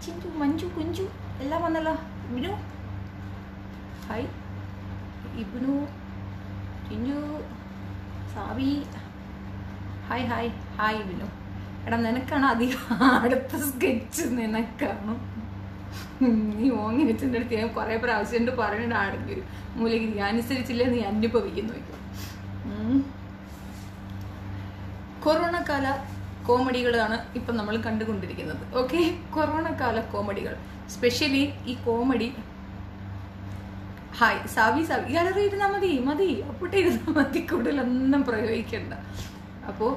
ചിഞ്ചു മഞ്ജു കുഞ്ചു എല്ലാം വന്നല്ലോ. Ibnu hi, Ibnu Chinchu Savi hi hi hi Ibnu. എടാ നിനക്കാണ് അധികം അടുത്ത സ്കെച്ച് നിനക്കാണ്. നീ ഓങ്ങി വെച്ചിൻ്റെ അടുത്ത് ഞാൻ കുറേ പ്രാവശ്യം പറഞ്ഞിട്ടാണെങ്കിൽ മൂലഗിരി അനുസരിച്ചില്ലേ നീ അനുഭവിക്കുന്നു വയ്ക്കും. കൊറോണ കാല കോമഡികളാണ് ഇപ്പം നമ്മൾ കണ്ടുകൊണ്ടിരിക്കുന്നത്. ഓക്കെ, കൊറോണ കാല കോമഡികൾ, സ്പെഷ്യലി ഈ comedy. Hi Savi Savi gallery ഇരുന്നാൽ മതി മതി അപ്പോട്ടെ ഇരുന്നാൽ മതി, കൂടുതലൊന്നും പ്രയോഗിക്കണ്ട. അപ്പോൾ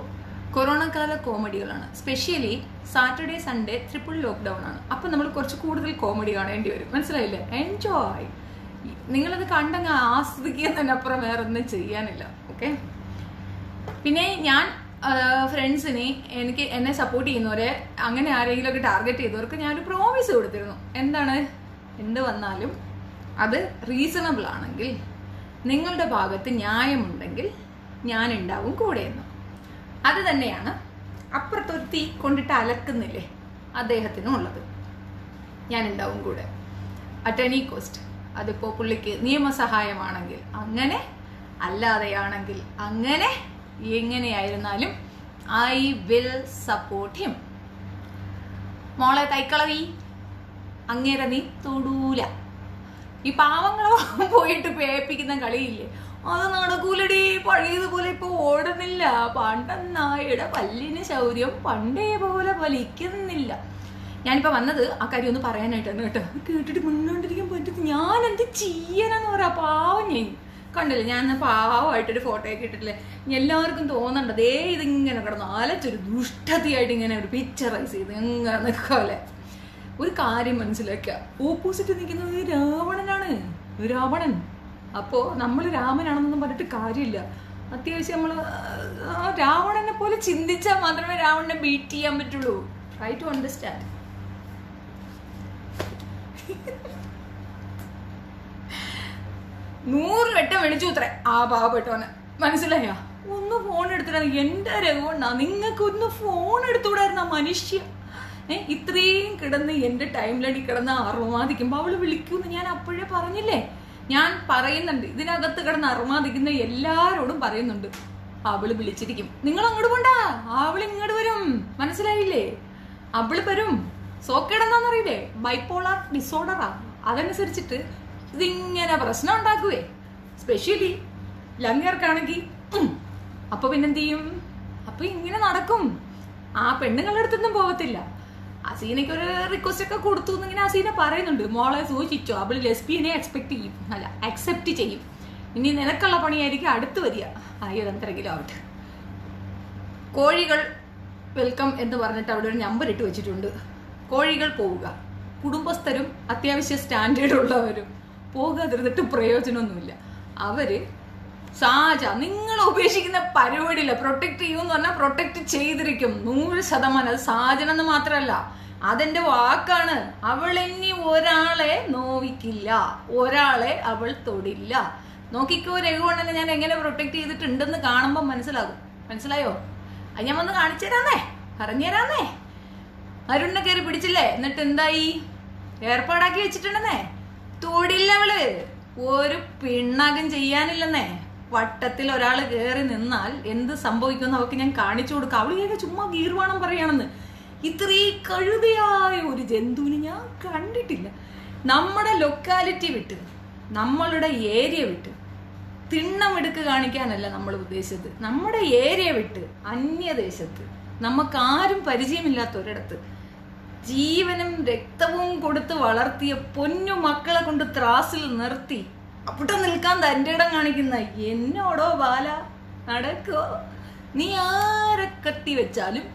കൊറോണ കാല കോമഡികളാണ്, specially Saturday Sunday triple lockdown ആണ്. അപ്പം നമ്മൾ കുറച്ച് കൂടുതൽ കോമഡി കാണേണ്ടി വരും, മനസ്സിലായില്ലേ? എൻജോയ്, നിങ്ങളത് കണ്ടങ്ങ് ആസ്വദിക്കുന്നതിനപ്പുറം വേറെ ഒന്നും ചെയ്യാനില്ല. ഓക്കെ, പിന്നെ ഞാൻ ഫ്രണ്ട്സിനെ എന്നെ സപ്പോർട്ട് ചെയ്യുന്നവരെ അങ്ങനെ ആരെങ്കിലുമൊക്കെ ടാർഗറ്റ് ചെയ്തവർക്ക് ഞാനൊരു പ്രോമിസ് കൊടുത്തിരുന്നു. എന്താണ്? എന്ത് വന്നാലും അത് റീസണബിൾ ആണെങ്കിൽ, നിങ്ങളുടെ ഭാഗത്ത് ന്യായമുണ്ടെങ്കിൽ ഞാൻ ഉണ്ടാവും കൂടെയെന്ന്. അത് തന്നെയാണ് അപ്പുറത്തൊരു തീ കൊണ്ടിട്ട് അലക്കുന്നില്ലേ അദ്ദേഹത്തിനും ഉള്ളത്. ഞാൻ ഉണ്ടാവും കൂടെ അറ്റ് എനി കോസ്റ്റ്. അതിപ്പോൾ പുള്ളിക്ക് നിയമസഹായമാണെങ്കിൽ അങ്ങനെ, അല്ലാതെയാണെങ്കിൽ അങ്ങനെ, എങ്ങനെയായിരുന്നാലും ഐ വിൽ സപ്പോർട്ട് ഹിം. മോളെ തൈക്കളവി, അങ്ങേരെ നീ തൊടൂല. ഈ പാവങ്ങളോ പോയിട്ട് പേപ്പിക്കുന്ന കളിയില്ലേ, അത് നടക്കൂലടി. പഴയതുപോലെ ഇപ്പൊ ഓടുന്നില്ല. പണ്ടെന്നായുടെ പല്ലിന് ശൗര്യം പണ്ടേ പോലെ വലിക്കുന്നില്ല. ഞാനിപ്പോൾ വന്നത് ആ കാര്യം ഒന്ന് പറയാനായിട്ടാണ് കേട്ടോ. കേട്ടിട്ട് മുന്നോണ്ടിരിക്കാൻ പറ്റും. ഞാൻ എന്ത് ചെയ്യാനെന്ന് പറയാ, പാവം ഞാൻ കണ്ടില്ലേ. ഞാൻ പാവമായിട്ടൊരു ഫോട്ടോയൊക്കെ ഇട്ടിട്ടില്ലേ. എല്ലാവർക്കും തോന്നണ്ട ദേ ഇതിങ്ങനെ കിടന്നു ആലച്ചൊരു ദുഷ്ടതയായിട്ട് ഇങ്ങനെ ഒരു പിക്ചറൈസ് ചെയ്ത് ഇങ്ങനെ നിൽക്കല്ലേ. ഒരു കാര്യം മനസ്സിലാക്കുക, ഓപ്പോസിറ്റ് നിൽക്കുന്നത് രാവണനാണ്, രാവണൻ. അപ്പോൾ നമ്മൾ രാമനാണെന്നൊന്നും പറഞ്ഞിട്ട് കാര്യമില്ല. അത്യാവശ്യം നമ്മൾ രാവണനെ പോലെ ചിന്തിച്ചാൽ മാത്രമേ രാവണനെ ബീറ്റ് ചെയ്യാൻ പറ്റുള്ളൂ. Try to understand. നൂറ് വട്ടം വിളിച്ചു അത്രേ ആ പാവപ്പെട്ടവന്, മനസ്സിലായ? ഒന്ന് ഫോൺ എടുത്തിട്ടാ. എന്റെ രഘുവണ്ണ, നിങ്ങൾക്ക് ഒന്ന് ഫോൺ എടുത്തുകൂടായിരുന്ന മനുഷ്യ. ഇത്രയും കിടന്ന് എന്റെ ടൈം ലൈനിൽ കിടന്ന് അറുമാദിക്കുമ്പോൾ അവള് വിളിക്കൂന്ന് ഞാൻ അപ്പോഴേ പറഞ്ഞില്ലേ. ഞാൻ പറയുന്നുണ്ട്, ഇതിനകത്ത് കിടന്ന് അറുമാദിക്കുന്ന എല്ലാരോടും പറയുന്നുണ്ട്, അവള് വിളിച്ചിരിക്കും. നിങ്ങൾ അങ്ങോട്ട് പോണ്ട, അവള് ഇങ്ങോട്ട് വരും, മനസ്സിലായില്ലേ? അവള് വരും. സോക്കേടെന്നാന്നറിയില്ലേ, ബൈപ്പോളാർ ഡിസോർഡറാ. അതനുസരിച്ചിട്ട് ഇതിങ്ങനെ പ്രശ്നം ഉണ്ടാക്കുവേ. സ്പെഷ്യലി ലങ്ങേർക്കാണെങ്കിൽ അപ്പൊ പിന്നെന്ത് ചെയ്യും? അപ്പൊ ഇങ്ങനെ നടക്കും. ആ പെണ്ണുങ്ങളുടെ അടുത്തൊന്നും പോകത്തില്ല. അസീനയ്ക്ക് ഒരു റിക്വസ്റ്റ് ഒക്കെ കൊടുത്തു എന്നിങ്ങനെ അസീന പറയുന്നുണ്ട്. മോളെ സൂചിച്ചോ, അവള് ലെസ്ബിയനെ അക്സെപ്റ്റ് ചെയ്യും. ഇനി നിനക്കുള്ള പണിയായിരിക്കും അടുത്ത് വരിക. അയ്യോ എന്തെങ്കിലും ആവട്ടെ. കോഴികൾ വെൽക്കം എന്ന് പറഞ്ഞിട്ട് അവിടെ ഒരു നമ്പർ ഇട്ട് വെച്ചിട്ടുണ്ട്. കോഴികൾ പോവുക. കുടുംബസ്ഥരും അത്യാവശ്യം സ്റ്റാൻഡേർഡ് ഉള്ളവരും പോകാതിരുന്നിട്ട് പ്രയോജനമൊന്നുമില്ല. അവര് നിങ്ങൾ ഉപേക്ഷിക്കുന്ന പരിപാടിയില്ല. പ്രൊട്ടക്ട് ചെയ്യുമെന്ന് പറഞ്ഞാൽ പ്രൊട്ടക്ട് ചെയ്തിരിക്കും 100%. അത് സാജനം എന്ന് മാത്രമല്ല, അതെന്റെ വാക്കാണ്. അവൾ ഇനി ഒരാളെ നോവിക്കില്ല, ഒരാളെ അവൾ തൊടില്ല. നോക്കിക്കോ രഘുവണ്ണനെ ഞാൻ എങ്ങനെ പ്രൊട്ടക്ട് ചെയ്തിട്ടുണ്ടെന്ന് കാണുമ്പോൾ മനസ്സിലാകും. മനസ്സിലായോ? അത് ഞാൻ വന്ന് കാണിച്ചു തരാന്നേ, പറഞ്ഞുതരാന്നേ. അരുണിനെ കയറി പിടിച്ചില്ലേ, എന്നിട്ട് എന്തായി? ഏർപ്പാടാക്കി വെച്ചിട്ടുണ്ടെന്നേ. തൊടില്ല അവള്, ഒരു പിണ്ണാകം ചെയ്യാനില്ലെന്നേ. വട്ടത്തിൽ ഒരാൾ കയറി നിന്നാൽ എന്ത് സംഭവിക്കുമെന്ന് അവൾക്ക് ഞാൻ കാണിച്ചു കൊടുക്കാം. അവള് ചുമ്മാ ഗീർവാണം പറയാണെന്ന്. ഇത്രയും കഴുതയായ ഒരു ജന്തുവിനെ ഞാൻ കണ്ടിട്ടില്ല. നമ്മുടെ ലൊക്കാലിറ്റി വിട്ട്, നമ്മളുടെ ഏരിയ വിട്ട്, തിണ്ണമെടുക്ക് കാണിക്കാനല്ല നമ്മൾ ഉദ്ദേശിച്ചത്. നമ്മുടെ ഏരിയ വിട്ട് അന്യദേശത്ത്, നമുക്കാരും പരിചയമില്ലാത്ത ഒരിടത്ത് ജീവനും രക്തവും കൊടുത്ത് വളർത്തിയ പൊന്നു മക്കളെ കൊണ്ട് ത്രാസിൽ നിർത്തി അവിടെ നിൽക്കാൻ തൻ്റെ ഇടം കാണിക്കുന്ന എന്നോടോ ബാല നടക്കോ? നീ ആരെ കത്തി വെച്ചാലും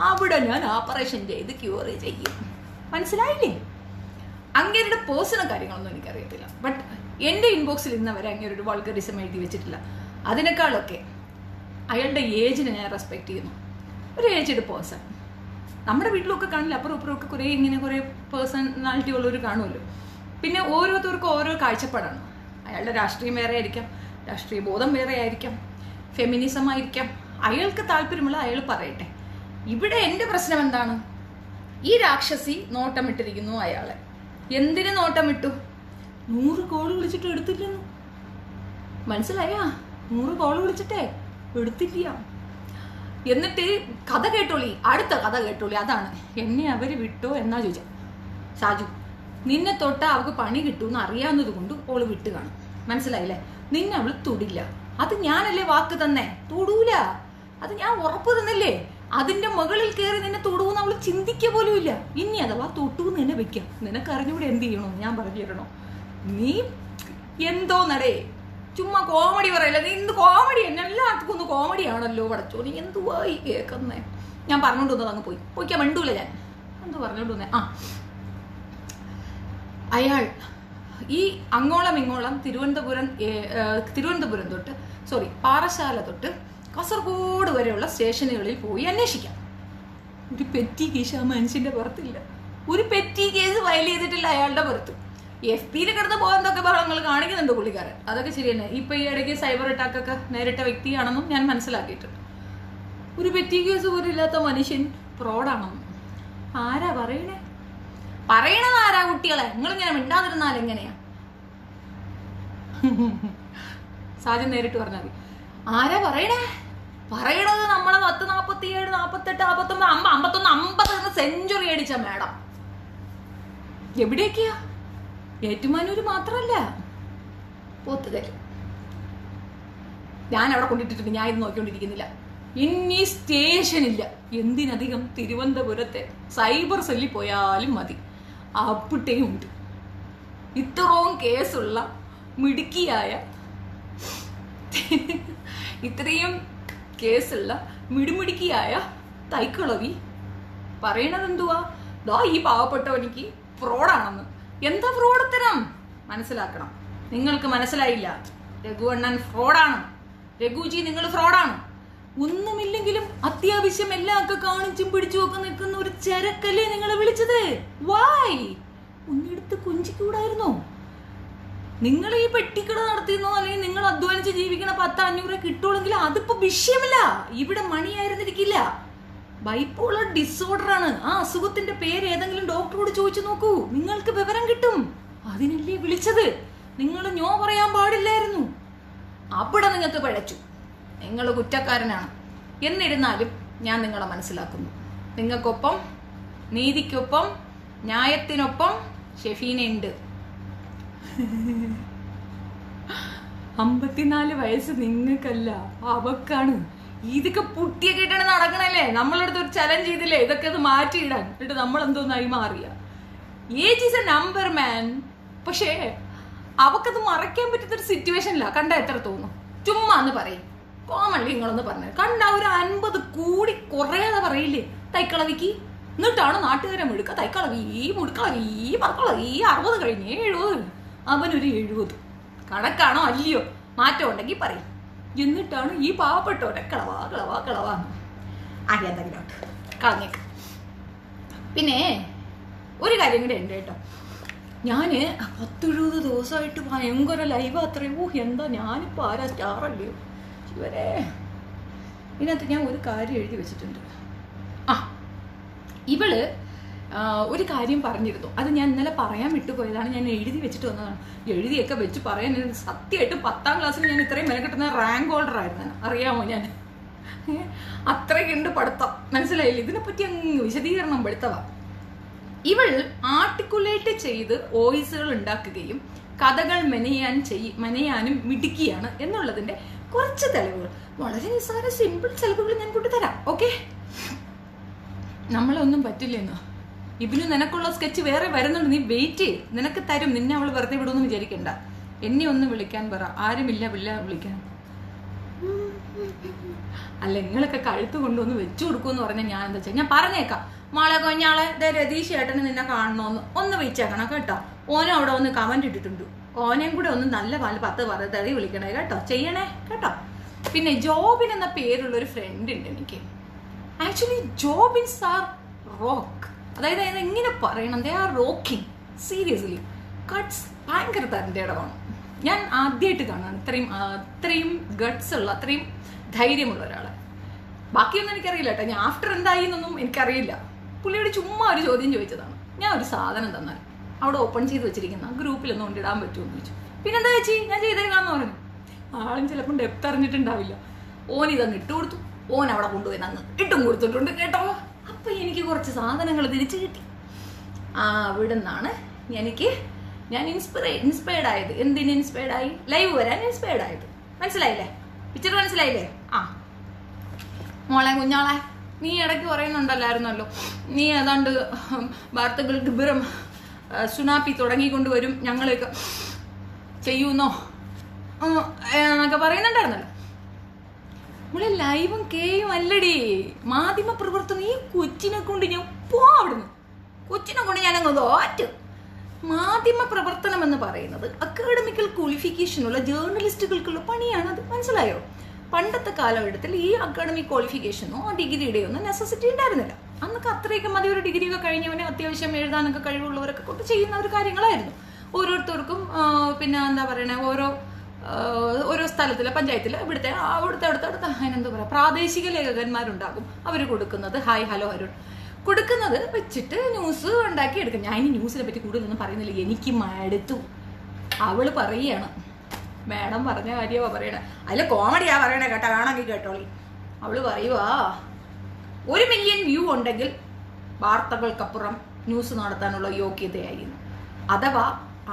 അവിടെ ഞാൻ ഓപ്പറേഷൻ ചെയ്ത് ക്യൂർ ചെയ്യും. മനസ്സിലായില്ലേ? അങ്ങേരുടെ പേഴ്സണൽ കാര്യങ്ങളൊന്നും എനിക്കറിയത്തില്ല. ബട്ട് എൻ്റെ ഇൻബോക്സിൽ ഇന്നവരെ അങ്ങനെ ഒരു വൾഗറിസം എഴുതി വെച്ചിട്ടില്ല. അതിനേക്കാളൊക്കെ അയാളുടെ ഏജിനെ ഞാൻ റെസ്പെക്ട് ചെയ്യുന്നു. ഒരു ഏജ്ഡ് പേഴ്സൺ നമ്മുടെ വീട്ടിലൊക്കെ കാണില്ല, അപ്പുറം ഇപ്പുറമൊക്കെ കുറേ പേഴ്സണാലിറ്റി ഉള്ളവർ കാണുമല്ലോ. പിന്നെ ഓരോരുത്തർക്കും ഓരോ കാഴ്ചപ്പാടാണ്. അയാളുടെ രാഷ്ട്രീയം വേറെ ആയിരിക്കാം, രാഷ്ട്രീയ ബോധം വേറെ ആയിരിക്കാം, ഫെമിനിസം ആയിരിക്കാം. അയാൾക്ക് താല്പര്യമുള്ള അയാൾ പറയട്ടെ. ഇവിടെ എൻ്റെ പ്രശ്നം എന്താണ്? ഈ രാക്ഷസി നോട്ടമിട്ടിരിക്കുന്നു അയാളെ. എന്തിന് നോട്ടമിട്ടു? 100 കോള് വിളിച്ചിട്ട് എടുത്തില്ലെന്നു. മനസ്സിലായാ? 100 കോള് വിളിച്ചിട്ടേ എടുത്തില്ല. എന്നിട്ട് കഥ കേട്ടോളി, അടുത്ത കഥ കേട്ടോളി. അതാണ് എന്നെ അവര് വിട്ടോ എന്നാ ചോദിച്ച. ഷാജു, നിന്നെ തൊട്ട അവൾക്ക് പണി കിട്ടുമെന്ന് അറിയാവുന്നത് കൊണ്ട് ഓള് വിട്ട് കാണും. മനസ്സിലായില്ലേ? നിന്നെ അവള് തൊടില്ല. അത് ഞാനല്ലേ വാക്ക് തന്നെ, തൊടൂല. അത് ഞാൻ ഉറപ്പ് തന്നില്ലേ. അതിന്റെ മുകളിൽ കയറി നിന്നെ തൊടുവെന്ന് അവള് ചിന്തിക്ക പോലും ഇല്ല. ഇനി അഥവാ തൊട്ടുവെന്ന് തന്നെ വെക്കാം. നിനക്കറിഞ്ഞൂടെ എന്ത് ചെയ്യണോ? ഞാൻ പറഞ്ഞു തരണോ? നീ എന്തോ നടേ ചുമ്മാ കോമഡി പറയല്ല. നീ എന്ത് കോമഡി? എന്നെ എല്ലാവർക്കും ഒന്ന് കോമഡി ആണല്ലോ പടച്ചോ. നീ എന്തുവായി കേൾക്കുന്നേ? ഞാൻ പറഞ്ഞോണ്ട് വന്നത് അങ്ങ് പോയിക്കാൻ വേണ്ടൂല. ഞാൻ എന്തോ പറഞ്ഞോണ്ട് വന്നേ. അയാൾ ഈ അങ്ങോളം ഇങ്ങോളം തിരുവനന്തപുരം തൊട്ട് പാറശാല തൊട്ട് കാസർഗോഡ് വരെയുള്ള സ്റ്റേഷനുകളിൽ പോയി അന്വേഷിക്കാം. ഒരു പെറ്റി കേസ് ആ മനുഷ്യന്റെ പുറത്തില്ല. ഒരു പെറ്റി കേസ് ഫയൽ ചെയ്തിട്ടില്ല അയാളുടെ പുറത്ത്. FB-യിൽ കിടന്ന് പോകാനൊക്കെ ബഹളങ്ങൾ കാണിക്കുന്നുണ്ട് പുള്ളിക്കാരൻ. അതൊക്കെ ശരി തന്നെ. ഇപ്പൊ ഈ ഇടയ്ക്ക് സൈബർ അറ്റാക്ക് ഒക്കെ നേരിട്ട വ്യക്തിയാണെന്നും ഞാൻ മനസ്സിലാക്കിയിട്ടുണ്ട്. ഒരു പെറ്റി കേസ് പോലും ഇല്ലാത്ത മനുഷ്യൻ ഫ്രോഡാണെന്നും ആരാ പറയണേ? പറയണത് ആരാ? കുട്ടികളെ, നിങ്ങളിങ്ങനെ മിണ്ടാതിരുന്നാൽ എങ്ങനെയാ? സാജൻ നേരിട്ട് പറഞ്ഞാൽ മതി. ആരാ പറയണേ? പറയണത് നമ്മളെ 10, 47, 48, 49, 50, 51 സെഞ്ചുറി അടിച്ച മേഡം. എവിടേക്കാ? ഏറ്റുമാനൂര് മാത്രല്ല, പോത്തുകൽ. ഞാൻ അവിടെ കൊണ്ടിട്ടിട്ടുണ്ട്. ഞാൻ ഇത് നോക്കിക്കൊണ്ടിരിക്കുന്നില്ല. ഇനി സ്റ്റേഷനില്ല. എന്തിനധികം തിരുവനന്തപുരത്തെ സൈബർ സെല്ലിൽ പോയാലും മതി. അപ്പിട്ടേയും ഉണ്ട്. ഇത്രയും കേസുള്ള മിടുക്കിയായ, ഇത്രയും കേസുള്ള മിടുമിടുക്കിയായ തൈക്കളവി പറയണത് എന്തുവാ? ദാ ഈ പാവപ്പെട്ടവനിക്ക് ഫ്രോഡാണെന്ന്. എന്താ ഫ്രോഡത്തരം? മനസ്സിലാക്കണം. നിങ്ങൾക്ക് മനസ്സിലായില്ല. രഘുവണ്ണൻ ഫ്രോഡാണ്. രഘുജി, നിങ്ങൾ ഫ്രോഡാണ്. ഒന്നുമില്ലെങ്കിലും അത്യാവശ്യം എല്ലാം ഒക്കെ കാണിച്ചും പിടിച്ചും ഒക്കെ നിൽക്കുന്ന ഒരു ചരക്കല്ലേ നിങ്ങളെ വിളിച്ചത്? വായ്, ഒന്നെടുത്ത് കുഞ്ചിക്കൂടായിരുന്നോ? നിങ്ങൾ ഈ പെട്ടിക്കട നടത്തിയിരുന്നോ, അല്ലെങ്കിൽ നിങ്ങൾ അധ്വാനിച്ച് ജീവിക്കണ 10-500 കിട്ടുള്ളെങ്കിൽ അതിപ്പോ വിഷയമല്ല. ഇവിടെ മണിയായിരുന്നിരിക്കില്ല. ബൈപ്പോളർ ഡിസോർഡർ ആണ്. ആ അസുഖത്തിന്റെ പേര് ഏതെങ്കിലും ഡോക്ടറോട് ചോദിച്ചു നോക്കൂ, നിങ്ങൾക്ക് വിവരം കിട്ടും. അതിനല്ലേ വിളിച്ചത്. നിങ്ങൾ ഞോ പറയാൻ പാടില്ലായിരുന്നു. അവിടെ നിങ്ങൾക്ക് പിഴച്ചു. നിങ്ങൾ കുറ്റക്കാരനാണ്. എന്നിരുന്നാലും ഞാൻ നിങ്ങളെ മനസ്സിലാക്കുന്നു. നിങ്ങൾക്കൊപ്പം, നീതിക്കൊപ്പം, ന്യായത്തിനൊപ്പം ഷെഫീനുണ്ട്. 54 വയസ്സ് നിങ്ങൾക്കല്ല, അവക്കാണ്. ഇതൊക്കെ പുട്ടിയൊക്കെ ഇട്ടാണ് നടക്കണല്ലേ. നമ്മളടുത്ത് ഒരു ചലഞ്ച് ചെയ്തില്ലേ ഇതൊക്കെ അത് മാറ്റിയിടാൻ. എന്നിട്ട് നമ്മൾ എന്തോന്നായി മാറിയ. ഏജ് ഈസ് എ നമ്പർ മാൻ. പക്ഷേ അവക്കത് മറയ്ക്കാൻ പറ്റുന്നൊരു സിറ്റുവേഷനില്ല. കണ്ട എത്ര തോന്നും? ചുമ്മാ എന്ന് പറയും. കോമൺലി നിങ്ങളൊന്ന് പറഞ്ഞു കണ്ട ഒരു 50 കൂടി കുറയാതെ പറയില്ലേ തൈക്കളവിക്ക്. എന്നിട്ടാണ് നാട്ടുകാരെ മുഴുക്ക തൈക്കളവി, മുടുക്കളവി, പറക്കളവി. 60 കഴിഞ്ഞ് 70. അവനൊരു 70. കണക്കാണോ അല്ലയോ? മാറ്റം ഉണ്ടെങ്കിൽ പറയും. എന്നിട്ടാണ് ഈ പാവപ്പെട്ടവരെ കളവാ കളവാ കളവാ എന്തെങ്കിലും കളഞ്ഞേക്ക്. പിന്നെ ഒരു കാര്യം കൂടെ ഉണ്ട് കേട്ടോ. ഞാന് 10-70 ദിവസമായിട്ട് ഭയങ്കര ലൈവ് അത്രയോ. എന്താ ഞാനിപ്പോ ആരാ സ്റ്റാറല്ലയോ ഇവരെ. ഇതിനകത്ത് ഞാൻ ഒരു കാര്യം എഴുതി വെച്ചിട്ടുണ്ട്. ഇവള് ഒരു കാര്യം പറഞ്ഞിരുന്നു. അത് ഞാൻ ഇന്നലെ പറയാൻ വിട്ടുപോയതാണ്. ഞാൻ എഴുതി വെച്ചിട്ട് വന്നതാണ്. എഴുതിയൊക്കെ വെച്ച് പറയാൻ സത്യമായിട്ട് 10ാം ക്ലാസ്സിൽ ഞാൻ ഇത്രയും വില കിട്ടുന്ന റാങ്ക് ഹോൾഡർ ആയിരുന്നു. അറിയാമോ? ഞാൻ അത്രയ്ക്കുണ്ട് പഠിത്തം. മനസ്സിലായില്ല? ഇതിനെപ്പറ്റി അങ്ങ് വിശദീകരണം പഠിത്തവാ. ഇവൾ ആർട്ടിക്കുലേറ്റ് ചെയ്ത് വോയിസുകൾ ഉണ്ടാക്കുകയും കഥകൾ മെനയാനും മിടുക്കിയാണ് എന്നുള്ളതിന്റെ കുറച്ച് തെളിവുകൾ, വളരെ നിസ്സാര സിമ്പിൾ തെളിവുകൾ ഞാൻ കൊണ്ടുതരാം. ഓക്കെ? നമ്മളൊന്നും പറ്റില്ലെന്നോ? ഇവന് നിനക്കുള്ള സ്കെച്ച് വേറെ വരുന്നുണ്ട്. നീ വെയിറ്റ് ചെയ്ത്, നിനക്ക് തരും. നിന്നെ അവൾ വെറുതെ വിടുമെന്ന് വിചാരിക്കണ്ട. എന്നെ ഒന്ന് വിളിക്കാൻ പറ. ആരുമില്ല വിളിക്കാൻ. അല്ല, നിങ്ങളൊക്കെ കഴുത്ത് കൊണ്ടൊന്ന് വെച്ചു കൊടുക്കുമെന്ന് പറഞ്ഞാൽ ഞാൻ എന്താ വെച്ചാൽ ഞാൻ പറഞ്ഞേക്കാം. മോളെ കൊഞ്ഞാളെ രതീഷ് ചേട്ടന് നിന്നെ കാണണമെന്ന് ഒന്ന് വെച്ചേക്കണം കേട്ടോ. ഓനും അവിടെ ഒന്ന് കമന്റ് ഇട്ടിട്ടുണ്ട്. ഓനെയും കൂടെ ഒന്ന് നല്ല 10 പറ വിളിക്കണേ കേട്ടോ. ചെയ്യണേ കേട്ടോ. പിന്നെ ജോബിൻ എന്ന പേരുള്ള ഒരു ഫ്രണ്ട് ഉണ്ട് എനിക്ക്. Actually Jobins R rock. അതായത് എങ്ങനെ പറയണം, they are rocking. Seriously cuts ഭയങ്കര തരൻ്റെ ഇടമാണ്. ഞാൻ ആദ്യമായിട്ട് കാണാണ് ഇത്രയും ഗട്ട്സ് ഉള്ള, അത്രയും ധൈര്യമുള്ള ഒരാളെ. ബാക്കിയൊന്നും എനിക്കറിയില്ല കേട്ടോ. ഞാൻ ആഫ്റ്റർ എന്തായി എന്നൊന്നും എനിക്കറിയില്ല. പുള്ളിയോട് ചുമ്മാ ഒരു ചോദ്യം ചോദിച്ചതാണ്. ഞാൻ ഒരു സാധനം തന്നാൽ അവിടെ ഓപ്പൺ ചെയ്ത് വെച്ചിരിക്കുന്ന ഗ്രൂപ്പിലൊന്നും കൊണ്ടിടാൻ പറ്റുമെന്ന് ചോദിച്ചു. പിന്നെന്താ ചേച്ചി ഞാൻ ചെയ്തേക്കാന്ന് പറഞ്ഞു. ആളും ചിലപ്പോൾ ഡെപ്ത് അറിഞ്ഞിട്ടുണ്ടാവില്ല. ഓൻ ഇതങ്ങ് ഇട്ട് കൊടുത്തു. ഓൻ അവിടെ കൊണ്ടുപോയി അങ്ങ് ഇട്ടും കൊടുത്തിട്ടുണ്ട് കേട്ടോ. അപ്പൊ എനിക്ക് കുറച്ച് സാധനങ്ങൾ തിരിച്ചു കിട്ടി. അവിടെ നിന്നാണ് ഞാൻ ഇൻസ്പയർഡ് ആയത്. എന്തിന് ഇൻസ്പയർഡ് ആയി? ലൈവ് വരാൻ ഇൻസ്പയർഡ് ആയത്. മനസ്സിലായില്ലേ? പിക്ചർ മനസ്സിലായില്ലേ? മോളെ കുഞ്ഞാളെ, നീ ഇടയ്ക്ക് പറയുന്നുണ്ടല്ലായിരുന്നല്ലോ, നീ ഏതാണ്ട് വാർത്തകൾ ഗിബിറം സുനാപ്പി തുടങ്ങിക്കൊണ്ടുവരും, ഞങ്ങളെയൊക്കെ ചെയ്യൂന്നോ എന്നൊക്കെ പറയുന്നുണ്ടായിരുന്നല്ലോ. നമ്മളെ ലൈവും കേയും അല്ലടി മാധ്യമ പ്രവർത്തനം. ഈ കൊച്ചിനെ കൊണ്ട് ഞാൻ അവിടുന്ന് കൊച്ചിനെ കൊണ്ട് ഞാനങ്ങ് തോറ്റു. മാധ്യമ പ്രവർത്തനം എന്ന് പറയുന്നത് അക്കാഡമിക്കൽ ക്വാളിഫിക്കേഷനുള്ള ജേർണലിസ്റ്റുകൾക്കുള്ള പണിയാണ്. അത് മനസ്സിലായോ? പണ്ടത്തെ കാലഘട്ടത്തിൽ ഈ അക്കാഡമിക് ക്വാളിഫിക്കേഷനോ ഡിഗ്രിയുടെയോ ഒന്നും നെസസിറ്റി ഉണ്ടായിരുന്നില്ല. അന്നൊക്കെ അത്രയൊക്കെ മതി. ഒരു ഡിഗ്രിയൊക്കെ കഴിഞ്ഞവനെ അത്യാവശ്യം എഴുതാനൊക്കെ കഴിവുള്ളവരൊക്കെ കൊണ്ട് ചെയ്യുന്ന ഒരു കാര്യങ്ങളായിരുന്നു. ഓരോരുത്തർക്കും പിന്നെ എന്താ പറയണേ, ഓരോ സ്ഥലത്തിലെ പഞ്ചായത്തില് ഇവിടുത്തെ അടുത്ത അതിനെന്താ പറയുക, പ്രാദേശിക ലേഖകന്മാരുണ്ടാകും. അവർ കൊടുക്കുന്നത് ഹായ് ഹലോ അരുൺ കൊടുക്കുന്നത് വെച്ചിട്ട് ന്യൂസ് ഉണ്ടാക്കി എടുക്കും. ഞാൻ ഈ ന്യൂസിനെ പറ്റി കൂടുതലൊന്നും പറയുന്നില്ല, എനിക്ക് മടുത്തു. അവള് പറയുകയാണ്, മാഡം പറഞ്ഞ കാര്യമാ പറയണേ, അതിൽ കോമഡിയാ പറയണേ കേട്ടോ, വേണമെങ്കിൽ കേട്ടോളി. അവള് പറയുവാ 1 മില്യൺ വ്യൂ ഉണ്ടെങ്കിൽ വാർത്തകൾക്കപ്പുറം ന്യൂസ് നടത്താനുള്ള യോഗ്യതയായിരുന്നു. അഥവാ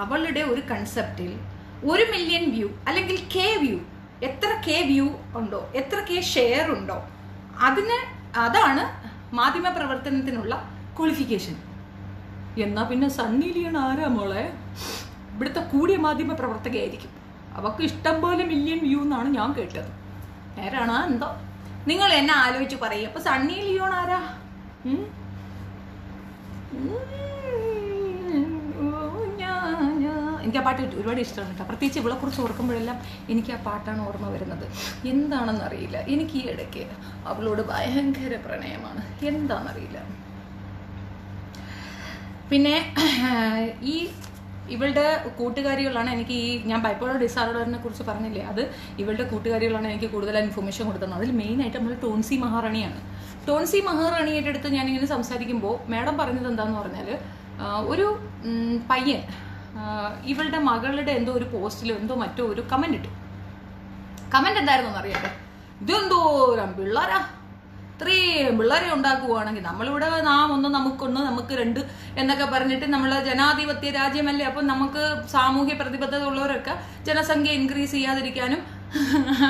അവളുടെ ഒരു കൺസെപ്റ്റിൽ 1 മില്യൺ വ്യൂ അല്ലെങ്കിൽ കെ വ്യൂ, എത്ര കെ വ്യൂ ഉണ്ടോ, എത്ര കെ ഷെയർ ഉണ്ടോ, അതാണ് മാധ്യമ പ്രവർത്തനത്തിനുള്ള ക്വാളിഫിക്കേഷൻ. എന്നാ പിന്നെ സണ്ണി ലിയോൺ ആരാ മോളെ? ഇവിടുത്തെ കൂടിയ മാധ്യമ പ്രവർത്തകയായിരിക്കും. അവക്ക് ഇഷ്ടം പോലെ മില്യൺ വ്യൂ എന്നാണ് ഞാൻ കേട്ടത്. നേരാണോ എന്തോ? നിങ്ങൾ എന്നെ ആലോചിച്ച് പറയും. അപ്പൊ സണ്ണി ലിയോൺ ആരാ? എനിക്ക് ആ പാട്ട് ഒരുപാട് ഇഷ്ടമാണ് കേട്ടോ. പ്രത്യേകിച്ച് ഇവളെ കുറിച്ച് ഓർക്കുമ്പോഴെല്ലാം എനിക്ക് ആ പാട്ടാണ് ഓർമ്മ വരുന്നത്. എന്താണെന്ന് അറിയില്ല, എനിക്ക് ഈ ഇടയ്ക്ക് അവളോട് ഭയങ്കര പ്രണയമാണ്. എന്താണെന്നറിയില്ല. പിന്നെ ഇവളുടെ കൂട്ടുകാരികളാണ് എനിക്ക് ഞാൻ ബൈപ്പോളർ ഡിസോർഡറിനെ കുറിച്ച് പറഞ്ഞില്ലേ, അത് ഇവളുടെ കൂട്ടുകാരികളാണ് എനിക്ക് കൂടുതൽ ഇൻഫർമേഷൻ കൊടുത്തത്. അതിൽ മെയിനായിട്ട് നമ്മൾ ടോൺസി മഹാറാണിയാണ്. ടോൺസി മഹാറാണിയുടെ അടുത്ത് ഞാനിങ്ങനെ സംസാരിക്കുമ്പോൾ മാഡം പറഞ്ഞത് എന്താന്ന് പറഞ്ഞാൽ, ഒരു പയ്യൻ ഇവളുടെ മകളുടെ എന്തോ ഒരു പോസ്റ്റിൽ മറ്റോ ഒരു കമന്റ് ഇട്ടു. കമന്റ് എന്തായിരുന്നു അറിയാതെ, ഇതെന്തോ പിള്ളേരാ, ഇത്രയും പിള്ളേരെ ഉണ്ടാക്കുവാണെങ്കിൽ നമ്മളിവിടെ നമുക്ക് 2 എന്നൊക്കെ പറഞ്ഞിട്ട് നമ്മളെ ജനാധിപത്യ രാജ്യമല്ലേ. അപ്പം നമുക്ക് സാമൂഹ്യ പ്രതിബദ്ധത ഉള്ളവരൊക്കെ ജനസംഖ്യ ഇൻക്രീസ് ചെയ്യാതിരിക്കാനും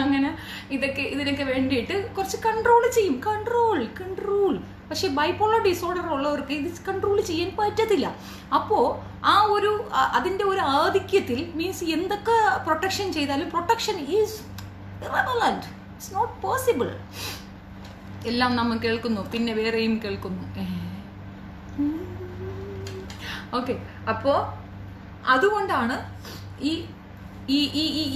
അങ്ങനെ ഇതിനൊക്കെ വേണ്ടിയിട്ട് കുറച്ച് കൺട്രോൾ ചെയ്യും. കൺട്രോൾ പക്ഷെ ബൈപ്പോളർ ഡിസോർഡർ ഉള്ളവർക്ക് ഇത് കൺട്രോൾ ചെയ്യാൻ പറ്റത്തില്ല. അപ്പോൾ അതിൻ്റെ ഒരു ആധിക്യത്തിൽ മീൻസ് എന്തൊക്കെ പ്രൊട്ടക്ഷൻ ചെയ്താലും protection is irrelevant, it's not possible. എല്ലാം നമ്മൾ കേൾക്കുന്നു, പിന്നെ വേറെയും കേൾക്കുന്നു. ഓക്കെ, അപ്പോൾ അതുകൊണ്ടാണ് ഈ ഈ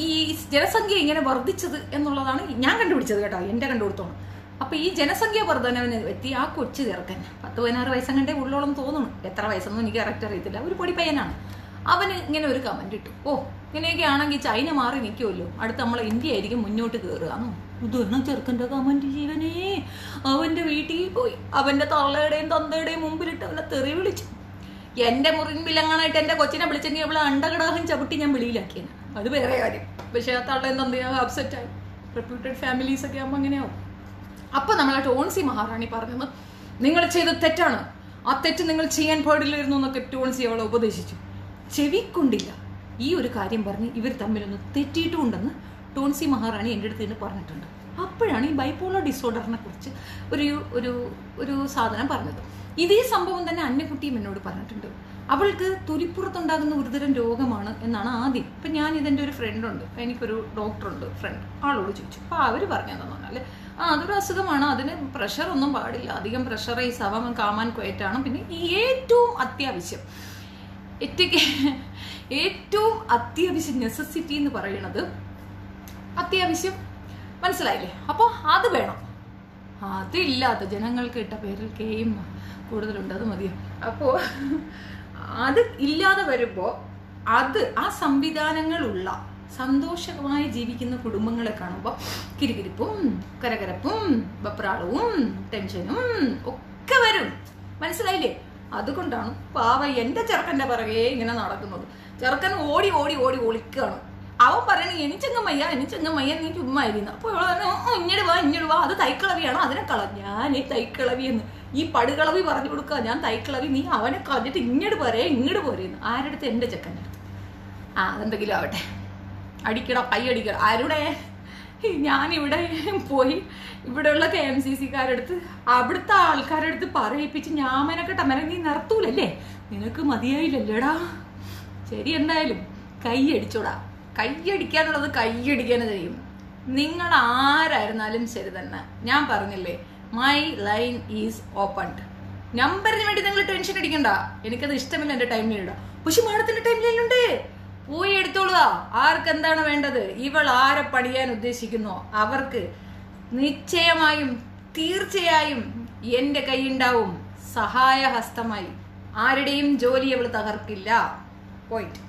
ഈ ജനസംഖ്യ ഇങ്ങനെ വർദ്ധിച്ചത് എന്നുള്ളതാണ് ഞാൻ കണ്ടുപിടിച്ചത് കേട്ടോ, എൻ്റെ കണ്ടുപിടുത്തോണം. അപ്പൊ ഈ ജനസംഖ്യ വർധനവിന് എത്തി ആ കൊച്ചു ചെറുക്കൻ 10-16 വയസ്സങ്ങണ്ടേ ഉള്ളോളം തോന്നുന്നു, എത്ര വയസ്സൊന്നും എനിക്ക് കറക്റ്റ് അറിയത്തില്ല, ഒരു പൊടി പയ്യനാണ്. അവന് ഇങ്ങനെ ഒരു കമന്റ് ഇട്ടു, ഇങ്ങനെയൊക്കെ ആണെങ്കിൽ ചൈന മാറി നിൽക്കുമല്ലോ, അടുത്ത് നമ്മളെ ഇന്ത്യ ആയിരിക്കും മുന്നോട്ട് കയറുകയെന്നോ. ഇതൊന്നും ചെറുക്കൻ്റെ കമന്റ് ജീവനേ. അവന്റെ വീട്ടിൽ പോയി അവന്റെ തള്ളയുടെയും തന്തയുടെയും മുമ്പിലിട്ട് അവനെ തെറി വിളിച്ചു. എന്റെ മുറിൻപിലങ്ങാനായിട്ട് എന്റെ കൊച്ചിനെ വിളിച്ചെങ്കിൽ അവളെ അണ്ടകടാഹം ചവിട്ടി ഞാൻ വെളിയിലാക്കിയാണ്, അത് വേറെ കാര്യം. പക്ഷെ ആ തള്ളയും തന്തയും അപ്സെറ്റായി. റെപ്യൂട്ടഡ് ഫാമിലീസ് ഒക്കെ ആകുമ്പോൾ അങ്ങനെയാവും. അപ്പൊ നമ്മളെ ടോൺസി മഹാറാണി പറഞ്ഞത്, നിങ്ങൾ ചെയ്തത് തെറ്റാണ്, ആ തെറ്റ് നിങ്ങൾ ചെയ്യാൻ പാടില്ലായിരുന്നു എന്നൊക്കെ ടോൺസി അവളെ ഉപദേശിച്ചു. ചെവിക്കൊണ്ടില്ല. ഈ ഒരു കാര്യം പറഞ്ഞ് ഇവർ തമ്മിലൊന്ന് തെറ്റിയിട്ടുണ്ടെന്ന് ടോൺസി മഹാറാണി എൻ്റെ അടുത്ത് നിന്ന് പറഞ്ഞിട്ടുണ്ട്. അപ്പോഴാണ് ഈ ബൈപ്പോളർ ഡിസോർഡറിനെ കുറിച്ച് ഒരു സാധനം പറഞ്ഞത്. ഇതേ സംഭവം തന്നെ അന്നക്കുട്ടിയും എന്നോട് പറഞ്ഞിട്ടുണ്ട്. അവൾക്ക് തൊലിപ്പുറത്തുണ്ടാകുന്ന ഒരുതരം രോഗമാണ് എന്നാണ് ആദ്യം. ഇപ്പം ഞാൻ ഇതെൻ്റെ ഒരു ഫ്രണ്ടുണ്ട്, എനിക്കൊരു ഡോക്ടറുണ്ട് ഫ്രണ്ട്, ആളോട് ചോദിച്ചു. അപ്പോൾ അവർ പറഞ്ഞതെന്ന് പറഞ്ഞാൽ അതൊരു അസുഖമാണ്, അതിന് പ്രഷറൊന്നും പാടില്ല, അധികം പ്രഷറൈസ് ആവാൻ കാമാൻ ക്വയറ്റാണ്. പിന്നെ ഏറ്റവും അത്യാവശ്യം നെസസിറ്റി എന്ന് പറയുന്നത് അത്യാവശ്യം, മനസ്സിലായില്ലേ? അപ്പോൾ അത് വേണം. അതില്ലാത്ത ജനങ്ങൾക്ക് ഇട്ട പേരിൽ കെയും കൂടുതലുണ്ട്, അത് മതിയോ? അപ്പോൾ അത് ഇല്ലാതെ വരുമ്പോൾ ആ സംവിധാനങ്ങളുള്ള സന്തോഷമായി ജീവിക്കുന്ന കുടുംബങ്ങളെ കാണുമ്പോൾ കിരികിരിപ്പും കരകരപ്പും വെപ്രാളവും ടെൻഷനും ഒക്കെ വരും. മനസ്സിലായില്ലേ? അതുകൊണ്ടാണ് പാവ എന്റെ ചെറുക്കന്റെ പിറകെ ഇങ്ങനെ നടക്കുന്നത്. ചെറുക്കൻ ഓടി ഓടി ഓടി ഒളിക്കുകയാണ്. അവൻ പറയണ എനിച്ചെങ്ങമ്മയ്യ നീ ചുമ്മാ ഇരുന്നു. അപ്പൊ ഇങ്ങോട്ട് വാ അത് തൈക്കളവിയാണ്, അതിനെ ഞാൻ ഈ തൈക്കളവി എന്ന് ഈ പടുകളവി പറഞ്ഞു കൊടുക്കുക. ഞാൻ തൈക്കളവി, നീ അവനെ കളഞ്ഞിട്ട് ഇങ്ങോട്ട് പോരേന്ന്. ആരുടെ അടുത്ത്? എന്റെ ചെക്കൻ്റെ അടുത്ത്. അതെന്തെങ്കിലും ആവട്ടെ, അടിക്കട കൈ അടിക്കട. ആരുടെ? ഞാനിവിടെ പോയി ഇവിടെയുള്ള KMCC-കാരടുത്ത് അവിടുത്തെ ആൾക്കാരടുത്ത് പറയിപ്പിച്ച് ഞാൻ നീ നിർത്തൂലല്ലേ? നിനക്ക് മതിയായില്ലല്ലേടാ? ശരി, എന്തായാലും കൈയടിച്ചോടാ. കൈയടിക്കാനുള്ളത് കൈയടിക്കാനും ചെയ്യും. നിങ്ങൾ ആരായിരുന്നാലും ശരി തന്നെ. ഞാൻ പറഞ്ഞില്ലേ, മൈ ലൈൻ ഈസ് ഓപ്പൺഡ്. നമ്പറിന് വേണ്ടി നിങ്ങൾ ടെൻഷൻ അടിക്കണ്ട. എനിക്കത് ഇഷ്ടമില്ല എന്റെ ടൈം ലൈൻ ഇടാം. പക്ഷെ മാഡത്തിന്റെ ടൈം ലൈനുണ്ട്, പോയി എടുത്തോളുക. ആർക്ക് എന്താണ് വേണ്ടത്? ഇവൾ ആരെ പണിയാൻ ഉദ്ദേശിക്കുന്നോ അവർക്ക് നിശ്ചയമായും തീർച്ചയായും എന്റെ കൈയുണ്ടാവും സഹായഹസ്തമായി. ആരുടെയും ജോലി അവൾ തകർക്കില്ല. പോയിന്റ്.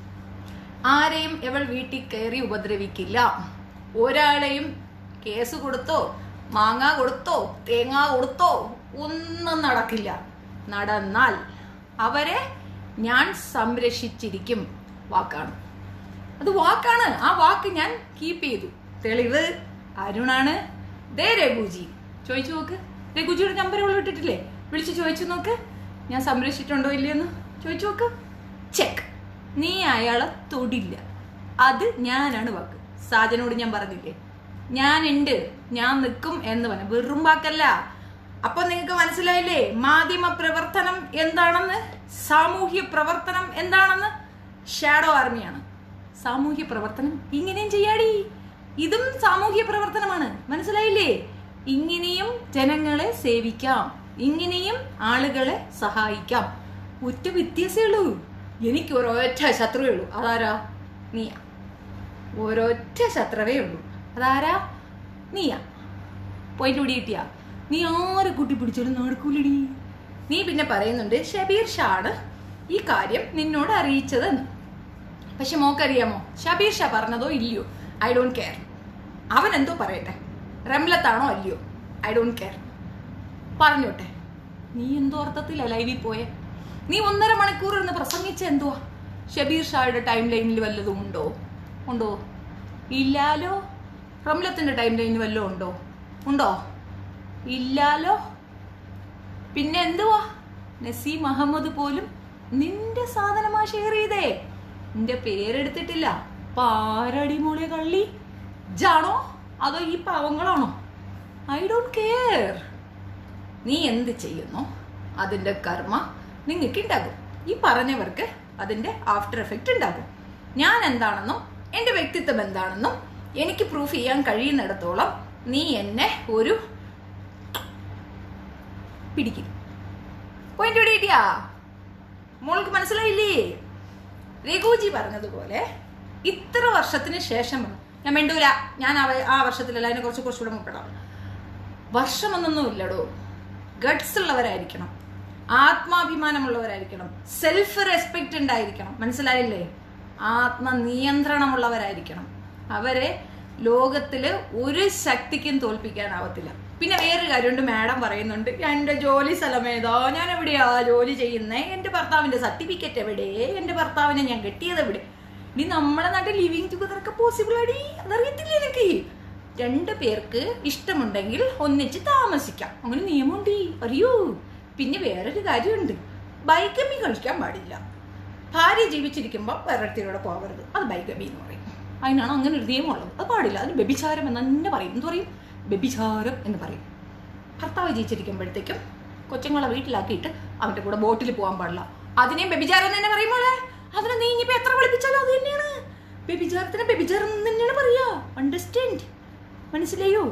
ആരെയും ഇവൾ വീട്ടിൽ കയറി ഉപദ്രവിക്കില്ല. ഒരാളെയും കേസ് കൊടുത്തോ മാങ്ങ കൊടുത്തോ തേങ്ങ കൊടുത്തോ ഒന്നും നടക്കില്ല. നടന്നാൽ അവരെ ഞാൻ സംരക്ഷിച്ചിരിക്കും. വാക്കാണ്, അത് വാക്കാണ്. ആ വാക്ക് ഞാൻ കീപ്പ് ചെയ്തു. തെളിവ് അരുണാണ്. ദേ രഘുജി, ചോദിച്ചു നോക്ക്. രഘുജിയുടെ നമ്പർ അവൾ വിട്ടിട്ടില്ലേ? വിളിച്ച് ചോദിച്ചു നോക്ക്, ഞാൻ സംരക്ഷിച്ചിട്ടുണ്ടോ ഇല്ലയെന്ന് ചോദിച്ചു നോക്ക്. ചെക്ക്. നീ അയാളെ തൊടില്ല. അത് ഞാനാണ് വാക്ക്. സാജനോട് ഞാൻ പറഞ്ഞില്ലേ, ഞാനുണ്ട്, ഞാൻ നിൽക്കും എന്ന് പറഞ്ഞു. വെറും വാക്കല്ല. അപ്പൊ നിങ്ങൾക്ക് മനസ്സിലായില്ലേ മാധ്യമ പ്രവർത്തനം എന്താണെന്ന്, സാമൂഹ്യ പ്രവർത്തനം എന്താണെന്ന്? ഷാഡോ ആർമിയാണ് സാമൂഹ്യ പ്രവർത്തനം. ഇങ്ങനെയും ചെയ്യാടി, ഇതും സാമൂഹ്യ പ്രവർത്തനമാണ്. മനസ്സിലായില്ലേ? ഇങ്ങനെയും ജനങ്ങളെ സേവിക്കാം, ഇങ്ങനെയും ആളുകളെ സഹായിക്കാം. ഒറ്റ വ്യത്യാസമേ ഉള്ളൂ. എനിക്ക് ഒരൊറ്റ ശത്രുവേ ഉള്ളൂ. അതാരാ? നീയാ. ഒരൊറ്റ ശത്രുവേ ഉള്ളൂ. അതാരാ? നീയാ. പോയിന്റ് കൂടി കിട്ടിയാ? നീ ആരെ കൂട്ടി പിടിച്ചാലും നടക്കൂലടി. നീ പിന്നെ പറയുന്നുണ്ട് ഷബീർ ഷാ ആണ് ഈ കാര്യം നിന്നോട് അറിയിച്ചതെന്ന്. പക്ഷെ മോക്കറിയാമോ ഷബീർ ഷാ പറഞ്ഞതോ ഇല്ലയോ? I don't care. അവൻ എന്തോ പറയട്ടെ, റംലത്താണോ അല്ലയോ, ഐ ഡോണ്ട് കെയർ. പറഞ്ഞോട്ടെ. നീ എന്തോ അർത്ഥത്തില്ല ലൈവിൽ പോയെ? നീ 1.5 മണിക്കൂർ ഇരുന്ന് പ്രസംഗിച്ച എന്തുവാ? ഷബീർ ഷായുടെ ടൈം ലൈനിൽ വല്ലതും ഉണ്ടോ? ഇല്ലാലോ. റംലത്തിന്റെ ടൈം ലൈനിൽ വല്ലതും ഉണ്ടോ? ഇല്ലാലോ. പിന്നെ എന്തുവാ? നസീം അഹമ്മദ് പോലും നിന്റെ സാധനമാ ഷെയർ ചെയ്തേ, നിന്റെ പേരെടുത്തിട്ടില്ല. പാരടി മോളെ കള്ളി. ജാണോ അതോ ഈ പാവങ്ങളാണോ? I don't care. നീ എന്ത് ചെയ്യുന്നോ അതിന്റെ കർമ്മ നിങ്ങൾക്ക് ഉണ്ടാകും. ഈ പറഞ്ഞവർക്ക് അതിന്റെ ആഫ്റ്റർ എഫക്റ്റ് ഉണ്ടാകും. ഞാൻ എന്താണെന്നും എന്റെ വ്യക്തിത്വം എന്താണെന്നും എനിക്ക് പ്രൂഫ് ചെയ്യാൻ കഴിയുന്നിടത്തോളം നീ എന്നെ ഒരു പിടിക്കും. പോയിന്റ് പിടികിട്ടിയാ? മോൾക്ക് മനസ്സിലായില്ലേ? രഘുജി പറഞ്ഞതുപോലെ ഇത്ര വർഷത്തിന് ശേഷം ഞാൻ മിണ്ടൂല. ഞാൻ ആ വർഷത്തിലല്ല, അതിനെ കുറച്ചുകൂടെ മുപ്പെടാം. വർഷമൊന്നൊന്നും ഇല്ലടോ. ഗട്ട്സ് ഉള്ളവരായിരിക്കണം, ആത്മാഭിമാനമുള്ളവരായിരിക്കണം, സെൽഫ് റെസ്പെക്റ്റ് ഉണ്ടായിരിക്കണം. മനസ്സിലായില്ലേ? ആത്മനിയന്ത്രണമുള്ളവരായിരിക്കണം. അവരെ ലോകത്തില് ഒരു ശക്തിക്കും തോൽപ്പിക്കാനാവത്തില്ല. പിന്നെ വേറൊരു കാര്യമുണ്ട്, മാഡം പറയുന്നുണ്ട് എന്റെ ജോലി സ്ഥലം ഏതാ, ഞാൻ എവിടെയാ ജോലി ചെയ്യുന്നേ, എന്റെ ഭർത്താവിന്റെ സർട്ടിഫിക്കറ്റ് എവിടെ, എന്റെ ഭർത്താവിനെ ഞാൻ കെട്ടിയത് എവിടെ? ഇനി നമ്മുടെ നാട്ടിൽ ലിവിങ് ടുഗദർ പോസിബിൾ ആടി? അതറിയത്തില്ല എനിക്ക്. 2 പേർക്ക് ഇഷ്ടമുണ്ടെങ്കിൽ ഒന്നിച്ച് താമസിക്കാം, അങ്ങനെ നിയമമുണ്ട്, അറിയൂ. പിന്നെ വേറൊരു കാര്യമുണ്ട്, ബൈഗമി കളിക്കാൻ പാടില്ല. ഭാര്യ ജീവിച്ചിരിക്കുമ്പോൾ വേറൊരുത്തിലൂടെ പോകരുത്, അത് ബൈഗമി എന്ന് പറയും. അതിനാണ് അങ്ങനെ ഒരു നിയമമുള്ളത്. അത് പാടില്ല. അത് വ്യഭിചാരം എന്ന് തന്നെ പറയും. എന്ത് പറയും? വ്യഭിചാരം എന്ന് പറയും. ഭർത്താവ് ജീവിച്ചിരിക്കുമ്പോഴത്തേക്കും കൊച്ചുങ്ങളെ വീട്ടിലാക്കിയിട്ട് അവന്റെ കൂടെ ബോട്ടിൽ പോകാൻ പാടില്ല. അതിനെയും വ്യഭിചാരം എന്ന് തന്നെ പറയുമ്പോൾ അതിനെ നീ ഇനിയിപ്പോ എത്ര വിളിപ്പിച്ചാലും അത് തന്നെയാണ് വ്യഭിചാരത്തിന് വ്യഭിചാരം എന്ന് തന്നെയാണ് പറയാ. അണ്ടർസ്റ്റാൻഡ്? മനസ്സിലായോ?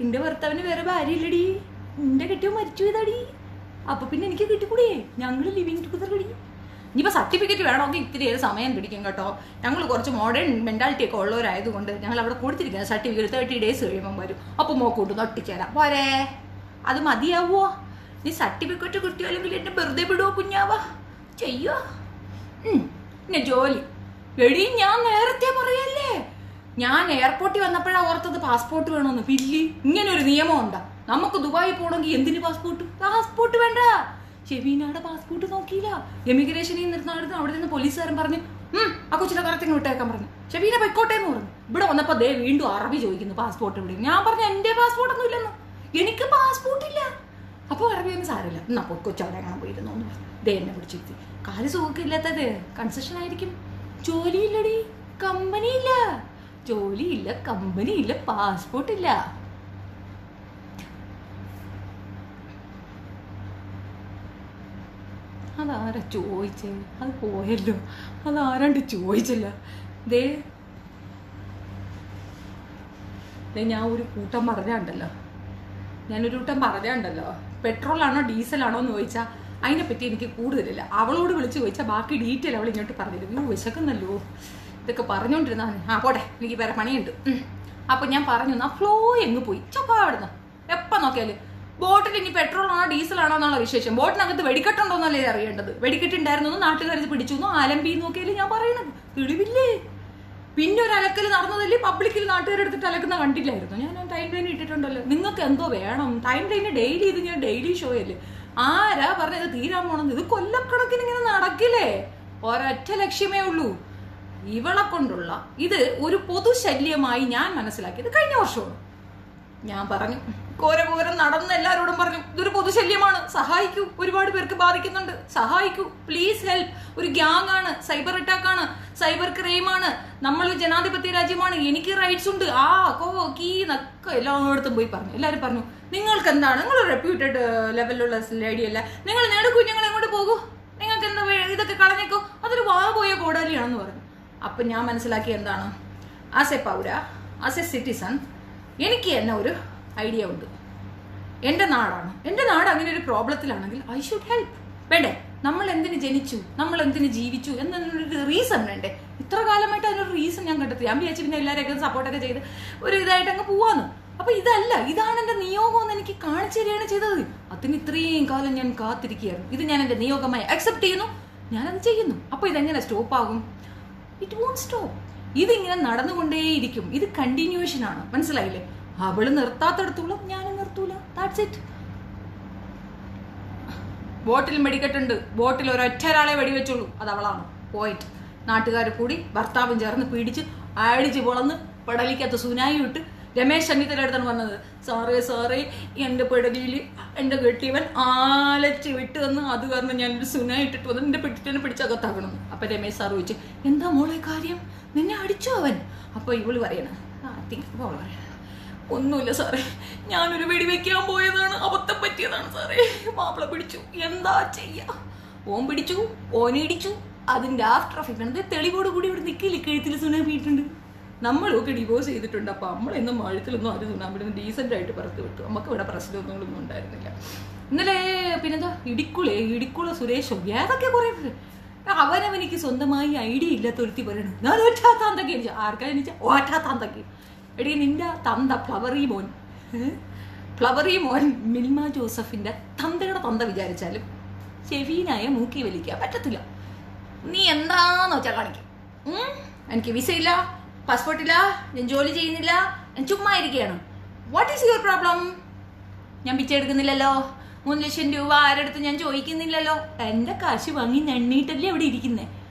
എന്റെ ഭർത്താവിന് വേറെ ഭാര്യ ഇല്ലടി, എന്റെ കെട്ടിയോ മരിച്ചു ചെയ്താടി. അപ്പൊ പിന്നെ എനിക്ക് കിട്ടിക്കൂടിയേ, ഞങ്ങൾ ലിവിങ് ടുഗദർ കടി. ഇനിയിപ്പോൾ സർട്ടിഫിക്കറ്റ് വേണമെങ്കിൽ ഇത്തിരി സമയം പിടിക്കും കേട്ടോ. ഞങ്ങൾ കുറച്ച് മോഡേൺ മെന്റാലിറ്റി ഒക്കെ ഉള്ളവരായതുകൊണ്ട് ഞങ്ങൾ അവിടെ കൊടുത്തിരിക്കുന്നത് സർട്ടിഫിക്കറ്റ് 30 days കഴിയുമ്പം വരും. അപ്പം മോക്കൂട്ട് നട്ടിച്ചേരാം പോരേ? അത് മതിയാവോ? നീ സർട്ടിഫിക്കറ്റ് കിട്ടിയോ അല്ലെങ്കിൽ എന്നെ വെറുതെ വിടുവോ കുഞ്ഞാവാ? ചെയ്യോ? പിന്നെ ജോലി എടി, ഞാൻ നേരത്തെ പറയല്ലേ, ഞാൻ എയർപോർട്ടിൽ വന്നപ്പോഴാണ് ഓർത്തത് പാസ്പോർട്ട് വേണമെന്ന്. പില്ലി, ഇങ്ങനെ ഒരു നിയമം ഉണ്ടാ? നമുക്ക് ദുബായി പോകണമെങ്കിൽ എന്തിന് പാസ്പോർട്ട്? പാസ്പോർട്ട് വേണ്ട, ഷെബീനയുടെ പാസ്പോർട്ട് നോക്കിയില്ല. എമിഗ്രേഷനിൽ നിർത്തുന്ന അവിടെ നിന്ന് പോലീസുകാരൻ പറഞ്ഞു ആ കൊച്ചിനെ കറക്റ്റിങ് വിട്ടേക്കാൻ പറഞ്ഞു. ഷെബീന പൊയ്ക്കോട്ടെ എന്ന് പറഞ്ഞു. ഇവിടെ വന്നപ്പോ ദേ വീണ്ടും അറബി ചോദിക്കുന്നു പാസ്പോർട്ട് ഇവിടെ. ഞാൻ പറഞ്ഞു എന്റെ പാസ്പോർട്ടൊന്നും ഇല്ലെന്ന്, എനിക്ക് പാസ്പോർട്ട് ഇല്ല. അപ്പൊ അറബിയൊന്നും സാരമില്ല, എന്നാ കൊച്ചവിടെ എങ്ങനെ പോയിരുന്നു എന്ന് പറഞ്ഞു. ദേ എന്നെ പിടിച്ചിരുത്തി. കാല് സുഖമില്ലാത്തത് കൺസെഷൻ ആയിരിക്കും. ജോലിയില്ലടി, കമ്പനിയില്ല, ജോലിയില്ല, കമ്പനിയില്ല, പാസ്പോർട്ടില്ല. അതാരാ ചോദിച്ചേ? അത് പോയല്ലോ, അതാരാണ്ട് ചോദിച്ചില്ല. ദേ ഞാൻ ഒരു കൂട്ടം പറഞ്ഞുണ്ടല്ലോ, പെട്രോളാണോ ഡീസലാണോ എന്ന് ചോദിച്ചാൽ അതിനെപ്പറ്റി എനിക്ക് കൂടുതലില്ല. അവളോട് വിളിച്ച് ചോദിച്ചാൽ ബാക്കി ഡീറ്റെയിൽ അവൾ ഇങ്ങോട്ട് പറഞ്ഞിരുന്നു. വിശക്കുന്നല്ലോ ഇതൊക്കെ പറഞ്ഞുകൊണ്ടിരുന്നാണ്. പോട്ടെ, എനിക്ക് വേറെ പണിയുണ്ട്. അപ്പം ഞാൻ പറഞ്ഞു, ആ ഫ്ലോ എങ്ങ് പോയി ചൊപ്പാ അവിടുന്ന്. എപ്പം നോക്കിയാല് ബോട്ടിൽ ഇനി പെട്രോളാണോ ഡീസലാണോ എന്നുള്ള വിശേഷം. ബോട്ടിനകത്ത് വെടിക്കെട്ടുണ്ടോന്നല്ലേ അറിയേണ്ടത്. വെടിക്കെട്ടുണ്ടായിരുന്നു, നാട്ടുകാർ പിടിച്ചു, ആലമ്പി നോക്കിയാല് ഞാൻ പറയണത് തെളിവില്ലേ. പിന്നെ ഒരു അലക്കൽ നടന്നതല്ലേ പബ്ലിക്കിൽ നാട്ടുകാരെടുത്തിട്ട് അലക്കുന്ന കണ്ടില്ലായിരുന്നു. ഞാൻ ടൈം ലൈൻ ഇട്ടിട്ടുണ്ടല്ലോ. നിങ്ങൾക്ക് എന്തോ വേണം? ടൈം ലൈന് ഡെയിലി ഇത് ഞാൻ ഡെയിലി ഷോ അല്ലേ. ആരാ പറഞ്ഞത് തീരാൻ പോണെന്ന്? ഇത് കൊല്ലക്കണക്കിന് ഇങ്ങനെ നടക്കില്ലേ? ഒരൊറ്റ ലക്ഷ്യമേ ഉള്ളൂ. ഇവളെ കൊണ്ടുള്ള ഇത് ഒരു പൊതുശല്യമായി ഞാൻ മനസ്സിലാക്കിയത് കഴിഞ്ഞ വർഷമാണ്. ഞാൻ പറഞ്ഞു, ഘോരം നടന്ന് എല്ലാവരോടും പറഞ്ഞു ഇതൊരു പൊതുശല്യമാണ്, സഹായിക്കൂ, ഒരുപാട് പേർക്ക് ബാധിക്കുന്നുണ്ട്, സഹായിക്കൂ, പ്ലീസ് ഹെൽപ്പ്. ഒരു ഗ്യാങ് ആണ്, സൈബർ അറ്റാക്ക് ആണ്, സൈബർ ക്രൈം ആണ്, നമ്മൾ ജനാധിപത്യ രാജ്യമാണ്, എനിക്ക് റൈറ്റ്സ് ഉണ്ട്, കീന്നൊക്കെ എല്ലായിടത്തും പോയി പറഞ്ഞു. എല്ലാവരും പറഞ്ഞു നിങ്ങൾക്ക് എന്താണ്, നിങ്ങൾ റെപ്യൂട്ടഡ് ലെവലിലുള്ള ലേഡി അല്ല, നിങ്ങൾ നേടുക്കൂ, ഞങ്ങൾ എങ്ങോട്ട് പോകൂ, നിങ്ങൾക്ക് എന്താ ഇതൊക്കെ കളഞ്ഞേക്കോ, അതൊരു പോയ കോടാലിയാണെന്ന് പറഞ്ഞു. അപ്പം ഞാൻ മനസ്സിലാക്കി എന്താണ്, ആസ് എ പൗര, ആസ് എ സിറ്റിസൺ, എനിക്ക് തന്നെ ഒരു ഐഡിയ ഉണ്ട്. എൻ്റെ നാടാണ്, എൻ്റെ നാട് അങ്ങനെ ഒരു പ്രോബ്ലത്തിലാണെങ്കിൽ ഐ ഷുഡ് ഹെൽപ്പ്. വേണ്ടേ? നമ്മൾ എന്തിന് ജനിച്ചു, നമ്മൾ എന്തിന് ജീവിച്ചു എന്നൊരു റീസൺ വേണ്ടേ? ഇത്ര കാലമായിട്ട് അതിനൊരു റീസൺ ഞാൻ കണ്ടെത്തി. ഞാൻ വിചാരിച്ചു പിന്നെ എല്ലാവരെയൊക്കെ സപ്പോർട്ടൊക്കെ ചെയ്ത് ഒരു ഇതായിട്ട് അങ്ങ് പോവാന്ന്. അപ്പൊ ഇതല്ല, ഇതാണ് എൻ്റെ നിയോഗം എന്ന് എനിക്ക് കാണിച്ചു തരികയാണ് ചെയ്തത്. അതിന് ഇത്രയും കാലം ഞാൻ കാത്തിരിക്കുകയായിരുന്നു. ഇത് ഞാൻ എൻ്റെ നിയോഗമായി അക്സെപ്റ്റ് ചെയ്യുന്നു, ഞാനത് ചെയ്യുന്നു. അപ്പൊ ഇതെങ്ങനെ സ്റ്റോപ്പ് ആകും? It won't stop. ഇതിങ്ങനെ നടന്നുകൊണ്ടേയിരിക്കും. ഇത് കണ്ടിന്യൂവേഷൻ ആണ്, മനസ്സിലായില്ലേ? അവള് നിർത്താത്തടത്തോളം ഞാനും നിർത്തൂല. That's it. ബോട്ടിൽ വെടിക്കെട്ടുണ്ട്, ബോട്ടിൽ ഒരൊറ്റ ഒരാളെ വെടിവെച്ചുള്ളൂ, അത് അവളാണ്. പോയിട്ട് നാട്ടുകാർ കൂടി ഭർത്താവും ചേർന്ന് പീഡിച്ച് അടിച്ച് പൊളന്ന് പെടലിക്കകത്ത് സുനായി വിട്ട് രമേശ് ചെന്നിത്തല അടുത്താണ് വന്നത്. സാറേ എൻ്റെ പെടലിയിൽ എൻ്റെ കെട്ടിയവൻ ആലച്ച് വിട്ട് വന്ന് അത് കാരണം ഞാനൊരു സുനായി ഇട്ടിട്ട് വന്ന് എൻ്റെ പെട്ടിനെ പിടിച്ചകത്താക്കണം. അപ്പം രമേശ് സാറ് ചോദിച്ചു, എന്താ മോളെ കാര്യം, നിന്നെ അടിച്ചോ അവൻ? അപ്പോൾ ഇവള് പറയണ അവള് പറയണ, ഒന്നുമില്ല സാറേ, ഞാനൊരു വെടിവെക്കാൻ പോയതാണ്, അബദ്ധം പറ്റിയതാണ് സാറേ, മാപ്പിള പിടിച്ചു, എന്താ ചെയ്യാ, ഓൻ പിടിച്ചു, ഓനിടിച്ചു, അതിൻ്റെ ആഫ്റ്റർ എഫക്റ്റ് തെളിവോട് കൂടി ഇവിടെ നിൽക്കില്ല. കഴുത്തിൽ സുനാമിയിട്ടുണ്ട്, നമ്മളൊക്കെ ഡിവോഴ്സ് ചെയ്തിട്ടുണ്ട്. അപ്പം നമ്മളെന്നും മഴത്തിലൊന്നും ആരും സുനാമിടുന്ന ഡീസൻ്റ് ആയിട്ട് പുറത്ത് വിട്ടു. നമുക്ക് ഇവിടെ പ്രശ്നമൊന്നും ഉണ്ടായിരുന്നില്ല. ഇന്നലെ പിന്നെന്താ ഇടിക്കുള സുരേഷോ ഏതൊക്കെ കുറേ അവനവനിക്ക് സ്വന്തമായി ഐഡിയ ഇല്ലാത്ത ഒരുത്തി പറയണത്. ഞാൻ ഒറ്റാത്താന്തക്കി ആർക്കാ ജനിച്ചാൽ ഒറ്റാത്താന്തക്കി. എടീ നിന്റെ തന്ത ഫ്ലവറി മോൻ മിൽമ ജോസഫിന്റെ തന്തയുടെ തന്ത വിചാരിച്ചാലും ഷെഫീനായ മൂക്കി വലിക്കാൻ പറ്റത്തില്ല. നീ എന്താന്ന് വെച്ചാൽ കാണിക്കും. എനിക്ക് വിസ ഇല്ല, പാസ്പോർട്ട് ഇല്ല, ഞാൻ ജോലി ചെയ്യുന്നില്ല, ഞാൻ ചുമ്മാ ഇരിക്കുകയാണ്. What is your problem? ഞാൻ പിച്ച എടുക്കുന്നില്ലല്ലോ, 3 ലക്ഷം രൂപ ആരെടുത്ത് ഞാൻ ചോദിക്കുന്നില്ലല്ലോ. എൻ്റെ കാശ് വാങ്ങി ഞെണ്ണീട്ടല്ലേ ഇവിടെ ഇരിക്കുന്നേ,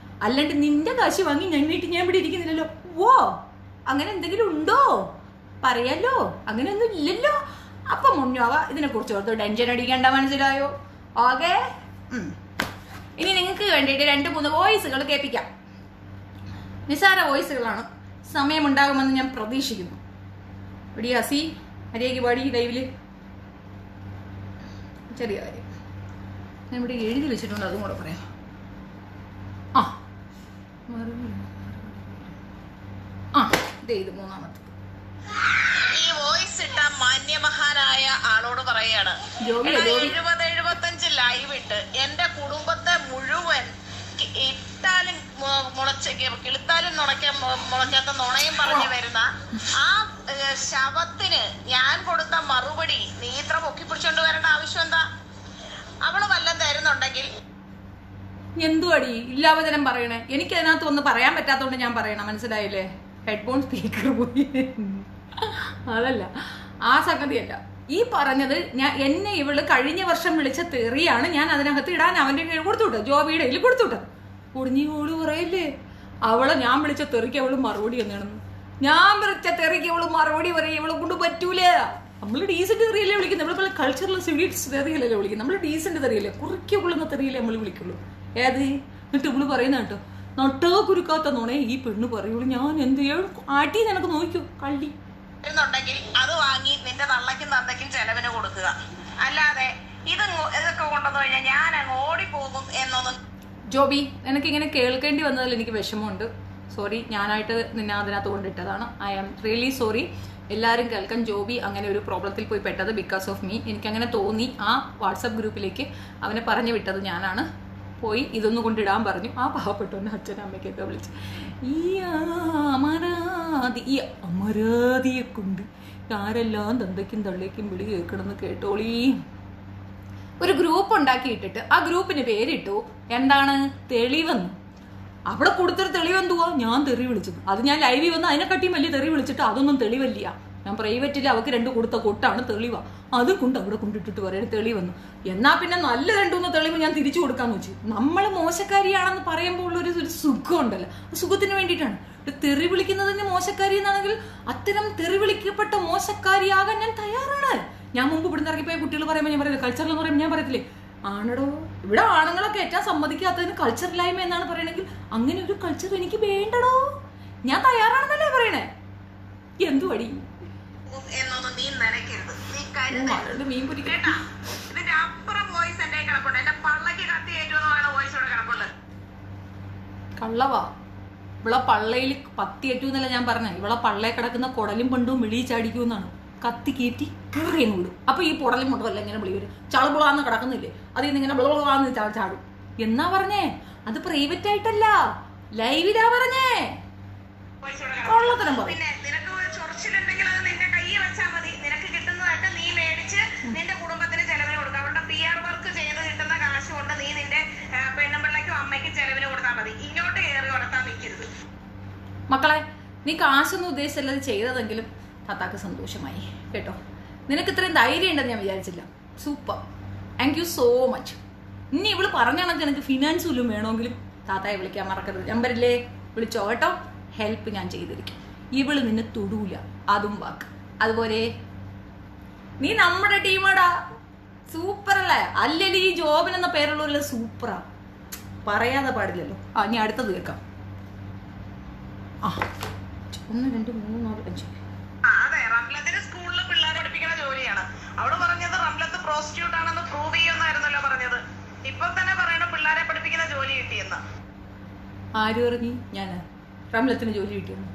അല്ലാണ്ട് നിന്റെ കാശ് വാങ്ങി ഞെണ്ണീട്ട് ഞാൻ ഇവിടെ ഇരിക്കുന്നില്ലല്ലോ. ഓ അങ്ങനെ എന്തെങ്കിലും ഉണ്ടോ പറയാലോ? അങ്ങനെയൊന്നും ഇല്ലല്ലോ. അപ്പം മുന്നോവ ഇതിനെക്കുറിച്ച് ഓർത്ത് ടെൻഷൻ അടിക്കേണ്ട, മനസ്സിലായോ? ഓക്കെ, ഇനി നിങ്ങൾക്ക് വേണ്ടിയിട്ട് 2-3 വോയിസുകൾ കേൾപ്പിക്കാം. നിസാര വോയിസുകളാണ്, സമയമുണ്ടാകുമെന്ന് ഞാൻ പ്രതീക്ഷിക്കുന്നു. ഇവിടെ അസി അരിയേക്ക് പാടി ലൈവില് ചെറിയ കാര്യം ഞാൻ ഇവിടെ എഴുതി വെച്ചിട്ടുണ്ട്, അതും കൂടെ പറയാം. ഇത് 3ാമത്തെ ഈ വോയിസ് ഇട്ട മാന്യമഹാനായ ആളോട് പറയാണ്, 70-75 ലൈവ് ഇട്ട് എന്റെ കുടുംബത്തെ മുഴുവൻ ഇട്ടാലും കിളുത്താലും മുളയ്ക്കാത്ത നുണയും പറഞ്ഞു വരുന്ന ആ ശവത്തിന് ഞാൻ കൊടുത്ത മറുപടി നീ ഇത്ര പൊക്കിപ്പിടിച്ചോണ്ട് വരേണ്ട ആവശ്യം എന്താ? അവള് വല്ലതും തരുന്നുണ്ടെങ്കിൽ എന്തുവാടി ഇല്ലാവചനം പറയണേ? എനിക്ക് അതിനകത്ത് ഒന്ന് പറയാൻ പറ്റാത്തോണ്ട് ഞാൻ പറയണം, മനസ്സിലായില്ലേ? ഹെഡ്ഫോൺ സ്പീക്കർ പോയി, അതല്ല ആ സംഗതിയല്ല. ഈ പറഞ്ഞത് എന്നെ ഇവള് കഴിഞ്ഞ വർഷം വിളിച്ച തെറിയാണ് ഞാൻ അതിനകത്ത് ഇടാൻ അവന്റെ കയ്യിൽ കൊടുത്തുവിട്ടത്, ജോബിയുടെ കയ്യിൽ കൊടുത്തുവിട്ടത്. ഓള് പറയല്ലേ അവളെ ഞാൻ വിളിച്ച തെറിക്ക് അവള് മറുപടി എന്നാണെന്ന്. ഞാൻ വിളിച്ച തെറിക്ക് അവള് മറുപടി പറയും, ഇവളെ കൊണ്ട് പറ്റൂല. നമ്മള് ഡീസന്റ് തെറിയല്ലേ വിളിക്കുന്നത്, നമ്മളെ കൾച്ചറൽ സിവിറ്റ്സ് തെറിയല്ലേ വിളിക്കുന്നത്, നമ്മള് ഡീസന്റ് തെറിയല്ലേ, കുറിക്ക് കൊള്ളുന്ന തെറിയല്ലേ നമ്മൾ വിളിക്കുള്ളൂ. ഏത് എന്നിട്ട് ഇവള് പറയുന്ന കേട്ടോ, നട്ടാ കുരുക്കാത്ത നോണേ ഈ പെണ്ണ് പറയുള്ളൂ. ഞാൻ എന്ത് ചെയ്യും, ആട്ടി നിനക്ക് നോക്കൂ കള്ളി ുണ്ടെങ്കിൽ അത് വാങ്ങി നിന്റെ തള്ളയ്ക്കും തന്തയ്ക്കും ചെലവിന് കൊടുക്കുക. അല്ലാതെ ഇതൊക്കെ കൊണ്ടുവന്നു കഴിഞ്ഞാൽ ഞാൻ അങ്ങ് ഓടിപ്പോകും എന്നൊന്നും. ജോബി, എനിക്ക് ഇങ്ങനെ കേൾക്കേണ്ടി വന്നതിൽ എനിക്ക് വിഷമമുണ്ട്. സോറി, ഞാനായിട്ട് നിന്നെ അതിനകത്ത് കൊണ്ടിട്ടതാണ്. I am really sorry. എല്ലാവരും കേൾക്കാൻ. ജോബി അങ്ങനെ ഒരു പ്രോബ്ലത്തിൽ പോയി പെട്ടത് ബിക്കോസ് ഓഫ് മീ. എനിക്കങ്ങനെ തോന്നി. ആ വാട്സപ്പ് ഗ്രൂപ്പിലേക്ക് അവനെ പറഞ്ഞു വിട്ടത് ഞാനാണ്. പോയി ഇതൊന്നും കൊണ്ടിടാൻ പറഞ്ഞു. ആ പാവപ്പെട്ടവൻ്റെ അച്ഛനും അമ്മയ്ക്കൊക്കെ വിളിച്ച് ഈ അമരാധിയെ കൊണ്ട് ആരെല്ലാം തന്തയ്ക്കും തള്ളയ്ക്കും വിളി കേൾക്കണമെന്ന് കേട്ടോളീ. ഒരു ഗ്രൂപ്പ് ഉണ്ടാക്കിയിട്ടിട്ട് ആ ഗ്രൂപ്പിന് പേരിട്ടു എന്താണ്, തെളിവെന്ന്. അവിടെ കൊടുത്തൊരു തെളിവെന്തുവാ, ഞാൻ തെറി വിളിച്ചത്. അത് ഞാൻ ലൈവിൽ വന്ന് അതിനെക്കാട്ടിയും വലിയ തെറി വിളിച്ചിട്ട് അതൊന്നും തെളിവല്ല. ഞാൻ പ്രൈവറ്റിൽ അവർക്ക് 2 കൊടുത്ത കൊട്ടാണ് തെളിവാ. അത് കൊണ്ട് അവിടെ കൊണ്ടിട്ടിട്ട് പറയാൻ തെളിവെന്നു. എന്നാ പിന്നെ നല്ല 2-3 തെളിവ് ഞാൻ തിരിച്ചു കൊടുക്കാന്ന് വെച്ചു. നമ്മൾ മോശക്കാരിയാണെന്ന് പറയുമ്പോൾ ഉള്ളൊരു സുഖം ഉണ്ടല്ലോ, സുഖത്തിന് വേണ്ടിയിട്ടാണ്. തെറി വിളിക്കുന്നതിന് മോശക്കാരി എന്നാണെങ്കിൽ അത്തരം തെറി വിളിക്കപ്പെട്ട മോശക്കാരിയാകാൻ ഞാൻ തയ്യാറാണ്. ഞാൻ മുമ്പ് ഇവിടുന്ന് ഇറങ്ങിപ്പോയ കുട്ടികൾ പറയുമ്പോൾ ഞാൻ പറയുന്നത് കൾച്ചറൽ എന്ന് പറയുമ്പോൾ ഞാൻ പറയത്തില്ലേ, ആണടോ ഇവിടെ ആണുങ്ങളൊക്കെ ഏറ്റാൻ സമ്മതിക്കാത്തതിന് കൾച്ചറില്ലായ്മ എന്നാണ് പറയണെങ്കിൽ അങ്ങനെ ഒരു കൾച്ചർ എനിക്ക് വേണ്ടടോ, ഞാൻ തയ്യാറാണെന്നല്ലേ പറയണേ. എന്തു അടി എന്നൊന്നും നീ നനയ്ക്കരുത്. നീ മീൻ പൊരിക്കട്ടാ. ഇതിന്റെ അപ്പുറം വോയിസ് എന്റെ കിടപ്പുണ്ട്. എന്റെ പള്ളക്ക് കത്തി ഏറ്റവും വോയിസ് ഇവിടെ കിടപ്പുണ്ട്. കള്ളവാ. ഇവളെ പള്ളയിൽ പത്തിയേറ്റു എന്നല്ല ഞാൻ പറഞ്ഞ, ഇവളെ പള്ളയെ കിടക്കുന്ന കുടലും പണ്ടും വിളി ചാടിക്കൂന്നാണ്. കത്തി കയറ്റി കീറിയും കൂടും. അപ്പൊ ഈ പുടലും മുട്ടല്ല ഇങ്ങനെ വിളി വരും. ചളുപുളാന്ന് കിടക്കുന്നില്ലേ, അതിൽ നിന്ന് ഇങ്ങനെ ബിളാന്ന് ചാടും. എന്നാ പറഞ്ഞേ, അത് പ്രൈവറ്റ് ആയിട്ടല്ല, ലൈവിലാ പറഞ്ഞേ. കൊള്ളത്തരം പറയും. ചൊറിച്ചിലുണ്ടെങ്കിൽ അത് നിന്റെ കയ്യിൽ വെച്ചാൽ മതി. നിനക്ക് കിട്ടുന്നതായിട്ട് നീ മേടിച്ച് നിന്റെ കുടുംബത്തിന് ചെലവിന് കൊടുക്കുക. അവരുടെ PR വർക്ക് ചെയ്ത് കിട്ടുന്ന കാശ് കൊണ്ട് നീ നിന്റെ പെണ്ണുപിള്ളയ്ക്കും അമ്മയ്ക്കും ചെലവിന് കൊടുത്താൽ മതി. ഇങ്ങോട്ട് കയറി കൊടുത്താൽ നിൽക്കരുത്. മക്കളെ, നീ കാശൊന്നും ഉദ്ദേശിച്ചല്ലത് ചെയ്തതെങ്കിലും താത്താക്ക് സന്തോഷമായി കേട്ടോ. നിനക്ക് ഇത്രയും ധൈര്യം ഉണ്ടെന്ന് ഞാൻ വിചാരിച്ചില്ല. Super, thank you so much. ഇനി ഇവള് പറഞ്ഞാണെങ്കിൽ എനിക്ക് ഫിനാൻസ് വല്ലതും വേണമെങ്കിലും താത്തായെ വിളിക്കാൻ മറക്കരുത്. നമ്പറില്ലേ, വിളിച്ചോ കേട്ടോ. ഹെൽപ്പ് ഞാൻ ചെയ്തിരിക്കും. ഇവള് നിന്നെ തൊടൂല, അതും വാക്ക്. അതുപോലെ നീ നമ്മുടെ ടീമാടാ, സൂപ്പർ അല്ലേ. അല്ലെങ്കിൽ ഈ ജോബിൻ എന്ന പേരുള്ളവരല്ല സൂപ്പറാ, പറയാതെ പാടില്ലല്ലോ. ഇനി അടുത്തത് കേൾക്കാം. 1 2 3 4 5. അതെ, റംലത്തിന് സ്കൂളിൽ പിള്ളേരെ പഠിപ്പിക്കുന്ന ജോലിയാണ്. അവള് പറഞ്ഞത് റംലത്ത് പ്രോസ്റ്റിറ്റ്യൂട്ട് ആണെന്ന് പ്രൂവ് ചെയ്യുമെന്നായിരുന്നല്ലോ പറഞ്ഞത്. ഇപ്പൊ തന്നെ പറയണ പിള്ളേരെ പഠിപ്പിക്കുന്ന ജോലി കിട്ടിയെന്ന്. ആര് പറഞ്ഞു? ഞാന് റംലത്തിന് ജോലി കിട്ടിയെന്ന്?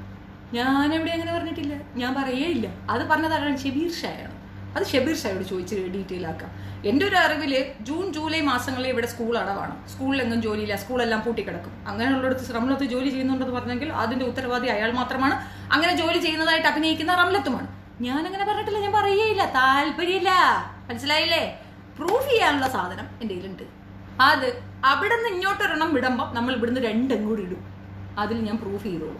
ഞാനെവിടെ അങ്ങനെ പറഞ്ഞിട്ടില്ല, ഞാൻ പറയേയില്ല. അത് പറഞ്ഞതാണ് ഷബീർ ഷായാണ്. അത് ഷബീർ ഷായോട് ചോദിച്ച് ഡീറ്റെയിൽ ആക്കാം. എൻ്റെ ഒരു അറിവിൽ ജൂൺ ജൂലൈ മാസങ്ങളിൽ ഇവിടെ സ്കൂൾ അടവാണ്. സ്കൂളിലെങ്ങും ജോലിയില്ല, സ്കൂളെല്ലാം പൂട്ടിക്കിടക്കും. അങ്ങനെയുള്ളിടത്ത് റംലത്ത് ജോലി ചെയ്യുന്നുണ്ടെന്ന് പറഞ്ഞെങ്കിൽ അതിന്റെ ഉത്തരവാദി അയാൾ മാത്രമാണ്. അങ്ങനെ ജോലി ചെയ്യുന്നതായിട്ട് അഭിനയിക്കുന്ന റംലത്തുമാണ്. ഞാനങ്ങനെ പറഞ്ഞിട്ടില്ല, ഞാൻ പറയേയില്ല, താല്പര്യമില്ല. മനസ്സിലായില്ലേ? പ്രൂഫ് ചെയ്യാനുള്ള സാധനം എൻ്റെ കയ്യിലുണ്ട്. അത് അവിടെ നിന്ന് ഇങ്ങോട്ടൊരെണ്ണം വിടുമ്പോൾ നമ്മൾ ഇവിടുന്ന് 2 കൂടി ഇടും. അതിൽ ഞാൻ പ്രൂഫ് ചെയ്തോളൂ.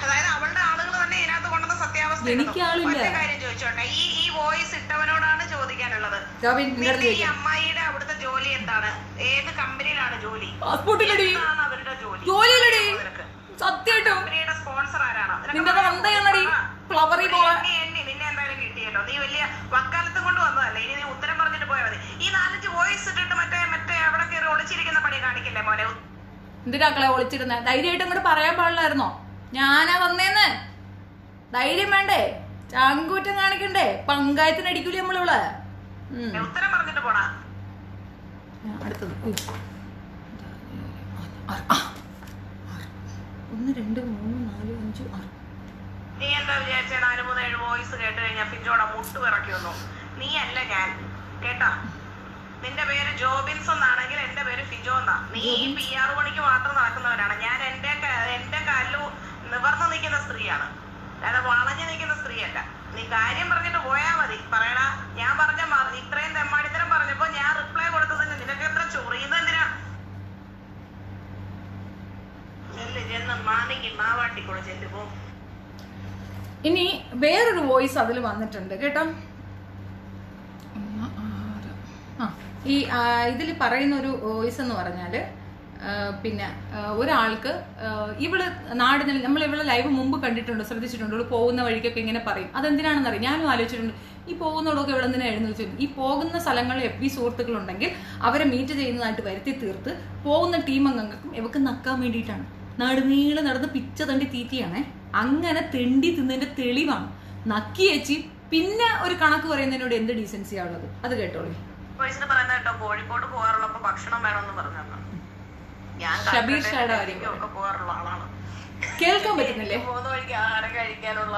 അതായത് അവളുടെ ആളുകൾ തന്നെ ഇതിനകത്ത് കൊണ്ടുവന്ന സത്യാവസ്ഥ. എനിക്ക് ആളില്ല. കാര്യം ചോദിച്ചോട്ടെ, ഈ വോയിസ് ഇട്ടവനോടാണ് ചോദിക്കാനുള്ളത്. ഈ അമ്മായിയുടെ അവിടുത്തെ ജോലി എന്താണ്? ഏത് കമ്പനിയിലാണ് ജോലി? എന്താണ് അവരുടെ ജോലി? കമ്പനിയുടെ സ്പോൺസർ ആരാണ്? നിന്നെ എന്തായാലും കിട്ടിയല്ലോ. നീ വലിയ വക്കാലത്ത് കൊണ്ട് വന്നതല്ലേ. ഇനി നീ ഉത്തരം പറഞ്ഞിട്ട് പോയാൽ മതി. ഈ 4-5 വോയിസ് ഇട്ടിട്ട് മറ്റേ അവിടെ കയറി ഒളിച്ചിരിക്കുന്ന പണി കാണിക്കില്ലേ മോനെ? എന്തിനാക്കളെ ഒളിച്ചിരുന്നേ? ധൈര്യമായിട്ട് അങ്ങോട്ട് പറയാൻ പാടില്ലായിരുന്നോ? ഞാനാ വന്നേന്ന്. ധൈര്യം വേണ്ടേ? ചാങ്കൂറ്റം കാണിക്കണ്ടേ? പങ്കായത്തിന് അടിക്കൂലേ നമ്മളിവിടെ? ഉത്തരം പറഞ്ഞിട്ട് പോടാ. അടുത്തത് 1 2 3 4 5 6. നീ എന്താ വിചാരിച്ച 4 3 7 വോയിസ് കേട്ട് കഴിഞ്ഞാൽ ഫിജോടെ മുട്ട് വിറയ്ക്കുന്നു? നീ അല്ല ഞാൻ, കേട്ടാ. നിന്റെ പേര് ജോബിൻസ് എന്നാണെങ്കിൽ എന്റെ പേര് ഫിജോ എന്നാ. നീ ഈ PR പണിക്ക് മാത്രം നടക്കുന്നവനാണ്. ഞാൻ എന്റെ കാലിൽ നിവർന്നു നിൽക്കുന്ന സ്ത്രീയാണ്, അല്ലാതെ വളഞ്ഞു നിൽക്കുന്ന സ്ത്രീയല്ല. നീ കാര്യം പറഞ്ഞിട്ട് പോയാ മതി. പറയടാ, ഞാൻ പറഞ്ഞ ഇത്രയും തെമ്മാടിത്തരം പറഞ്ഞപ്പോ ഞാൻ റിപ്ലൈ കൊടുത്തതിന് നിനക്ക് എത്ര ചൊറിയുന്നത് എന്തിനാ? ചെന്ന് മാണിക്ക് മാവാട്ടിക്കൂടെ ചെല്ലു പോ. ഇനി വേറൊരു വോയിസ് അതിൽ വന്നിട്ടുണ്ട് കേട്ടോ. ഈ ഇതിൽ പറയുന്ന ഒരു വോയിസ് എന്ന് പറഞ്ഞാല് പിന്നെ ഒരാൾക്ക് ഇവള് നാടിന് നമ്മൾ ഇവളെ ലൈവ് മുമ്പ് കണ്ടിട്ടുണ്ട്, ശ്രദ്ധിച്ചിട്ടുണ്ട്. ഇവള് പോകുന്ന വഴിക്കൊക്കെ ഇങ്ങനെ പറയും. അതെന്തിനാണെന്ന് അറിയാം. ഞാനും ആലോചിച്ചിട്ടുണ്ട്, ഈ പോകുന്നവളൊക്കെ ഇവിടെ എന്തിനാ എഴുതി വെച്ചിട്ടുണ്ട്. ഈ പോകുന്ന സ്ഥലങ്ങളിൽ FB സുഹൃത്തുക്കളുണ്ടെങ്കിൽ അവരെ മീറ്റ് ചെയ്യുന്നതായിട്ട് വരുത്തി തീർത്ത് പോകുന്ന ടീം അംഗങ്ങൾക്കും ഇവക്ക് നക്കാൻ വേണ്ടിയിട്ടാണ്. നാടുനീളെ നടന്ന് പിച്ച തണ്ടി തീറ്റിയാണേ. അങ്ങനെ തെണ്ടി തിന്നതിന്റെ തെളിവാണ്. നക്കിയേച്ചി പിന്നെ ഒരു കണക്ക് പറയുന്നതിനോട് എന്ത് ഡീസൻസിയാ ഉള്ളത്? അത് കേട്ടോളൂ. കോഴിക്കോട് പോകാറുള്ളപ്പോ ഭക്ഷണം വേണമെന്ന് പറഞ്ഞു. ഞാൻ പോകാറുള്ള ആളാണ്. കേൾക്കാൻ പറ്റുന്നില്ലേ? പോകുന്ന വഴിക്ക് ആഹാരം കഴിക്കാനുള്ള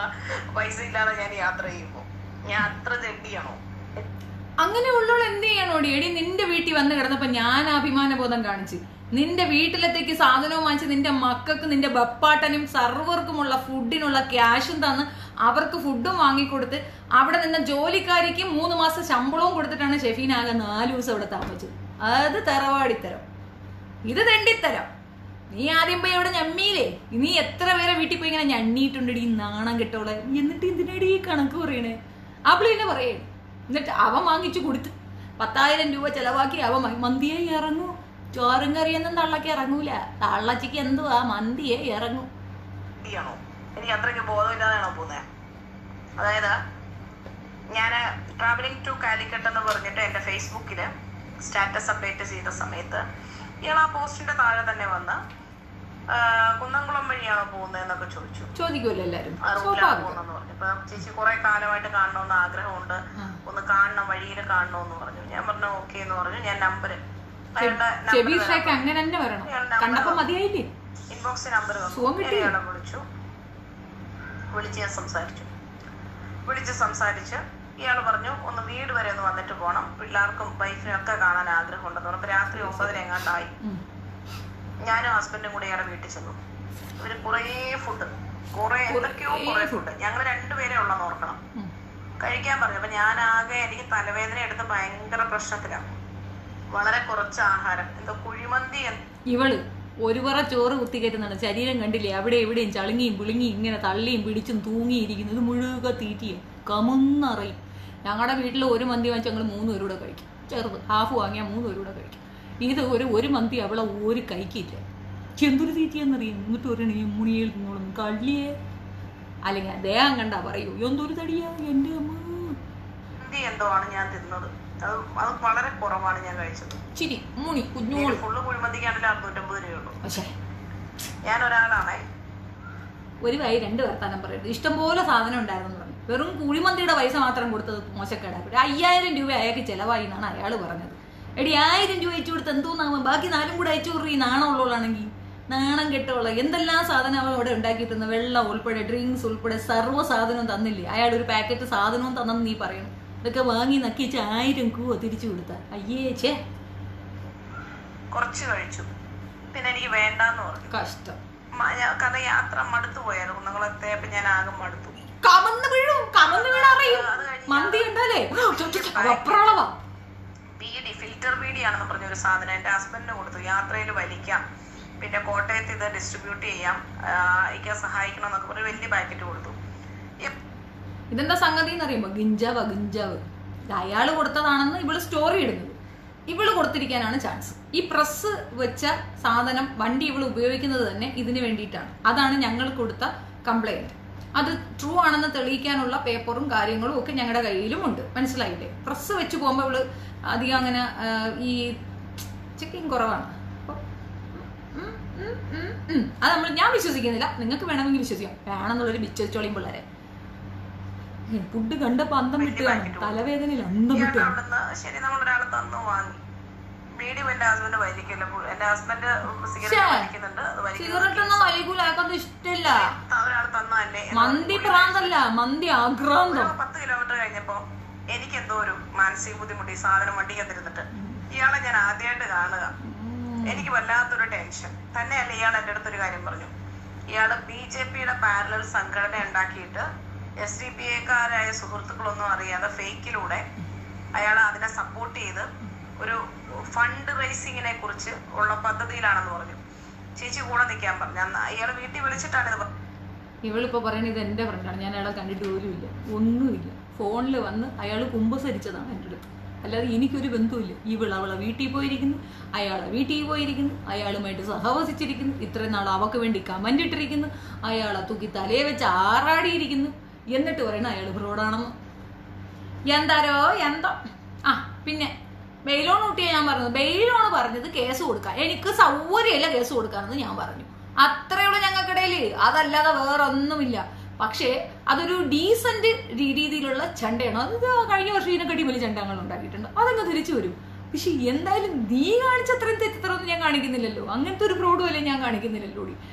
പൈസ ഇല്ലാതെ ഞാൻ യാത്ര ചെയ്യുമ്പോ ഞാൻ അത്ര തെണ്ടിയാണോ? അങ്ങനെ ഉള്ളവൾ എന്ത് ചെയ്യണോടി? എടി നിന്റെ വീട്ടിൽ വന്ന് കിടന്നപ്പോ ഞാൻ അഭിമാനബോധം കാണിച്ച് നിന്റെ വീട്ടിലത്തേക്ക് സാധനവും വാങ്ങിച്ച് നിന്റെ മക്കൾക്ക് നിന്റെ ബപ്പാട്ടനും സർവർക്കുമുള്ള ഫുഡിനുള്ള ക്യാഷും തന്ന് അവർക്ക് ഫുഡും വാങ്ങിക്കൊടുത്ത് അവിടെ നിന്ന് ജോലിക്കാരിക്ക് 3 മാസം ശമ്പളവും കൊടുത്തിട്ടാണ് ഷെഫീൻ ആകെ 4 ദിവസം അവിടെ താമസിച്ചത്. അത് തറവാടിത്തരം, ഇത് തെണ്ടിത്തരം. നീ ആദ്യം പോയി അവിടെ ഞമ്മീലേ. നീ എത്ര പേരെ വീട്ടിൽ പോയി ഇങ്ങനെ ഞണ്ണിയിട്ടുണ്ടടി നാണം കെട്ടോളെ. എന്നിട്ട് എന്തിനടി ഈ കണക്ക് പറയണേ? അവള് തന്നെ പറയേ. എന്നിട്ട് അവൻ വാങ്ങിച്ചു കൊടുത്ത് 10,000 രൂപ ചെലവാക്കി അവൻ മന്തിയായി ഇറങ്ങൂ. ചോറും കറിയൊന്നും തള്ളക്ക് ഇറങ്ങൂല. തള്ളച്ചിക്ക് എന്തുവാ മന്തിയെ ഇറങ്ങും. എനിക്ക് അത്രയ്ക്ക് ബോധമില്ലാതെയാണോ പോകുന്നത്? അതായത് ഞാൻ ട്രാവലിംഗ് ടു കാലിക്കട്ട് എന്ന് പറഞ്ഞിട്ട് എന്റെ ഫേസ്ബുക്കില് സ്റ്റാറ്റസ് അപ്ഡേറ്റ് ചെയ്ത സമയത്ത് ഇയാൾ ആ പോസ്റ്റിന്റെ താഴെ തന്നെ വന്ന് കുന്നംകുളം വഴിയാണോ പോകുന്നതെന്നൊക്കെ ചോദിക്കുമല്ലോ എല്ലാരും. പോകുന്നെന്ന് പറഞ്ഞു. ഇപ്പൊ ചേച്ചി കുറെ കാലമായിട്ട് കാണണമെന്ന് ആഗ്രഹമുണ്ട്, ഒന്ന് കാണണം, വഴിയിൽ കാണണമെന്ന് പറഞ്ഞു. ഞാൻ പറഞ്ഞു ഓക്കെ എന്ന് പറഞ്ഞു. ഞാൻ നമ്പർ ഇൻബോക്സ് നമ്പർ വിളിച്ചു. വിളിച്ച് സംസാരിച്ച് ഇയാൾ പറഞ്ഞു ഒന്ന് വീട് വരെ ഒന്ന് വന്നിട്ട് പോകണം, പിള്ളേർക്കും വൈഫിനും ഒക്കെ കാണാൻ ആഗ്രഹമുണ്ടെന്ന് പറഞ്ഞു. രാത്രി 9 എങ്ങാണ്ടായി. ഞാനും ഹസ്ബൻഡും കൂടെ ഇയാളെ വീട്ടിൽ ചെന്നു. ഇവര് എന്തൊക്കെയോ കുറെ ഫുഡ് ഞങ്ങൾ 2 പേരെ ഉള്ളെന്ന് ഓർക്കണം കഴിക്കാൻ പറഞ്ഞു. അപ്പൊ ഞാൻ ആകെ എനിക്ക് തലവേദന എടുത്ത് ഭയങ്കര പ്രശ്നത്തിലാണ്. വളരെ കുറച്ച് ആഹാരം, എന്തോ കുഴിമന്തി. ഇവള് ഒരു പറ ചോറ് കുത്തിക്കയറ്റുന്നതാണ്. ശരീരം കണ്ടില്ലേ? അവിടെ എവിടെയും ചളുങ്ങിയും പുളുങ്ങിയും ഇങ്ങനെ തള്ളിയും പിടിച്ചും തൂങ്ങിയിരിക്കുന്നു. ഇത് മുഴുവൻ തീറ്റിയും കമുന്നറിയും. ഞങ്ങളുടെ വീട്ടിൽ ഒരു മന്തി വാങ്ങിച്ചാൽ ഞങ്ങൾ 3 പേരൂടെ കഴിക്കും. ചെറുത് ഹാഫ് വാങ്ങിയാൽ 3 പേരൂടെ കഴിക്കും. ഇത് ഒരു മന്തി അവളെ ഒരു കഴിക്കില്ല. എന്തൊരു തീറ്റിയെന്നറിയും. എന്നിട്ട് ഒരു മുണിയിൽ നിന്നോളും കള്ളിയെ. അല്ലെങ്കിൽ ദേഹം കണ്ടാ പറയൂ എന്തൊരു തടിയാ എന്റെ അമ്മ. എന്തോ ആണ് ഞാൻ തിന്നത്. അത് വളരെ കുറവാണ് ഞാൻ കഴിച്ചത്. ശരി മുണി കുഞ്ഞോള് ഫുള്ള് കുഴിമന്തിക്കാണെങ്കിൽ 650 രൂപയുള്ളൂ. പക്ഷേ ഞാൻ ഒരാളാണേ. ഒരു വൈ 2 വർത്താനം പറയുന്നത്. ഇഷ്ടംപോലെ സാധനം ഉണ്ടായിരുന്നു പറഞ്ഞു. വെറും കുഴിമന്തിയുടെ പൈസ മാത്രം കൊടുത്തത് മോശക്കേടാണ്. 5000 രൂപ അയാൾക്ക് ചെലവായി എന്നാണ് അയാൾ പറഞ്ഞത്. എടി 1000 രൂപ അയച്ചു കൊടുത്ത് എന്തോന്നാവും? ബാക്കി 4 കൂടെ അയച്ചു കൊടുക്കും. ഈ നാണം ഉള്ളവളാണെങ്കിൽ നാണം കെട്ടുള്ള എന്തെല്ലാം സാധനം അവൻ അവിടെ ഉണ്ടാക്കിയിട്ടുന്ന വെള്ളം ഉൾപ്പെടെ ഡ്രിങ്ക്സ് ഉൾപ്പെടെ സർവ്വ സാധനവും തന്നില്ലേ? അയാൾ ഒരു പാക്കറ്റ് സാധനവും തന്നെന്ന് നീ പറയണം. ഇതൊക്കെ വാങ്ങി നക്കിച്ച് 1000 രൂപ തിരിച്ചു കൊടുത്ത അയ്യേ ചേ. കുറച്ച് കഴിച്ചു, പിന്നെ എനിക്ക് വേണ്ടെന്ന് പറഞ്ഞു. കഷ്ടം. കാരണം യാത്ര മടുത്തു പോയാലും കുന്നംകുളത്തെയപ്പോ ഞാൻ ആകെ മടുത്തു. മന്തി ഉണ്ടല്ലേ ബീഡി, ഫിൽറ്റർ ബീഡിയാണെന്ന് പറഞ്ഞൊരു സാധനം എന്റെ ഹസ്ബൻഡിന് കൊടുത്തു. യാത്രയിൽ വലിക്കാം, പിന്നെ കോട്ടയത്ത് ഇത് ഡിസ്ട്രിബ്യൂട്ട് ചെയ്യാം, എനിക്ക് സഹായിക്കണം എന്നൊക്കെ പറഞ്ഞ് വലിയ പാക്കറ്റ് കൊടുത്തു. ഇതെന്താ സംഗതി എന്ന് അറിയുമ്പോ ഗിഞ്ചാവ് അയാള് കൊടുത്തതാണെന്ന് ഇവള് സ്റ്റോറി ഇടുന്നത്. ഇവള് കൊടുത്തിരിക്കാനാണ് ചാൻസ്. ഈ പ്രസ് വെച്ച സാധനം വണ്ടി ഇവള് ഉപയോഗിക്കുന്നത് തന്നെ ഇതിന് വേണ്ടിയിട്ടാണ്. അതാണ് ഞങ്ങൾ കൊടുത്ത കംപ്ലൈന്റ്. അത് ട്രൂ ആണെന്ന് തെളിയിക്കാനുള്ള പേപ്പറും കാര്യങ്ങളും ഒക്കെ ഞങ്ങളുടെ കയ്യിലും ഉണ്ട്. മനസ്സിലായില്ലേ? പ്രസ് വെച്ച് പോകുമ്പോൾ ഇവള് അധികം അങ്ങനെ ഈ ചെക്കിങ് കുറവാണ്. അത് ഞാൻ വിശ്വസിക്കുന്നില്ല. നിങ്ങൾക്ക് വേണമെങ്കിൽ വിശ്വസിക്കാം. വേണമെന്നുള്ളൊരു വിശ്വസിച്ചോളിയും പിള്ളേരെ. ഫുഡ് കണ്ടപ്പോ അന്തം വിട്ടുകയാണ്. തലവേദനയിൽ അന്തം വിട്ടുകയാണ്. ശരി, നമ്മളൊരാൾ തന്നു വാങ്ങി. ബീഡി എന്റെ ഹസ്ബൻഡ് വലിക്കില്ല. എന്റെ ഹസ്ബൻഡ് സിഗരറ്റ് ഒന്നും വലിക്കൂല. അയാൾക്കൊന്നും ഇഷ്ടമില്ല. ഒരാൾ തന്നല്ലേ. മന്തി പ്രാന്തല്ല, മന്തി ആഗ്രാന്തം. 10 കിലോമീറ്റർ കഴിഞ്ഞപ്പോ എനിക്ക് എന്തോ ഒരു മാനസിക ബുദ്ധിമുട്ട്. ഈ സാധനം വണ്ടിക്കത്തിരുന്നിട്ട് ഇയാളെ ഞാൻ ആദ്യമായിട്ട് കാണുക. എനിക്ക് വല്ലാത്തൊരു ടെൻഷൻ തന്നെയല്ല. ഇയാൾ എന്റെ അടുത്തൊരു കാര്യം പറഞ്ഞു. ഇയാള് BJPയുടെ പാരലൽ സംഘടന ഉണ്ടാക്കിയിട്ട് SDPAക്കാരായ സുഹൃത്തുക്കളൊന്നും അറിയാതെ ഫേക്കിലൂടെ അയാൾ അതിനെ സപ്പോർട്ട് ചെയ്ത് ഒരു ഫണ്ട് റൈസിങ്ങിനെ കുറിച്ച് ഉള്ള പദ്ധതിയിലാണെന്ന് പറഞ്ഞു. ചേച്ചി കൂടെ നിൽക്കാൻ പറഞ്ഞു. അയാൾ വീട്ടിൽ വിളിച്ചിട്ടാണ് ഇത്. ഇവളിപ്പോൾ പറയുന്നത് ഇത് എൻ്റെ ഫ്രണ്ടാണ്, ഞാൻ അയാളെ കണ്ടിട്ട് പോലുമില്ല, ഒന്നുമില്ല. ഫോണിൽ വന്ന് അയാൾ കുമ്പസരിച്ചതാണ് എൻ്റെ അടുത്ത്, അല്ലാതെ എനിക്കൊരു ബന്ധവുമില്ല. അവളെ വീട്ടിൽ പോയിരിക്കുന്നു, അയാളെ വീട്ടിൽ പോയിരിക്കുന്നു, അയാളുമായിട്ട് സഹവസിച്ചിരിക്കുന്നു, ഇത്രയും നാൾ അവക്ക് വേണ്ടി കമന്റ് ഇട്ടിരിക്കുന്നു, അയാളെ തൂക്കി തലയെ വെച്ച് ആറാടിയിരിക്കുന്നു, എന്നിട്ട് പറയണ അയാൾ ഫ്രോഡാണെന്ന്. എന്താരോ എന്തോ. ആ പിന്നെ ബെയിലോൺ ഊട്ടിയാ ഞാൻ പറഞ്ഞത്, ബെയിലോണ് പറഞ്ഞത് കേസ് കൊടുക്കാൻ, എനിക്ക് സൗകര്യമില്ല കേസ് കൊടുക്കാനെന്ന് ഞാൻ പറഞ്ഞു. അത്രയുള്ളൂ ഞങ്ങൾക്കിടയിൽ, അതല്ലാതെ വേറെ ഒന്നുമില്ല. പക്ഷേ അതൊരു ഡീസന്റ് രീതിയിലുള്ള ചണ്ടയാണ്. അത് കഴിഞ്ഞ വർഷം ഇതിനെക്കാട്ടി വലിയ ചണ്ടങ്ങൾ ഉണ്ടാക്കിയിട്ടുണ്ട്, അതങ്ങ് തിരിച്ചു വരും. പക്ഷെ എന്തായാലും നീ കാണിച്ച അത്രയും തെറ്റിത്തരൊന്നും ഞാൻ കാണിക്കുന്നില്ലല്ലോ, അങ്ങനത്തെ ഒരു ഫ്രോഡും അല്ലേ ഞാൻ കാണിക്കുന്നില്ലല്ലോ.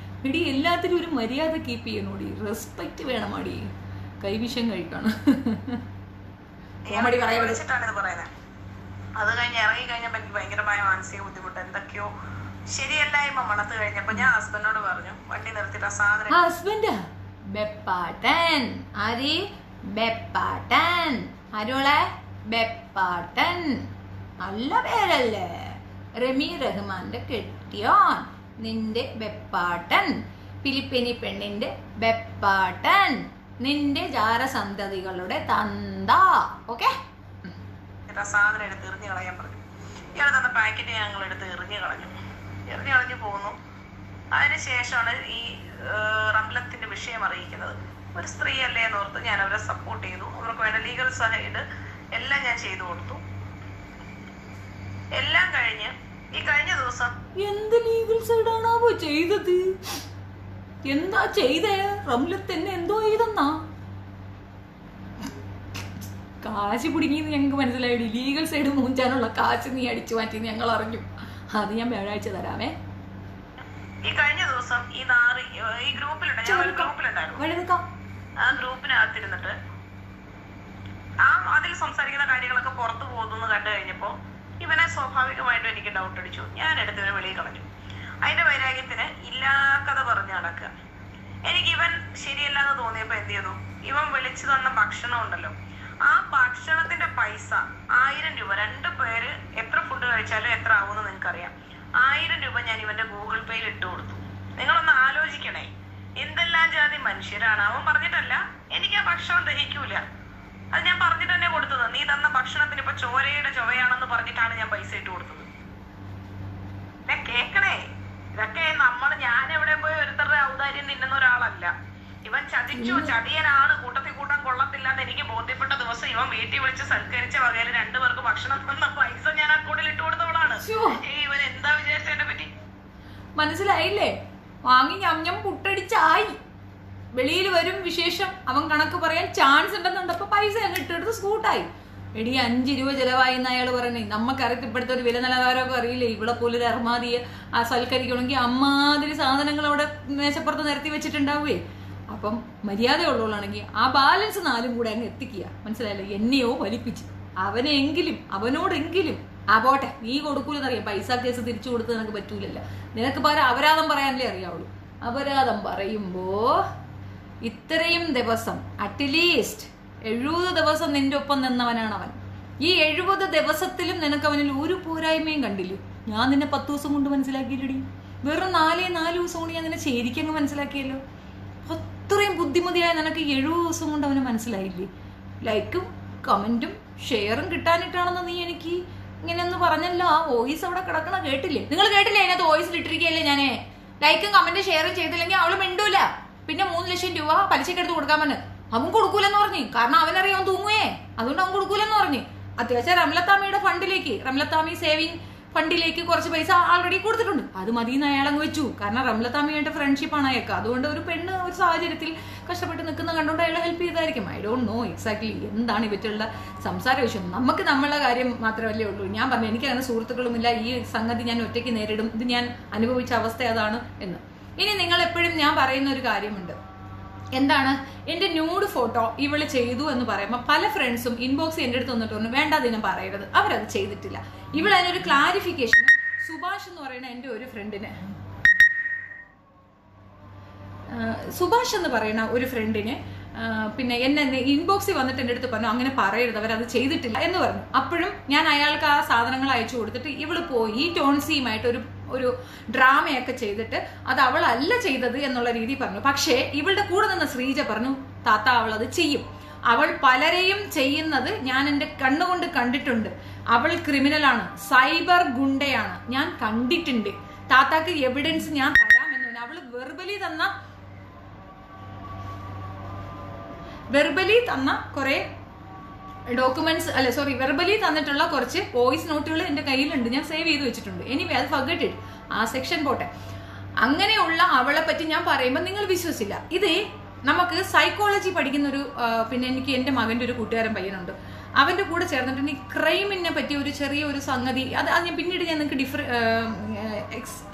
എടി എല്ലാത്തിനും ഒരു മര്യാദ കീപ്പ് ചെയ്യണോടി, റെസ്പെക്ട് വേണമാടി. കൈവിഷം കഴിക്കാണ്. അത് കഴിഞ്ഞ് ഇറങ്ങി കഴിഞ്ഞപ്പോ എനിക്ക് ഭയങ്കരമായ മാനസിക ബുദ്ധിമുട്ട്, എന്തൊക്കെയോ ശരിയല്ലായ്മ മണത്ത് കഴിഞ്ഞപ്പോ ഞാൻ ഹസ്ബൻഡിനോട് പറഞ്ഞു വണ്ടി നിർത്തിയിട്ട് സാധനം. ഹസ്ബൻഡാ ബെപ്പാട്ടൻ, ആര് ബെപ്പാട്ടൻ, ആരോളെ ബെപ്പാട്ടൻ, നല്ല പേരല്ലേ, റമി റഹ്മാന്റെ കെട്ടിയോൻ, നിന്റെ ബെപ്പാട്ടൻ, ഫിലിപ്പീനി പെണ്ണിന്റെ ബെപ്പാട്ടൻ, നിന്റെ ജാരസന്തതികളുടെ തന്ത. ഓക്കെ, സാധനം എടുത്ത് എറിഞ്ഞു കളയാൻ പറഞ്ഞു. ഇയാൾ തന്ന പാക്കറ്റ് ഞങ്ങൾ എടുത്ത് എറിഞ്ഞു കളഞ്ഞു പോകുന്നു. അതിനുശേഷമാണ് ഈ റംലത്തിന്റെ വിഷയം അറിയിക്കുന്നത്. ഒരു സ്ത്രീ അല്ലേ എന്നോർത്ത് ഞാൻ അവരെ സപ്പോർട്ട് ചെയ്തു. അവർക്ക് വേണ്ട ലീഗൽ സൈഡ് എല്ലാം ഞാൻ ചെയ്തു കൊടുത്തു. എല്ലാം കഴിഞ്ഞ് ഈ കഴിഞ്ഞ ദിവസം എന്ത് ലീഗൽ സൈഡാണാവോ ചെയ്തത്? എന്താ ചെയ്തേ? റംലത്ത് എന്നെ എന്തോ ചെയ്തെന്നാ? കാശ് പിടിങ്ങിന്ന് ഞങ്ങൾക്ക് മനസ്സിലായി. ലീഗൽ സൈഡ് മൂഞ്ചാനുള്ള കാശ് നീ അടിച്ചു മാറ്റി ഞങ്ങൾ അറിഞ്ഞു. അത് ഞാൻ വ്യാഴാഴ്ച തരാമേ. ഈ കഴിഞ്ഞ ദിവസം ഈ ഗ്രൂപ്പിലുണ്ടായിരുന്നു. ആ ഗ്രൂപ്പിനകത്തിരുന്നിട്ട് അതിൽ സംസാരിക്കുന്ന കാര്യങ്ങളൊക്കെ പുറത്തു പോകുന്നു കണ്ടു കഴിഞ്ഞപ്പോ ഇവനെ സ്വാഭാവികമായിട്ടും എനിക്ക് ഡൗട്ട് അടിച്ചു. ഞാൻ എടുത്തവനെ വെളിയിൽ കളഞ്ഞു. അതിന്റെ വൈരാഗ്യത്തിന് ഇല്ലാക്കഥ പറഞ്ഞു നടക്കുക. എനിക്ക് ഇവൻ ശരിയല്ലാന്ന് തോന്നിയപ്പോ എന്ത് ചെയ്തു, ഇവൻ വിളിച്ചു തന്ന ഭക്ഷണം ഉണ്ടല്ലോ, ആ ഭക്ഷണത്തിന്റെ പൈസ 1000 രൂപ, 2 പേര് എത്ര ഫുഡ് കഴിച്ചാലും എത്ര ആവുമെന്ന് നിനക്കറിയാം. 1000 രൂപ ഞാൻ ഇവന്റെ ഗൂഗിൾ പേയിൽ ഇട്ട് കൊടുത്തു. നിങ്ങളൊന്ന് ആലോചിക്കണേ, എന്തെല്ലാം ജാതി മനുഷ്യരാണ്. അവൻ പറഞ്ഞിട്ടല്ല, എനിക്ക് ആ ഭക്ഷണം ദഹിക്കൂല, അത് ഞാൻ പറഞ്ഞിട്ട് തന്നെ കൊടുത്തത്. നീ തന്ന ഭക്ഷണത്തിന് ഇപ്പൊ ചോരയുടെ ചൊവയാണെന്ന് പറഞ്ഞിട്ടാണ് ഞാൻ പൈസ ഇട്ട് കൊടുത്തത്. കേക്കണേ, ഇതൊക്കെ ഞാൻ എവിടെ പോയി ഒരുത്തരുടെ ഔദാര്യം തിന്നുന്ന ഒരാളല്ല. ഇവൻ ചതിച്ചു, ചതിയനാണ്, കൂട്ടത്തിൽ കൂട്ടാൻ കൊള്ളത്തില്ലാന്ന് എനിക്ക് ബോധ്യപ്പെട്ട ദിവസം ഇവൻ വീട്ടിൽ വിളിച്ച് സൽക്കരിച്ച വകയിൽ 2 പേർക്ക് ഭക്ഷണം തന്ന പൈസ ഞാൻ അക്കൗണ്ടിൽ ഇട്ട് കൊടുത്തവളാണ്. ഇവൻ എന്താ വിചാരിച്ചതിനെ പറ്റി മനസ്സിലായില്ലേ? വാങ്ങി ഞം പുട്ടടിച്ചായി, വെളിയിൽ വരും വിശേഷം, അവൻ കണക്ക് പറയാൻ ചാൻസ് ഉണ്ടെന്നുണ്ടപ്പോ പൈസ അങ്ങ് ഇട്ടെടുത്ത് സ്കൂട്ടായി. എടി 5 രൂപ ചെലവായി എന്ന് അയാൾ പറഞ്ഞേ. നമുക്കറിയത്ത് ഇപ്പോഴത്തെ ഒരു വില നിലവാരമൊക്കെ അറിയില്ലേ? ഇവിടെ പോലും ഒരു അർമാദിയെ ആ സൽക്കരിക്കണമെങ്കിൽ അമ്മാതിരി സാധനങ്ങൾ അവിടെ മേശപ്പുറത്ത് നിരത്തി വെച്ചിട്ടുണ്ടാവുകയെ. അപ്പം മര്യാദ ഉള്ളവളാണെങ്കിൽ ആ ബാലൻസ് 4 കൂടെ അങ്ങ് എത്തിക്കുക. മനസ്സിലായില്ലേ? എന്നെയോ വലിപ്പിച്ച് അവനോടെങ്കിലും പോട്ടെ, നീ കൊടുക്കൂലെന്നറിയാം, പൈസ കേസ് തിരിച്ചു കൊടുത്ത് നിനക്ക് പറ്റൂലല്ലോ. നിനക്ക് പകരം അപരാധം പറയാനല്ലേ അറിയാവുള്ളൂ. അപരാധം പറയുമ്പോ ഇത്രയും ദിവസം അറ്റ്ലീസ്റ്റ് 70 ദിവസം നിന്റെ ഒപ്പം നിന്നവനാണ് അവൻ. ഈ 70 ദിവസത്തിലും നിനക്ക് അവനിൽ ഒരു പോരായ്മയും കണ്ടില്ലേ? ഞാൻ നിന്നെ 10 ദിവസം കൊണ്ട് മനസ്സിലാക്കിയില്ലടി, വെറും 4 ദിവസം കൊണ്ട് ഞാൻ നിന്നെ ശരിക്കങ്ങ് മനസ്സിലാക്കിയല്ലോ. അത്രയും ബുദ്ധിമതിയായ നിനക്ക് 70 ദിവസം കൊണ്ട് അവനെ മനസ്സിലായില്ലേ? ലൈക്കും കമന്റും ഷെയറും കിട്ടാനിട്ടാണെന്ന് നീ എനിക്ക് ഇങ്ങനെയൊന്ന് പറഞ്ഞല്ലോ. ആ വോയിസ് അവിടെ കിടക്കണ കേട്ടില്ലേ? നിങ്ങൾ കേട്ടില്ലേ? അതിനകത്ത് വോയിസിൽ ഇട്ടിരിക്കുകയല്ലേ ഞാനേ. ലൈക്കും കമന്റും ഷെയറും ചെയ്തില്ലെങ്കിൽ അവള് മിണ്ടൂല. പിന്നെ 3 ലക്ഷം രൂപ പലിശക്കെടുത്ത് കൊടുക്കാൻ പറഞ്ഞു. അവൻ കൊടുക്കൂലെന്ന് പറഞ്ഞു. കാരണം അവനറിയാൻ തൂങ്ങുവേ, അതുകൊണ്ട് അവൻ കൊടുക്കൂലെന്ന് പറഞ്ഞു. അത്യാവശ്യം റംലത്താമിയുടെ ഫണ്ടിലേക്ക്, റംലത്താമി സേവിങ് ഫണ്ടിലേക്ക് കുറച്ച് പൈസ ആൾറെഡി കൊടുത്തിട്ടുണ്ട്. അത് മതിയെന്ന് അയാളങ്ങ് വെച്ചു. കാരണം റംലത്താമിയായിട്ട് ഫ്രണ്ട്ഷിപ്പാണ് അയക്കുക. അതുകൊണ്ട് ഒരു പെണ്ണ് ഒരു സാഹചര്യത്തിൽ കഷ്ടപ്പെട്ട് നിൽക്കുന്ന കണ്ടുകൊണ്ട് അയാളെ ഹെൽപ്പ് ചെയ്തായിരിക്കും. ഐ ഡോണ്ട് നോ എക്സാക്ട്ലി എന്താണ് ഇവറ്റുള്ള സംസാര വിഷയം. നമുക്ക് നമ്മളുടെ കാര്യം മാത്രമല്ലേ ഉള്ളൂ. ഞാൻ പറഞ്ഞു എനിക്ക് അങ്ങനെ സുഹൃത്തുക്കളുമില്ല, ഈ സംഗതി ഞാൻ ഒറ്റയ്ക്ക് നേരിടും, ഇത് ഞാൻ അനുഭവിച്ച അവസ്ഥ അതാണ് എന്ന്. ഇനി നിങ്ങൾ എപ്പോഴും ഞാൻ പറയുന്ന ഒരു കാര്യമുണ്ട്, എന്താണ്, എന്റെ ന്യൂഡ് ഫോട്ടോ ഇവള് ചെയ്തു എന്ന് പറയുമ്പോൾ പല ഫ്രണ്ട്സും ഇൻബോക്സ് എന്റെ അടുത്ത് വന്നിട്ട് പറഞ്ഞു വേണ്ട അതിനെ പറയരുത്, അവരത് ചെയ്തിട്ടില്ല. ഇവിടെ അതിനൊരു ക്ലാരിഫിക്കേഷൻ സുഭാഷ് എന്ന് പറയുന്ന എൻ്റെ ഒരു ഫ്രണ്ടിന്, സുഭാഷ് എന്ന് പറയുന്ന ഒരു ഫ്രണ്ടിന് പിന്നെ എന്നെ ഇൻബോക്സിൽ വന്നിട്ട് എൻ്റെ അടുത്ത് പറഞ്ഞു അങ്ങനെ പറയരുത്, അവരത് ചെയ്തിട്ടില്ല എന്ന് പറഞ്ഞു. അപ്പോഴും ഞാൻ അയാൾക്ക് ആ സാധനങ്ങൾ അയച്ചു കൊടുത്തിട്ട് ഇവള് പോയി ടോൺസിയുമായിട്ട് ഒരു ഡ്രാമയൊക്കെ ചെയ്തിട്ട് അത് അവളല്ല ചെയ്തത് എന്നുള്ള രീതി പറഞ്ഞു. പക്ഷേ ഇവളുടെ കൂടെ നിന്ന് ശ്രീജ പറഞ്ഞു താത്ത അവൾ അത് ചെയ്യും, അവൾ പലരെയും ചെയ്യുന്നത് ഞാൻ എൻ്റെ കണ്ണുകൊണ്ട് കണ്ടിട്ടുണ്ട്, അവൾ ക്രിമിനലാണ്, സൈബർ ഗുണ്ടയാണ്, ഞാൻ കണ്ടിട്ടുണ്ട്, താത്താക്ക് എവിഡൻസ് ഞാൻ തരാമെന്ന്. അവള് വെർബലി തന്ന കുറെ ഡോക്യുമെന്റ്സ് വെർബലി തന്നിട്ടുള്ള കുറച്ച് വോയിസ് നോട്ടുകൾ എൻ്റെ കയ്യിലുണ്ട്, ഞാൻ സേവ് ചെയ്ത് വെച്ചിട്ടുണ്ട്. എനിവേ അത് ഫർഗെറ്റ് ഇറ്റ്, ആ സെക്ഷൻ പോട്ടെ. അങ്ങനെയുള്ള അവളെ പറ്റി ഞാൻ പറയുമ്പോൾ നിങ്ങൾ വിശ്വസില്ല. ഇത് നമുക്ക് സൈക്കോളജി പഠിക്കുന്ന പിന്നെ എനിക്ക് എൻ്റെ മകൻ്റെ ഒരു കൂട്ടുകാരൻ പയ്യനുണ്ട്, അവൻ്റെ കൂടെ ചേർന്നിട്ടുണ്ട് ഈ ക്രൈമിനെ പറ്റി ഒരു ചെറിയ സംഗതി. അത് ഞാൻ പിന്നീട് ഞാൻ നിങ്ങൾക്ക്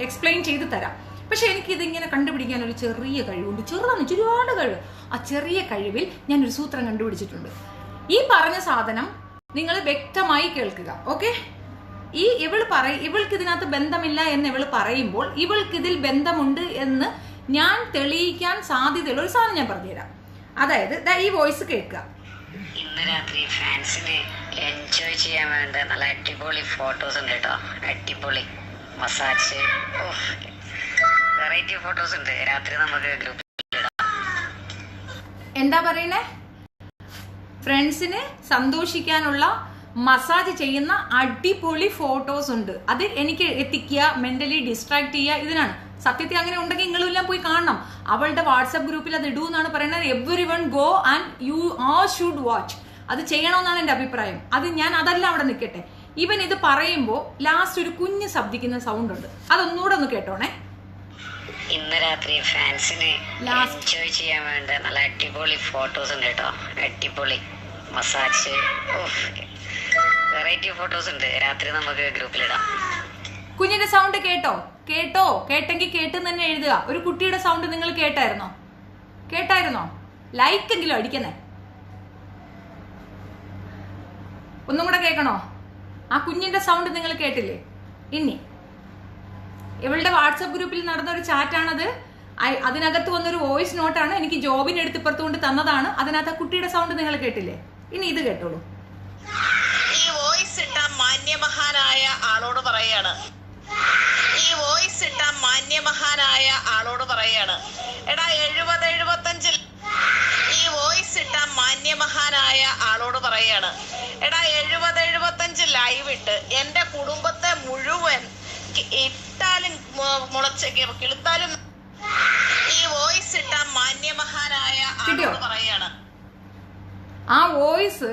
എക്സ്പ്ലെയിൻ ചെയ്ത് തരാം. പക്ഷെ എനിക്കിതിങ്ങനെ കണ്ടുപിടിക്കാൻ ഒരു ചെറിയ കഴിവുണ്ട്, ചെറുതാണ്, ഒരുപാട് കഴിവ്. ആ ചെറിയ കഴിവിൽ ഞാനൊരു സൂത്രം കണ്ടുപിടിച്ചിട്ടുണ്ട്. ഈ പറഞ്ഞ സാധനം നിങ്ങൾ വ്യക്തമായി കേൾക്കുക, ഓക്കെ? ഇവൾക്ക് ഇതിനകത്ത് ബന്ധമില്ല എന്ന് ഇവൾ പറയുമ്പോൾ ഇവൾക്ക് ഇതിൽ ബന്ധമുണ്ട് എന്ന് ഞാൻ തെളിയിക്കാൻ സാധ്യതയുള്ള ഒരു സാധനം ഞാൻ പറഞ്ഞുതരാം. അതായത് ഈ വോയിസ് കേൾക്കുക. ഇന്ന് രാത്രി ഫാൻസിന് എൻജോയ് ചെയ്യാൻ വേണ്ട നല്ല അടിപൊളി ഫോട്ടോസ് ഉണ്ട് കേട്ടോ, അടിപൊളി മസാജ്, വെറൈറ്റി ഫോട്ടോസ് ഉണ്ട്. രാത്രി നമുക്ക് ഗ്രൂപ്പിൽ എന്താ പറയുന്നേ? ഫ്രണ്ട്സിന് സന്തോഷിക്കാനുള്ള മസാജ് ചെയ്യുന്ന അടിപൊളി ഫോട്ടോസ് ഉണ്ട്, അത് എനിക്ക് എത്തിക്കുക, മെന്റലി ഡിസ്ട്രാക്ട് ചെയ്യുക, ഇതിനാണ്. സത്യത്തിൽ അങ്ങനെ ഉണ്ടെങ്കിൽ നിങ്ങളെല്ലാം പോയി കാണണം. അവളുടെ വാട്സപ്പ് ഗ്രൂപ്പിൽ അത് ഇടൂ എന്നാണ് പറയുന്നത്. Every one go and you all should watch. അത് ചെയ്യണമെന്നാണ് എൻ്റെ അഭിപ്രായം. അതല്ല അവിടെ നിൽക്കട്ടെ. ഇവൻ ഇത് പറയുമ്പോൾ ലാസ്റ്റ് ഒരു കുഞ്ഞ് ശബ്ദിക്കുന്ന സൗണ്ട് ഉണ്ട്, അതൊന്നുകൂടെ ഒന്ന് കേട്ടോണേ. ഇന്ന് രാത്രി ഫാൻസിന് എൻജോയ് ചെയ്യാൻ വേണ്ട നല്ല അടിപൊളി ഫോട്ടോസ് ഉണ്ട് കേട്ടോ, അടിപൊളി മസാജ്, വെറൈറ്റി ഫോട്ടോസ് ഉണ്ട്. രാത്രി നമുക്ക് ഗ്രൂപ്പിലിടാം. കുഞ്ഞിന്റെ സൗണ്ട് കേട്ടെങ്കിൽ കേട്ടെന്ന് തന്നെ എഴുതുക. ഒരു കുട്ടിയുടെ സൗണ്ട് നിങ്ങൾ കേട്ടായിരുന്നോ? ലൈക്ക് എങ്കിലും അടിക്കുന്നേ. ഒന്നും കൂടെ കേൾക്കണോ? ആ കുഞ്ഞിന്റെ സൗണ്ട് നിങ്ങൾ കേട്ടില്ലേ? ഇനി ഇവളുടെ വാട്സപ്പ് ഗ്രൂപ്പിൽ നടന്ന ഒരു ചാറ്റാണത്. അതിനകത്ത് വന്നൊരു വോയിസ് നോട്ടാണ്, എനിക്ക് ജോബിന് എടുത്ത് ഇപ്പുറത്തുകൊണ്ട് തന്നതാണ്. അതിനകത്ത് ആ കുട്ടിയുടെ സൗണ്ട് നിങ്ങൾ കേട്ടില്ലേ? ഇനി ഇത് കേട്ടോളൂ. ഈ വോയിസ് ഇട്ട മാന്യമഹാനായ ആളോട് പറയാണ്, എടാ 70-75 ഈ വോയിസ് ഇട്ട മാന്യമഹാനായ ആളോട് പറയാണ്, എടാ 70-75 ലൈവ് ഇട്ട് എന്റെ കുടുംബത്തെ മുഴുവൻ ഇട്ടാലും കിളുത്താലും ഈ വോയിസ് ഇട്ട മാന്യമഹാനായ ആളോട് പറയാണ്. ആ വോയിസ്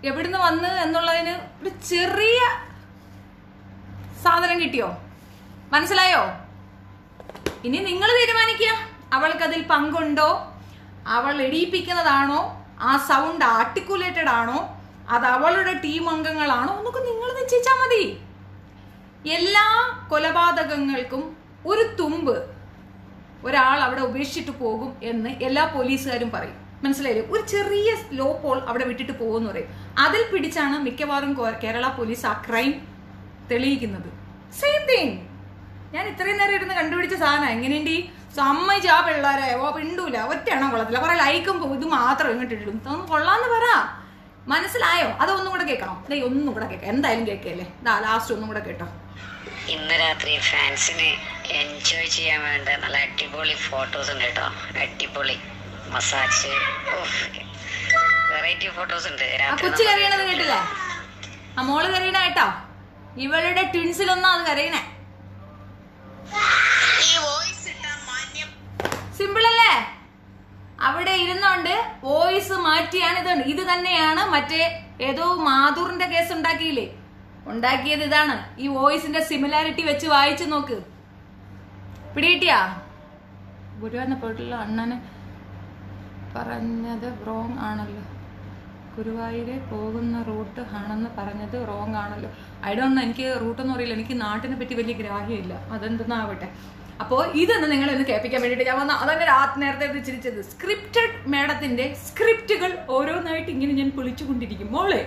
എവിടുന്ന് വന്ന് എന്നുള്ളതിന് ഒരു ചെറിയ സാധനം കിട്ടിയോ? മനസ്സിലായോ? ഇനി നിങ്ങൾ തീരുമാനിക്കുക, അവൾക്കതിൽ പങ്കുണ്ടോ, അവൾ എടിയിപ്പിക്കുന്നതാണോ, ആ സൗണ്ട് ആർട്ടിക്കുലേറ്റഡ് ആണോ, അത് അവളുടെ ടീം അംഗങ്ങളാണോ എന്നൊക്കെ നിങ്ങൾ നിശ്ചയിച്ചാൽ മതി. എല്ലാ കൊലപാതകങ്ങൾക്കും ഒരു തുമ്പ് ഒരാൾ അവിടെ ഉപേക്ഷിച്ചിട്ട് പോകും എന്ന് എല്ലാ പോലീസുകാരും പറയും. മനസ്സിലായില്ലേ? ഒരു ചെറിയ സ്ലോ പോൾ അവിടെ വിട്ടിട്ട് പോകുമെന്ന് പറയും. അതിൽ പിടിച്ചാണ് മിക്കവാറും കേരള പോലീസ് ആ ക്രൈം തെളിയിക്കുന്നത്. Same thing. ഞാൻ ഇത്രയും നേരം ഇരുന്ന് കണ്ടുപിടിച്ച സാധനം. എങ്ങനെയുണ്ട് ഈ സമ്മതിച്ച് ആ പിള്ളേരെ പിണ്ടൂല, ഒറ്റയാണോ കൊള്ളത്തില്ല, കുറെ ലൈക്കും ഇത് മാത്രം ഇങ്ങോട്ട് ഇടും, കൊള്ളാന്ന് പറ. മനസ്സിലായോ? അതൊന്നും കൂടെ കേൾക്കണോ? ഒന്നും കൂടെ കേൾക്കാം, എന്തായാലും കേൾക്കല്ലേ. ലാസ്റ്റ് ഒന്നും കൂടെ കേട്ടോ. ഇന്ന് രാത്രി ഫാൻസിന് എൻജോയ് ചെയ്യാൻ വേണ്ട നല്ല അടിപൊളി ഫോട്ടോസ് ഉണ്ട് കേട്ടോ, അടിപൊളി മസാജ്, വെറൈറ്റി ഫോട്ടോസ് ഉണ്ട്. ആ കൊച്ചു കരയണത് കേട്ടില്ലേ? ആ മോള് കരയണ കേട്ടോ. ഇവളുടെ ട്വിൻസിലൊന്നും അത് കരയണേ. സിമ്പിൾ അല്ലേ? അവിടെ ഇരുന്നോണ്ട് വോയിസ് മാറ്റിയാണ് ഇത് തന്നെയാണ് മറ്റേ ഏതോ മാധൂറിന്റെ കേസ് ഉണ്ടാക്കിയത് ഇതാണ്. ഈ വോയിസിന്റെ സിമിലാരിറ്റി വെച്ച് വായിച്ചു നോക്ക്. പിടികിട്ടിയാ? ഗുരുവായൂരിൽ അണ്ണന് പറഞ്ഞത് റോങ് ആണല്ലോ, ഗുരുവായൂര് പോകുന്ന റൂട്ട് ആണെന്ന് പറഞ്ഞത് റോങ് ആണല്ലോ. ഐ ഡോണ്ട് നോ, എനിക്ക് റൂട്ടൊന്നും അറിയില്ല, എനിക്ക് നാട്ടിനെ പറ്റി വലിയ ഗ്രാഹ്യമില്ല, അതെന്തെന്നാവട്ടെ. അപ്പോൾ ഇതൊന്ന് നിങ്ങളൊന്ന് കേൾപ്പിക്കാൻ വേണ്ടിയിട്ട് ഞാൻ വന്ന അതന്നെ നേരത്തെ ചിരിച്ചത്. സ്ക്രിപ്റ്റഡ് മേഡത്തിന്റെ സ്ക്രിപ്റ്റുകൾ ഓരോന്നായിട്ട് ഇങ്ങനെ ഞാൻ പൊളിച്ചുകൊണ്ടിരിക്കും. മോളെ,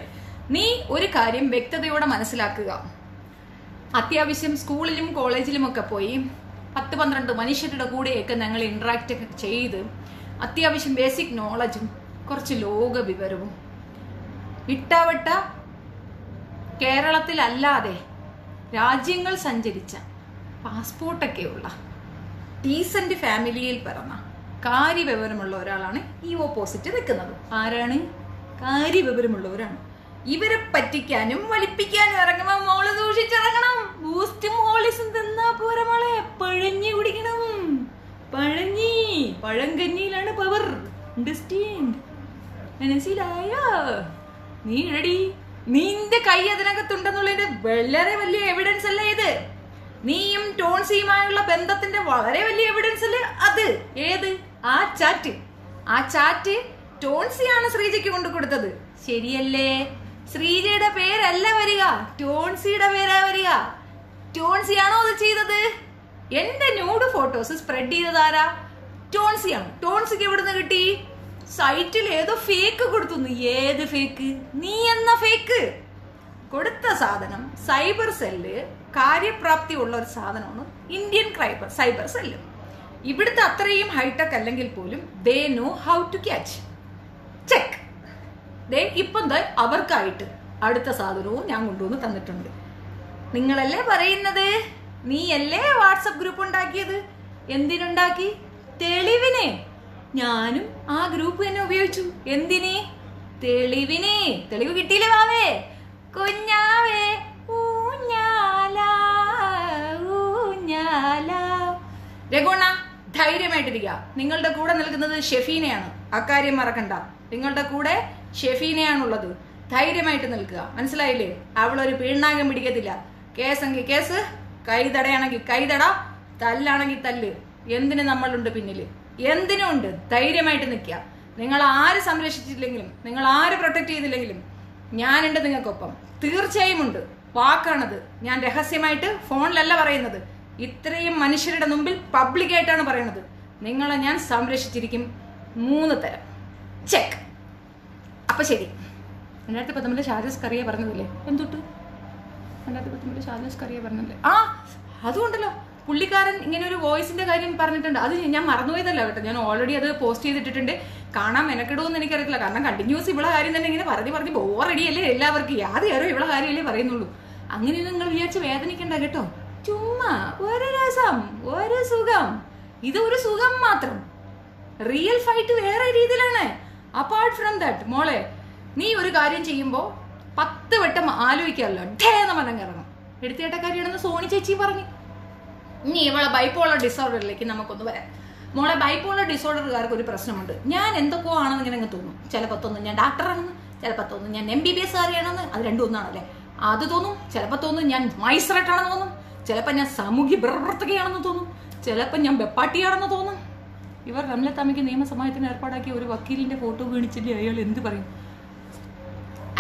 നീ ഒരു കാര്യം വ്യക്തതയോടെ മനസ്സിലാക്കുക. അത്യാവശ്യം സ്കൂളിലും കോളേജിലും ഒക്കെ പോയി 10-12 മനുഷ്യരുടെ കൂടെയൊക്കെ ഞങ്ങൾ ഇന്ററാക്ട് ചെയ്ത് അത്യാവശ്യം ബേസിക് നോളജും കുറച്ച് ലോക വിവരവും ഇട്ടാവട്ട കേരളത്തിലല്ലാതെ രാജ്യങ്ങൾ സഞ്ചരിച്ച പാസ്പോർട്ടൊക്കെയുള്ള ഡീസന്റ് ഫാമിലിയിൽ പിറന്ന കാര്യവിവരമുള്ള ഒരാളാണ് ഈ ഓപ്പോസിറ്റ് നിൽക്കുന്നത്. ആരാണ്? കാര്യവിവരമുള്ളവരാണ്. ഇവരെ പറ്റിക്കാനും വലിപ്പിക്കാനും ഇറങ്ങുമ്പോ മോള് സൂക്ഷിച്ചിറങ്ങണം. ബൂസ്റ്റും ഹോളിസും തിന്നാ പോരാ മോളെ, പഴഞ്ഞി കുടിക്കണം. പഴങ്കഞ്ഞിയിലാണ് പവർ. അണ്ടർസ്റ്റാൻഡ്? മനസ്സിലായോ? നീ റെഡി? നിന്റെ കൈ അതിനകത്തുണ്ടെന്നുള്ളതിന്റെ വളരെ വലിയ എവിഡൻസ് അല്ലേ ഇത്? നീയും ടോൺസിയുമായുള്ള ബന്ധത്തിന്റെ വളരെ വലിയ എവിഡൻസ് അല്ലേ അത്? ഏത്? ആ ചാറ്റ് ടോൺസിയാണ് ശ്രീജയ്ക്ക് കൊണ്ടു കൊടുത്തത്, ശരിയല്ലേ? ശ്രീജയുടെ പേരല്ല വരിക, ടോൺസിയുടെ പേരാ വരിക. ടോൺസിയാണോ അത് ചെയ്തത്? എന്റെ ന്യൂഡ് ഫോട്ടോസ് സ്പ്രെഡ് ചെയ്തതാരാ? ടോൺസിയാണ്. ടോൺസിക്ക് എവിടുന്ന് കിട്ടി? സൈറ്റിൽ ഏതോ ഫേക്ക് കൊടുത്തു. ഏത് ഫേക്ക്? നീ എന്ന ഫേക്ക് കൊടുത്ത സാധനം സൈബർ സെല്ല് കാര്യപ്രാപ്തി ഉള്ള ഒരു സാധനമാണ് ഇന്ത്യൻ സൈബർ സെല്ല്. ഇവിടുത്തെ അത്രയും ഹൈടെക് അല്ലെങ്കിൽ പോലും they know how to catch. Check. ദേ ഇപ്പം അവർക്കായിട്ട് അടുത്ത സാധനവും ഞാൻ കൊണ്ടുവന്ന് തന്നിട്ടുണ്ട്. നിങ്ങളല്ലേ പറയുന്നത്? നീയല്ലേ വാട്സപ്പ് ഗ്രൂപ്പ് ഉണ്ടാക്കിയത്? എന്തിനുണ്ടാക്കി? തെളിവിന്. ഞാനും ആ ഗ്രൂപ്പ് തന്നെ ഉപയോഗിച്ചു. എന്തിന്? തെളിവിന്. തെളിവ് കിട്ടിയില്ലേ വാവേ? കുഞ്ഞാവേ ഊഞ്ഞാല ഊഞ്ഞാല. രഘുണ്ണ ധൈര്യമായിട്ടിരിക്കുക. നിങ്ങളുടെ കൂടെ നിൽക്കുന്നത് ഷെഫീനയാണ്, അക്കാര്യം മറക്കണ്ട. നിങ്ങളുടെ കൂടെ ഷെഫീനയാണുള്ളത്. ധൈര്യമായിട്ട് നിൽക്കുക, മനസ്സിലായില്ലേ? അവളൊരു പീണ്ണാകം പിടിക്കത്തില്ല. കേസെങ്കിൽ കേസ്, കൈതടയാണെങ്കിൽ കൈതട, തല്ലാണെങ്കിൽ തല്ല്. എന്തിന് നമ്മളുണ്ട് പിന്നില്, എന്തിനും ഉണ്ട്. ധൈര്യമായിട്ട് നിൽക്കുക. നിങ്ങൾ ആര് സംരക്ഷിച്ചില്ലെങ്കിലും, നിങ്ങൾ ആര് പ്രൊട്ടക്ട് ചെയ്തില്ലെങ്കിലും ഞാനുണ്ട് നിങ്ങൾക്കൊപ്പം. തീർച്ചയായും ഉണ്ട്. വാക്കാണത്. ഞാൻ രഹസ്യമായിട്ട് ഫോണിലല്ല പറയുന്നത്. ഇത്രയും മനുഷ്യരുടെ മുമ്പിൽ പബ്ലിക്കായിട്ടാണ് പറയുന്നത്. നിങ്ങളെ ഞാൻ സംരക്ഷിച്ചിരിക്കും. 3 തരം. ചെക്ക്. അപ്പൊ ശരി. 2019 ഷാജസ് കറിയ പറഞ്ഞതില്ലേ? എന്തൊട്ട് 2019 ഷാജസ് കറിയ പറഞ്ഞല്ലേ? ആ അതുകൊണ്ടല്ലോ പുള്ളിക്കാരൻ ഇങ്ങനെ ഒരു വോയിസിന്റെ കാര്യം പറഞ്ഞിട്ടുണ്ട്. അത് ഞാൻ മറന്നുപോയതല്ല കേട്ടോ. ഞാൻ ഓൾറെഡി അത് പോസ്റ്റ് ചെയ്തിട്ടിട്ടുണ്ട്. കാണാൻ മെനക്കെടുമെന്ന് എനിക്കറിയത്തില്ല. കാരണം കണ്ടിന്യൂസ് ഇവിടെ കാര്യം തന്നെ ഇങ്ങനെ പറഞ്ഞ് ബോറടിയല്ലേ എല്ലാവർക്കും. യാതൊരു ഇവിടെ കാര്യമല്ലേ പറയുന്നുള്ളൂ. അങ്ങനെയൊന്നും നിങ്ങൾ വിചാരിച്ച് വേദനിക്കണ്ട കേട്ടോ. ചുമ്മാ ഒരു രസം, ഒരു സുഖം. ഇത് ഒരു സുഖം മാത്രം. റിയൽ ഫൈറ്റ് വേറെ രീതിയിലാണ്. അപ്പാർട്ട് ഫ്രം ദാറ്റ് മോളെ, നീ ഒരു കാര്യം ചെയ്യുമ്പോ 10 വട്ടം ആലോചിക്കാമല്ലോ. ഡേന്ന് മനം കയറണം. എടുത്തേട്ടക്കാരിയാണെന്ന് സോണി ചേച്ചി പറഞ്ഞു. ഇനി ഇവളെ ബൈപ്പോളർ ഡിസോർഡറിലേക്ക് നമുക്കൊന്ന് വരാം. മോളെ, ബൈപ്പോളർ ഡിസോർഡറുകാർക്ക് ഒരു പ്രശ്നമുണ്ട്. ഞാൻ എന്തൊക്കെയോ ആണെന്ന് ഇങ്ങനെ തോന്നും. ചിലപ്പോൾ തോന്നും ഞാൻ ഡാക്ടറാണെന്ന്, ചിലപ്പോൾ തോന്നും ഞാൻ MBBS കാരിയാണെന്ന്. അത് രണ്ടും ഒന്നാണല്ലേ? അത് തോന്നും. ചിലപ്പോൾ തോന്നും ഞാൻ മൈസ്രട്ടാണെന്ന് തോന്നും. ചിലപ്പോൾ ഞാൻ സാമൂഹ്യ പ്രവർത്തകയാണെന്ന് തോന്നും. ചിലപ്പോൾ ഞാൻ വെപ്പാട്ടിയാണെന്ന് തോന്നും. ഇവർ റംലത്തമ്മയ്ക്ക് നിയമസഹായത്തിന് ഏർപ്പാടാക്കിയ ഒരു വക്കീലിന്റെ ഫോട്ടോ വീണിച്ചില്ലേ? അയാൾ എന്ത് പറയും?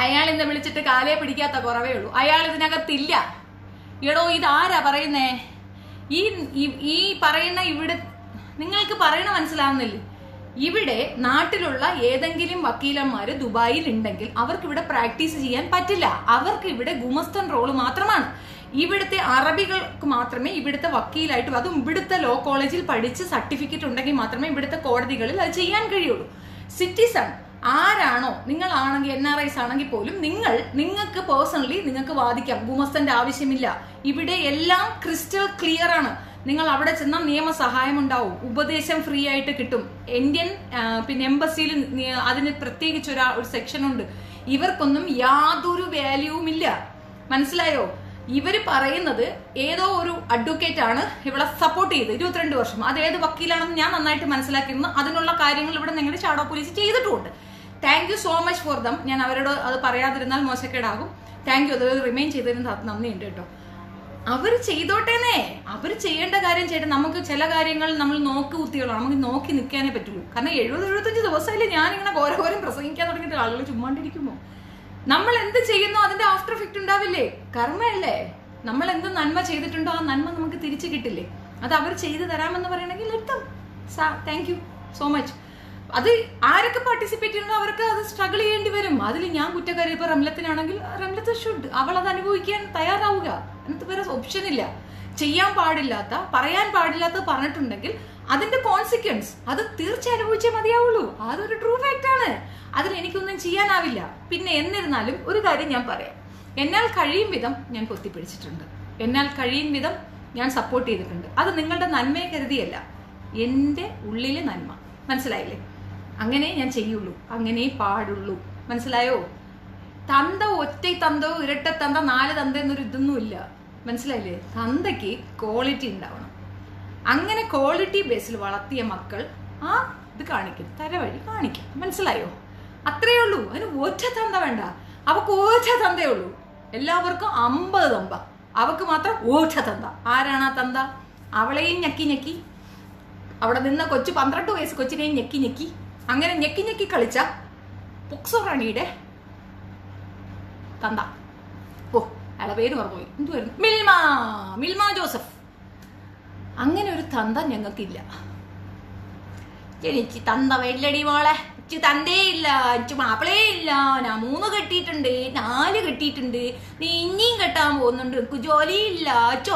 അയാൾ ഇന്ന് വിളിച്ചിട്ട് കാലയെ പിടിക്കാത്ത കുറവേ ഉള്ളൂ. അയാൾ ഇതിനകത്തില്ല. എടോ, ഇതാരാ പറയുന്നേ? ഈ പറയുന്ന ഇവിടെ നിങ്ങൾക്ക് പറയണ മനസ്സിലാവുന്നില്ലേ? ഇവിടെ നാട്ടിലുള്ള ഏതെങ്കിലും വക്കീലന്മാര് ദുബായിൽ ഉണ്ടെങ്കിൽ അവർക്ക് ഇവിടെ പ്രാക്ടീസ് ചെയ്യാൻ പറ്റില്ല. അവർക്ക് ഇവിടെ ഗുമസ്തൻ റോള് മാത്രമാണ്. ഇവിടുത്തെ അറബികൾക്ക് മാത്രമേ ഇവിടുത്തെ വക്കീലായിട്ട്, അതും ഇവിടുത്തെ ലോ കോളേജിൽ പഠിച്ച് സർട്ടിഫിക്കറ്റ് ഉണ്ടെങ്കിൽ മാത്രമേ ഇവിടുത്തെ കോടതികളിൽ അത് ചെയ്യാൻ കഴിയുള്ളൂ. സിറ്റിസൺ ആരാണോ, നിങ്ങളാണെങ്കിൽ NRIs ആണെങ്കിൽ പോലും നിങ്ങൾക്ക് പേഴ്സണലി നിങ്ങൾക്ക് വാദിക്കാം. ഗുമസ്തന്റെ ആവശ്യമില്ല. ഇവിടെ എല്ലാം ക്രിസ്റ്റൽ ക്ലിയർ ആണ്. നിങ്ങൾ അവിടെ ചെന്നാൽ നിയമസഹായം ഉണ്ടാവും, ഉപദേശം ഫ്രീ ആയിട്ട് കിട്ടും. ഇന്ത്യൻ പിന്നെ എംബസിയിൽ അതിന് പ്രത്യേകിച്ച് ഒരു സെക്ഷൻ ഉണ്ട്. ഇവർക്കൊന്നും യാതൊരു വാല്യൂവും ഇല്ല. മനസ്സിലായോ? ഇവര് പറയുന്നത് ഏതോ ഒരു അഡ്വക്കേറ്റ് ആണ് ഇവളെ സപ്പോർട്ട് ചെയ്ത് 22 വർഷം. അത് ഏത് വക്കീലാണെന്ന് ഞാൻ നന്നായിട്ട് മനസ്സിലാക്കിയിരുന്നു. അതിനുള്ള കാര്യങ്ങൾ ഇവിടെ നിങ്ങളുടെ ഷാഡോ പോലീസ് ചെയ്തിട്ടുമുണ്ട്. Thank you so much for them. ഞാൻ അവരോട് അത് പറയാതിരുന്നാൽ മോശക്കേടാകും. Thank you. അത് റിമെയിൻ ചെയ്തതിന് നന്ദിയുണ്ട് കേട്ടോ. അവർ ചെയ്തോട്ടേന്നേ. അവർ ചെയ്യേണ്ട കാര്യം ചെയ്യട്ടെ. നമുക്ക് ചില കാര്യങ്ങൾ നമ്മൾ നോക്കി കുത്തികളാണ്. നമുക്ക് നോക്കി നിൽക്കാനേ പറ്റുള്ളൂ. കാരണം 70-75 ദിവസമായില്ലേ ഞാനിങ്ങനെ ഘോരഘോരം പ്രസംഗിക്കാൻ തുടങ്ങിയിട്ട് ആളുകൾ ചുമ്മാണ്ടിരിക്കുമോ? നമ്മൾ എന്ത് ചെയ്യുന്നോ അതിന്റെ ആഫ്റ്റർ എഫക്ട് ഉണ്ടാവില്ലേ? കർമ്മയല്ലേ? നമ്മൾ എന്ത് നന്മ ചെയ്തിട്ടുണ്ടോ ആ നന്മ നമുക്ക് തിരിച്ചു കിട്ടില്ലേ? അത് അവർ ചെയ്തു തരാമെന്ന് പറയണമെങ്കിൽ എത്തും. Thank you so much. അത് ആരൊക്കെ പാർട്ടിസിപ്പേറ്റ് ചെയ്യുന്നോ അവർക്ക് അത് സ്ട്രഗിൾ ചെയ്യേണ്ടി വരും. അതിൽ ഞാൻ കുറ്റക്കാരി. ഇപ്പൊ റംലത്തിനാണെങ്കിൽ റംലത്ത് ഷുഡ് അവൾ അത് അനുഭവിക്കാൻ തയ്യാറാവുക. അതിനകത്ത് വേറെ ഓപ്ഷൻ ഇല്ല. ചെയ്യാൻ പാടില്ലാത്ത, പറയാൻ പാടില്ലാത്ത പറഞ്ഞിട്ടുണ്ടെങ്കിൽ അതിന്റെ കോൺസിക്വൻസ് അത് തീർച്ചയായും അനുഭവിച്ചേ മതിയാവുള്ളൂ. അതൊരു ട്രൂ ഫാക്ട് ആണ്. അതിൽ എനിക്കൊന്നും ചെയ്യാനാവില്ല. പിന്നെ എന്നിരുന്നാലും ഒരു കാര്യം ഞാൻ പറയാം, എന്നാൽ കഴിയും വിധം ഞാൻ കൊത്തിപ്പിടിച്ചിട്ടുണ്ട്, എന്നാൽ കഴിയും വിധം ഞാൻ സപ്പോർട്ട് ചെയ്തിട്ടുണ്ട്. അത് നിങ്ങളുടെ നന്മയെ കരുതിയല്ല, എൻ്റെ ഉള്ളിലെ നന്മ. മനസ്സിലായില്ലേ? അങ്ങനെ ഞാൻ ചെയ്യുള്ളൂ, അങ്ങനെ പാടുള്ളൂ. മനസ്സിലായോ? തന്ത ഒറ്റ തന്തോ ഇരട്ട തന്ത 4 തന്ത എന്നൊരു ഇതൊന്നും ഇല്ല. മനസ്സിലായില്ലേ? തന്തയ്ക്ക് ക്വാളിറ്റി ഉണ്ടാവണം. അങ്ങനെ ക്വാളിറ്റി ബേസിൽ വളർത്തിയ മക്കൾ ആ ഇത് കാണിക്കും, തരവഴി കാണിക്കും. മനസ്സിലായോ? അത്രയേ ഉള്ളൂ. അതിന് ഒറ്റ തന്ത വേണ്ട. അവക്ക് ഒറ്റ തന്തേ ഉള്ളൂ. എല്ലാവർക്കും 50 തന്ത, അവക്ക് മാത്രം ഒറ്റ തന്ത. ആരാണ് ആ തന്ത? അവളെയും ഞെക്കി ഞെക്കി, അവിടെ നിന്ന കൊച്ചു 12 വയസ്സ് കൊച്ചിനെയും ഞെക്കി ഞെക്കി, അങ്ങനെ ഞെക്കി ഞെക്കി കളിച്ച പൊക്സോ റാണിയുടെ തന്ത. ഓ, അയാളെ പേര് മറന്നുപോയി, എന്തുവായിരുന്നു? മിൽമ ജോസഫ്. അങ്ങനെ ഒരു തന്ത ഞങ്ങൾക്കില്ല. എനിക്ക് തന്ത വെല്ലടി മോളെ, എനിക്ക് തന്തേ ഇല്ല, എനിക്ക് മാപ്പിളേ ഇല്ല. ഞാൻ 3 കെട്ടിയിട്ടുണ്ട്, 4 കെട്ടിയിട്ടുണ്ട്, നീ ഇനിയും കെട്ടാൻ പോകുന്നുണ്ട്, എനിക്ക് ജോലിയില്ല,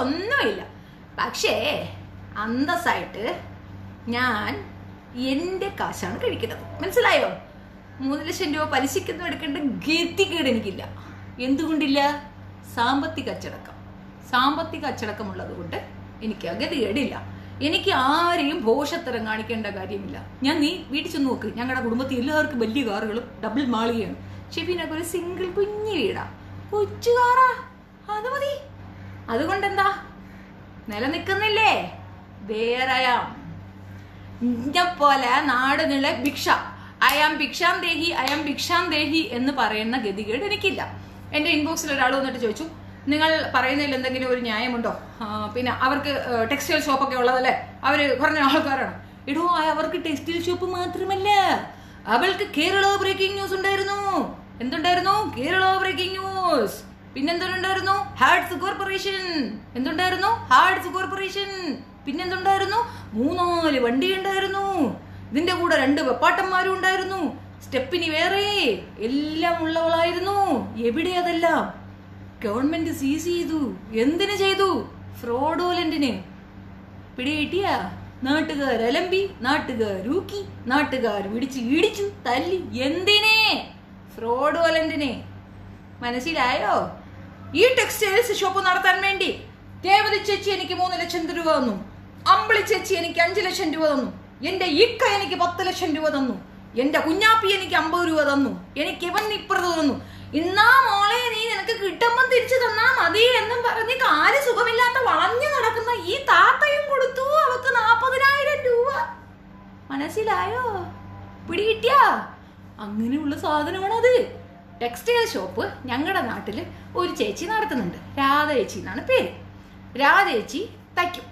ഒന്നുമില്ല. പക്ഷേ അന്തസ്സായിട്ട് ഞാൻ എൻ്റെ കാശാണ് കഴിക്കുന്നത്. മനസ്സിലായോ? 3 ലക്ഷം രൂപ പലിശയ്ക്കൊന്നും എടുക്കേണ്ട ഗതികേട് എനിക്കില്ല. എന്തുകൊണ്ടില്ല? സാമ്പത്തിക അച്ചടക്കമുള്ളത് കൊണ്ട് എനിക്ക് ഗതികേടില്ല. എനിക്ക് ആരെയും ഭോഷത്തരം കാണിക്കേണ്ട കാര്യമില്ല. നീ വീട്ടിൽ ചെന്ന് നോക്ക്, ഞങ്ങളുടെ കുടുംബത്തിൽ എല്ലാവർക്കും വലിയ കാറുകളും ഡബിൾ മാളികയാണ്. ഷെഫീനൊക്കെ ഒരു സിംഗിൾ കുഞ്ഞു വീടാ, കൊച്ചു കാറാ, അത് മതി. അതുകൊണ്ടെന്താ നിലനിൽക്കുന്നില്ലേ? വേറെയാം പോലെ നാട് നില ഭിക്ഷ, അയാം ഭിക്ഷാം ദേഹി എന്ന് പറയുന്ന ഗതികേട് എനിക്കില്ല. എൻ്റെ ഇൻബോക്സിൽ ഒരാൾ വന്നിട്ട് ചോദിച്ചു, നിങ്ങൾ പറയുന്നതിൽ എന്തെങ്കിലും ഒരു ന്യായമുണ്ടോ? പിന്നെ അവർക്ക് ടെക്സ്റ്റൈൽ ഷോപ്പൊക്കെ ഉള്ളതല്ലേ, അവർ കുറഞ്ഞ ആൾക്കാരാണ്. ഇടോ, അവർക്ക് ടെക്സ്റ്റൈൽ ഷോപ്പ് മാത്രമല്ല, അവൾക്ക് കേരള ബ്രേക്കിംഗ് ന്യൂസ് ഉണ്ടായിരുന്നു. എന്തുണ്ടായിരുന്നു? Kerala breaking news. പിന്നെന്തുണ്ടായിരുന്നു? Hearts corporation. എന്തുണ്ടായിരുന്നു? Hearts corporation. പിന്നെന്തുണ്ടായിരുന്നു? 3-4 വണ്ടി ഉണ്ടായിരുന്നു. ഇതിന്റെ കൂടെ 2 വെപ്പാട്ടന്മാരും ഉണ്ടായിരുന്നു. സ്റ്റെപ്പിനി വേറെ, എല്ലാം ഉള്ളവളായിരുന്നു. എവിടെ അതെല്ലാം? ഗവൺമെന്റ് സീസ് ചെയ്തു. എന്തിനു ചെയ്തു? ഫ്രോഡോലന്റിന്. പിടികിട്ടിയ? നാട്ടുകാർ അലമ്പി, നാട്ടുകാരൂക്കി, നാട്ടുകാർ പിടിച്ച് ഇടിച്ചു തല്ലി. എന്തിനെ? ഫ്രോഡോലന്റിനെ. മനസ്സിലായോ? ഈ ടെക്സ്റ്റൈൽസ് ഷോപ്പ് നടത്താൻ വേണ്ടി രേവതി ചേച്ചി എനിക്ക് 3 ലക്ഷം രൂപ തന്നു, അമ്പിളി ചേച്ചി എനിക്ക് 5 ലക്ഷം രൂപ തന്നു, എന്റെ ഇക്ക എനിക്ക് 10 ലക്ഷം രൂപ തന്നു, എന്റെ കുഞ്ഞാപ്പി എനിക്ക് 50 രൂപ തന്നു, എനിക്ക് ഇവൻ ഇപ്പുറത്ത് തന്നു. ഇന്നാ മോളെ, നീ നിനക്ക് കിട്ടുമ്പോൾ തിരിച്ചു തന്നാ മതി എന്നും പറഞ്ഞ് കാല് സുഖമില്ലാത്ത വളഞ്ഞു നടക്കുന്ന ഈ താത്തയും കൊടുത്തു അവക്ക് 40,000 രൂപ. മനസ്സിലായോ? പിടികിട്ടിയാ? അങ്ങനെയുള്ള സാധനമാണത്. ടെക്സ്റ്റൈൽ ഷോപ്പ് ഞങ്ങളുടെ നാട്ടിൽ ഒരു ചേച്ചി നടത്തുന്നുണ്ട്. രാധ ചേച്ചി എന്നാണ് പേര്. രാധ ചേച്ചി തയ്ക്കും.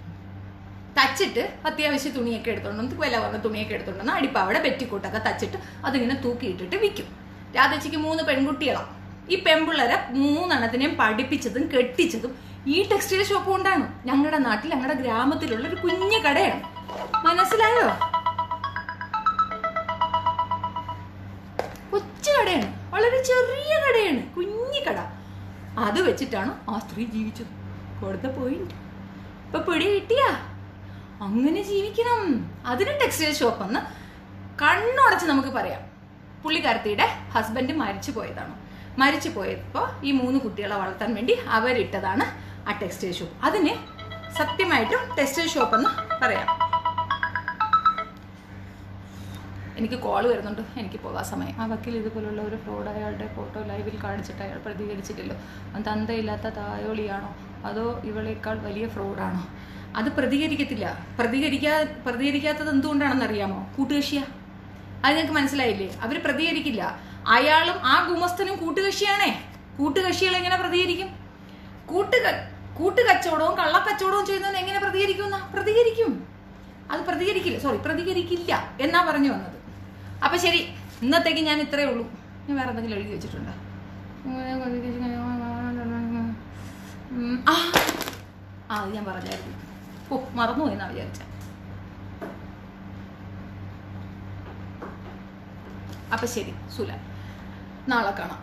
തച്ചിട്ട് അത്യാവശ്യം തുണിയൊക്കെ എടുത്തോണ്ട്, വില വന്ന തുണിയൊക്കെ എടുത്തോണ്ടെന്ന് അടിപ്പാവിടെ പെറ്റിക്കോട്ടൊക്കെ തച്ചിട്ട് അതിങ്ങനെ തൂക്കിയിട്ടിട്ട് വിൽക്കും. രാധേച്ചിക്ക് 3 പെൺകുട്ടികളാണ്. ഈ പെൺപിള്ളേരെ 3 എണ്ണത്തിനെയും പഠിപ്പിച്ചതും കെട്ടിച്ചതും ഈ ടെക്സ്റ്റൈൽ ഷോപ്പ് കൊണ്ടാണ്. ഞങ്ങളുടെ നാട്ടിൽ, ഞങ്ങളുടെ ഗ്രാമത്തിലുള്ള ഒരു കുഞ്ഞു കടയാണ്. മനസ്സിലായോ? കൊച്ചു കടയാണ്, വളരെ ചെറിയ കടയാണ്, കുഞ്ഞു കട. അത് വെച്ചിട്ടാണ് ആ സ്ത്രീ ജീവിച്ചത്. കൊടുത്ത പോയിന്റ് ഇപ്പൊ പിടി കിട്ടിയാ? അങ്ങനെ ജീവിക്കണം. അതിന് ടെക്സ്റ്റൈൽ ഷോപ്പ് എന്ന് കണ്ണുടച്ച് നമുക്ക് പറയാം. പുള്ളിക്കാരത്തിയുടെ ഹസ്ബൻഡ് മരിച്ചു പോയതാണ്. മരിച്ചു പോയപ്പോൾ ഈ 3 കുട്ടികളെ വളർത്താൻ വേണ്ടി അവരിട്ടതാണ് ആ ടെക്സ്റ്റൈൽ ഷോപ്പ്. അതിന് സത്യമായിട്ടും ടെക്സ്റ്റൈൽ ഷോപ്പ് എന്ന് പറയാം. എനിക്ക് കോൾ വരുന്നുണ്ട്, എനിക്ക് പോകാൻ സമയം. ആ വക്കീൽ ഇതുപോലുള്ള ഒരു ഫ്രോഡ് അയാളുടെ ഫോട്ടോ ലൈവിൽ കാണിച്ചിട്ട് അയാൾ പ്രതികരിച്ചിട്ടില്ലോ. തന്തയില്ലാത്ത തായോളിയാണോ അതോ ഇവളേക്കാൾ വലിയ ഫ്രോഡാണോ? അത് പ്രതികരിക്കത്തില്ല. പ്രതികരിക്കാത്തത് എന്തുകൊണ്ടാണെന്ന് അറിയാമോ? കൂട്ടുകക്ഷിയാ. അത് നിങ്ങൾക്ക് മനസ്സിലായില്ലേ? അവർ പ്രതികരിക്കില്ല. അയാളും ആ ഗുമസ്തനും കൂട്ടുകക്ഷിയാണേ. കൂട്ടുകക്ഷികൾ എങ്ങനെ പ്രതികരിക്കും? കൂട്ടുകച്ചവടവും കള്ളക്കച്ചവടവും ചെയ്യുന്നവൻ എങ്ങനെ പ്രതികരിക്കും? അത് പ്രതികരിക്കില്ല എന്നാ പറഞ്ഞു വന്നത്. അപ്പൊ ശരി, ഇന്നത്തേക്ക് ഞാൻ ഇത്രയേ ഉള്ളൂ. ഞാൻ വേറെ എന്തെങ്കിലും എഴുതി വെച്ചിട്ടുണ്ടോ? അത് ഞാൻ പറഞ്ഞായിരുന്നു. മറന്നു എന്നാ വിചാരിച്ച. അപ്പൊ ശരി സുല, നാളെ കാണാം.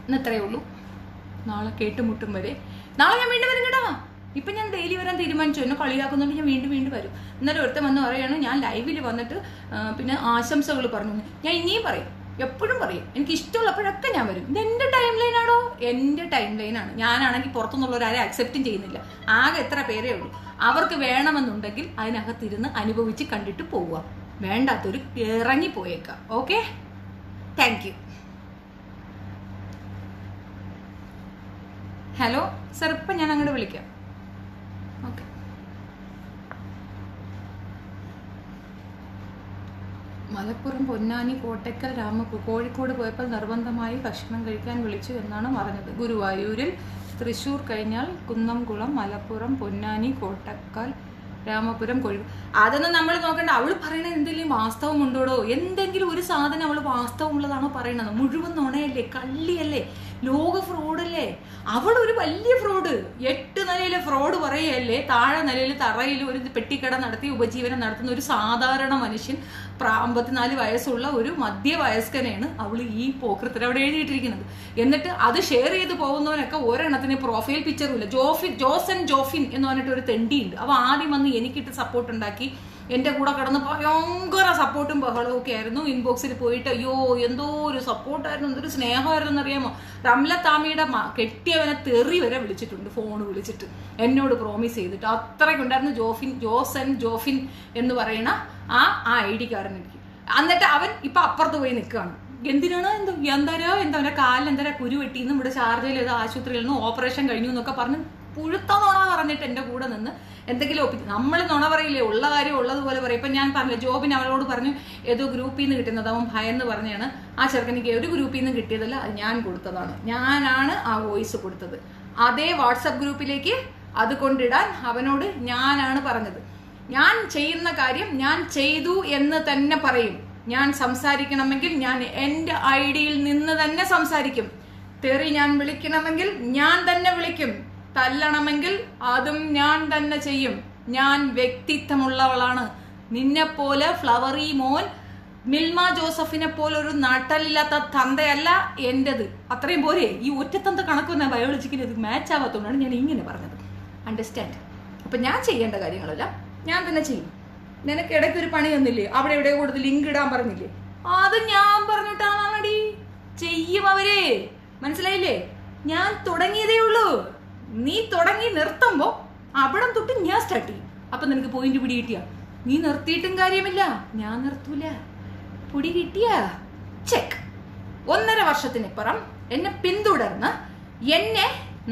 ഇന്ന് ഇത്രയേ ഉള്ളൂ. നാളെ കേട്ടുമുട്ടും വരെ. നാളെ ഞാൻ വീണ്ടും വരും കേട്ടോ. ഇപ്പം ഞാൻ ഡെയിലി വരാൻ തീരുമാനിച്ചു. എന്നെ കളിയാക്കുന്നുണ്ട്, ഞാൻ വീണ്ടും വീണ്ടും വരും. ഇന്നലെ ഒരുത്തം വന്ന് പറയുകയാണ് ഞാൻ ലൈവിൽ വന്നിട്ട് പിന്നെ ആശംസകൾ പറഞ്ഞു. ഞാൻ ഇനിയും പറയും, എപ്പോഴും പറയും, എനിക്ക് ഇഷ്ടമുള്ളപ്പോഴൊക്കെ ഞാൻ വരും. ഇത് എൻ്റെ ടൈം ലൈനാണോ? എൻ്റെ ടൈം ലൈനാണ്. ഞാനാണെങ്കിൽ പുറത്തുനിന്നുള്ളവരാരെ അക്സെപ്റ്റും ചെയ്യുന്നില്ല. ആകെ എത്ര പേരേ ഉള്ളൂ. അവർക്ക് വേണമെന്നുണ്ടെങ്കിൽ അതിനകത്തിരുന്ന് അനുഭവിച്ച് കണ്ടിട്ട് പോവുക. വേണ്ടാത്തൊരു ഇറങ്ങിപ്പോയേക്കാം. Okay, thank you. Hello sir, ഇപ്പം ഞാൻ അങ്ങോട്ട് വിളിക്കാം. ഓക്കെ. മലപ്പുറം, പൊന്നാനി, കോട്ടക്കൽ, കോഴിക്കോട് പോയപ്പോൾ നിർബന്ധമായി ഭക്ഷണം കഴിക്കാൻ വിളിച്ചു എന്നാണ് പറഞ്ഞത്. ഗുരുവായൂരിൽ, തൃശ്ശൂർ കഴിഞ്ഞാൽ കുന്നംകുളം, മലപ്പുറം, പൊന്നാനി, കോട്ടക്കൽ, രാമപുരം, കോഴിക്കോട്. അതൊന്നും നമ്മൾ നോക്കണ്ട. അവള് പറയണത് എന്തെങ്കിലും വാസ്തവം ഉണ്ടോടോ? എന്തെങ്കിലും ഒരു സാധനം അവള് വാസ്തവം ഉള്ളതാണോ പറയണത്? മുഴുവൻ നുണയല്ലേ, കള്ളിയല്ലേ, ലോക ഫ്രോഡല്ലേ. അവളൊരു വലിയ ഫ്രോഡ്, 8 നിലയിലെ ഫ്രോഡ് പറയല്ലേ. താഴെ നിലയിൽ തറയിൽ ഒരു പെട്ടിക്കട നടത്തി ഉപജീവനം നടത്തുന്ന ഒരു സാധാരണ മനുഷ്യൻ, 54 വയസ്സുള്ള ഒരു മധ്യവയസ്കനെയാണ് അവൾ ഈ പോക്കൃത്തിൽ അവിടെ എഴുതിയിട്ടിരിക്കുന്നത്. എന്നിട്ട് അത് ഷെയർ ചെയ്ത് പോകുന്നവനൊക്കെ ഒരെണ്ണത്തിന് പ്രൊഫൈൽ പിക്ചറും ഇല്ല. ജോസൻ ജോഫിൻ എന്ന് പറഞ്ഞിട്ട് ഒരു തെണ്ടിയുണ്ട്. അവ ആദ്യം വന്ന് എനിക്കിട്ട് സപ്പോർട്ട് ഉണ്ടാക്കി എൻ്റെ കൂടെ കിടന്ന് ഭയങ്കര സപ്പോർട്ടും ബഹളവും ഒക്കെ ആയിരുന്നു. ഇൻബോക്സിൽ പോയിട്ട് അയ്യോ എന്തോ ഒരു സപ്പോർട്ടായിരുന്നു, എന്തൊരു സ്നേഹമായിരുന്നു എന്നറിയാമോ. റംല താമിയുടെ കെട്ടിയവനെ തെറി വരെ വിളിച്ചിട്ടുണ്ട്, ഫോൺ വിളിച്ചിട്ട് എന്നോട് പ്രോമിസ് ചെയ്തിട്ട്. അത്രയ്ക്കുണ്ടായിരുന്നു ജോസൻ ജോഫിൻ എന്ന് പറയുന്ന ആ ഐ ഡിക്കാരൻ എനിക്ക്. എന്നിട്ട് അവൻ ഇപ്പൊ അപ്പുറത്ത് പോയി നിൽക്കുകയാണ്. എന്തിനാണ് എന്താ അവന്റെ കാലിൽ എന്താ കുരു വെട്ടിന്ന്, ഇവിടെ ഷാർജയിൽ ഏതോ ആശുപത്രിയിൽ നിന്ന് ഓപ്പറേഷൻ കഴിഞ്ഞു എന്നൊക്കെ പറഞ്ഞ് പുഴുത്ത നുണ പറഞ്ഞിട്ട് എൻ്റെ കൂടെ നിന്ന് എന്തെങ്കിലും ഒപ്പിച്ച്. നമ്മൾ നുണ പറയില്ലേ, ഉള്ള കാര്യം ഉള്ളതുപോലെ പറയും. ഇപ്പം ഞാൻ പറഞ്ഞില്ല, ജോബിന് അവളോട് പറഞ്ഞു ഏതോ ഗ്രൂപ്പിൽ നിന്ന് കിട്ടുന്നത്, അവൻ ഭയന്ന് പറഞ്ഞാണ്. ആ ചെറുക്കനിക്ക് ഒരു ഗ്രൂപ്പിൽ നിന്ന് കിട്ടിയതല്ല, അത് ഞാൻ കൊടുത്തതാണ്. ഞാനാണ് ആ വോയിസ് കൊടുത്തത്. അതേ വാട്സപ്പ് ഗ്രൂപ്പിലേക്ക് അത് കൊണ്ടിടാൻ അവനോട് ഞാനാണ് പറഞ്ഞത്. ഞാൻ ചെയ്യുന്ന കാര്യം ഞാൻ ചെയ്തു എന്ന് തന്നെ പറയും. ഞാൻ സംസാരിക്കണമെങ്കിൽ ഞാൻ എൻ്റെ ഐഡിയിൽ നിന്ന് തന്നെ സംസാരിക്കും. തെറി ഞാൻ വിളിക്കണമെങ്കിൽ ഞാൻ തന്നെ വിളിക്കും. തല്ലണമെങ്കിൽ അതും ഞാൻ തന്നെ ചെയ്യും. ഞാൻ വ്യക്തിത്വമുള്ളവളാണ്. നിന്നെപ്പോലെ ഫ്ലവറി മോൻ, മിൽമ ജോസഫിനെ പോലെ ഒരു നട്ടലില്ലാത്ത തന്തയല്ല എൻ്റെത്. അത്രയും പോരെ. ഈ ഒറ്റത്തന്ത കണക്കൊന്നും ബയോളജിക്കലി ഇത് മാച്ച് ആവാത്തതുകൊണ്ടാണ് ഞാൻ ഇങ്ങനെ പറഞ്ഞത്. അണ്ടർസ്റ്റാൻഡ്? അപ്പം ഞാൻ ചെയ്യേണ്ട കാര്യങ്ങളെല്ലാം ഞാൻ തന്നെ ചെയ്യും. നിനക്ക് ഇടയ്ക്ക് ഒരു പണി തന്നില്ലേ, അവിടെ എവിടെ കൊടുത്ത് ലിങ്ക് ഇടാൻ പറഞ്ഞില്ലേ, അത് ഞാൻ പറഞ്ഞിട്ടാണടി ചെയ്യും അവരെ. മനസ്സിലായില്ലേ? ഞാൻ തുടങ്ങിയതേ ഉള്ളൂ. നീ തുടങ്ങി നിർത്തുമ്പോ അവിടെ തൊട്ട് ഞാൻ സ്റ്റാർട്ട് ചെയ്യും. അപ്പൊ നിനക്ക് പോയിന്റ് പിടി കിട്ടിയ നീ നിർത്തിയിട്ടും കാര്യമില്ല, ഞാൻ നിർത്തൂല. പിടി കിട്ടിയ ചെക്ക്. 1.5 വർഷത്തിനിപ്പുറം എന്നെ പിന്തുടർന്ന് എന്നെ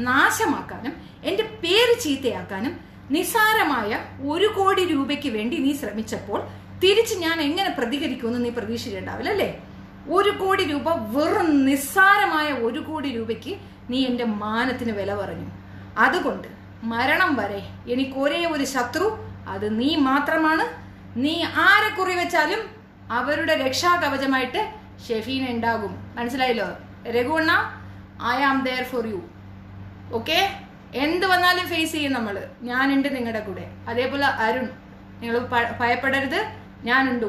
നാശമാക്കാനും എന്റെ പേര് ചീത്തയാക്കാനും നിസാരമായ 1 കോടി രൂപയ്ക്ക് വേണ്ടി നീ ശ്രമിച്ചപ്പോൾ തിരിച്ച് ഞാൻ എങ്ങനെ പ്രതികരിക്കുമെന്ന് നീ പ്രതീക്ഷിച്ചിട്ടുണ്ടാവില്ല അല്ലേ? 1 കോടി രൂപ, വെറും നിസ്സാരമായ 1 കോടി രൂപയ്ക്ക് നീ എൻ്റെ മാനത്തിന് വില പറഞ്ഞു. അതുകൊണ്ട് മരണം വരെ എനിക്ക് ഒരേ ഒരു ശത്രു, അത് നീ മാത്രമാണ്. നീ ആരെ കുറി വെച്ചാലും അവരുടെ രക്ഷാകവചമായിട്ട് ഷെഫീന ഉണ്ടാകും. മനസ്സിലായല്ലോ രഘുവണ്ണ? I am there for you. Okay? എന്ത് വന്നാലും ഫേസ് ചെയ്യും നമ്മൾ. ഞാനുണ്ട് നിങ്ങളുടെ കൂടെ. അതേപോലെ അരുൺ, നിങ്ങൾ ഭയപ്പെടരുത്, ഞാനുണ്ട്.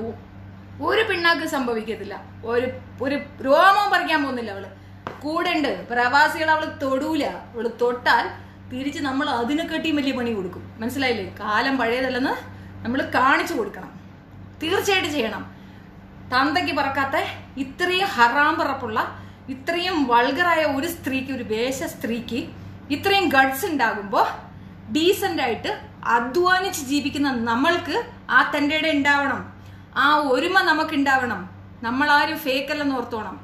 ഒരു പിണ്ണാക്ക് സംഭവിക്കത്തില്ല, ഒരു രോമം പറിക്കാൻ പോകുന്നില്ല അവള്. കൂടെ ഉണ്ട്. പ്രവാസികൾ അവള് തൊടൂല. അവള് തൊട്ടാൽ തിരിച്ച് നമ്മൾ അതിനെക്കാട്ടിയും വലിയ പണി കൊടുക്കും. മനസ്സിലായില്ലേ? കാലം പഴയതല്ലെന്ന് നമ്മൾ കാണിച്ചു കൊടുക്കണം. തീർച്ചയായിട്ടും ചെയ്യണം. തന്തയ്ക്ക് പറക്കാത്ത ഇത്രയും ഹറാം പറപ്പുള്ള, ഇത്രയും വൾഗറായ ഒരു സ്ത്രീക്ക്, ഒരു വേശ സ്ത്രീക്ക് ഇത്രയും ഗഡ്സ് ഉണ്ടാകുമ്പോൾ ഡീസൻ്റ് ആയിട്ട് അധ്വാനിച്ച് ജീവിക്കുന്ന നമ്മൾക്ക് ആ തൻ്റെ ഇടം ഉണ്ടാവണം. ആ ഒരുമ നമുക്ക് ഉണ്ടാവണം. നമ്മളാരും ഫേക്കല്ലെന്ന് ഓർത്തോണം.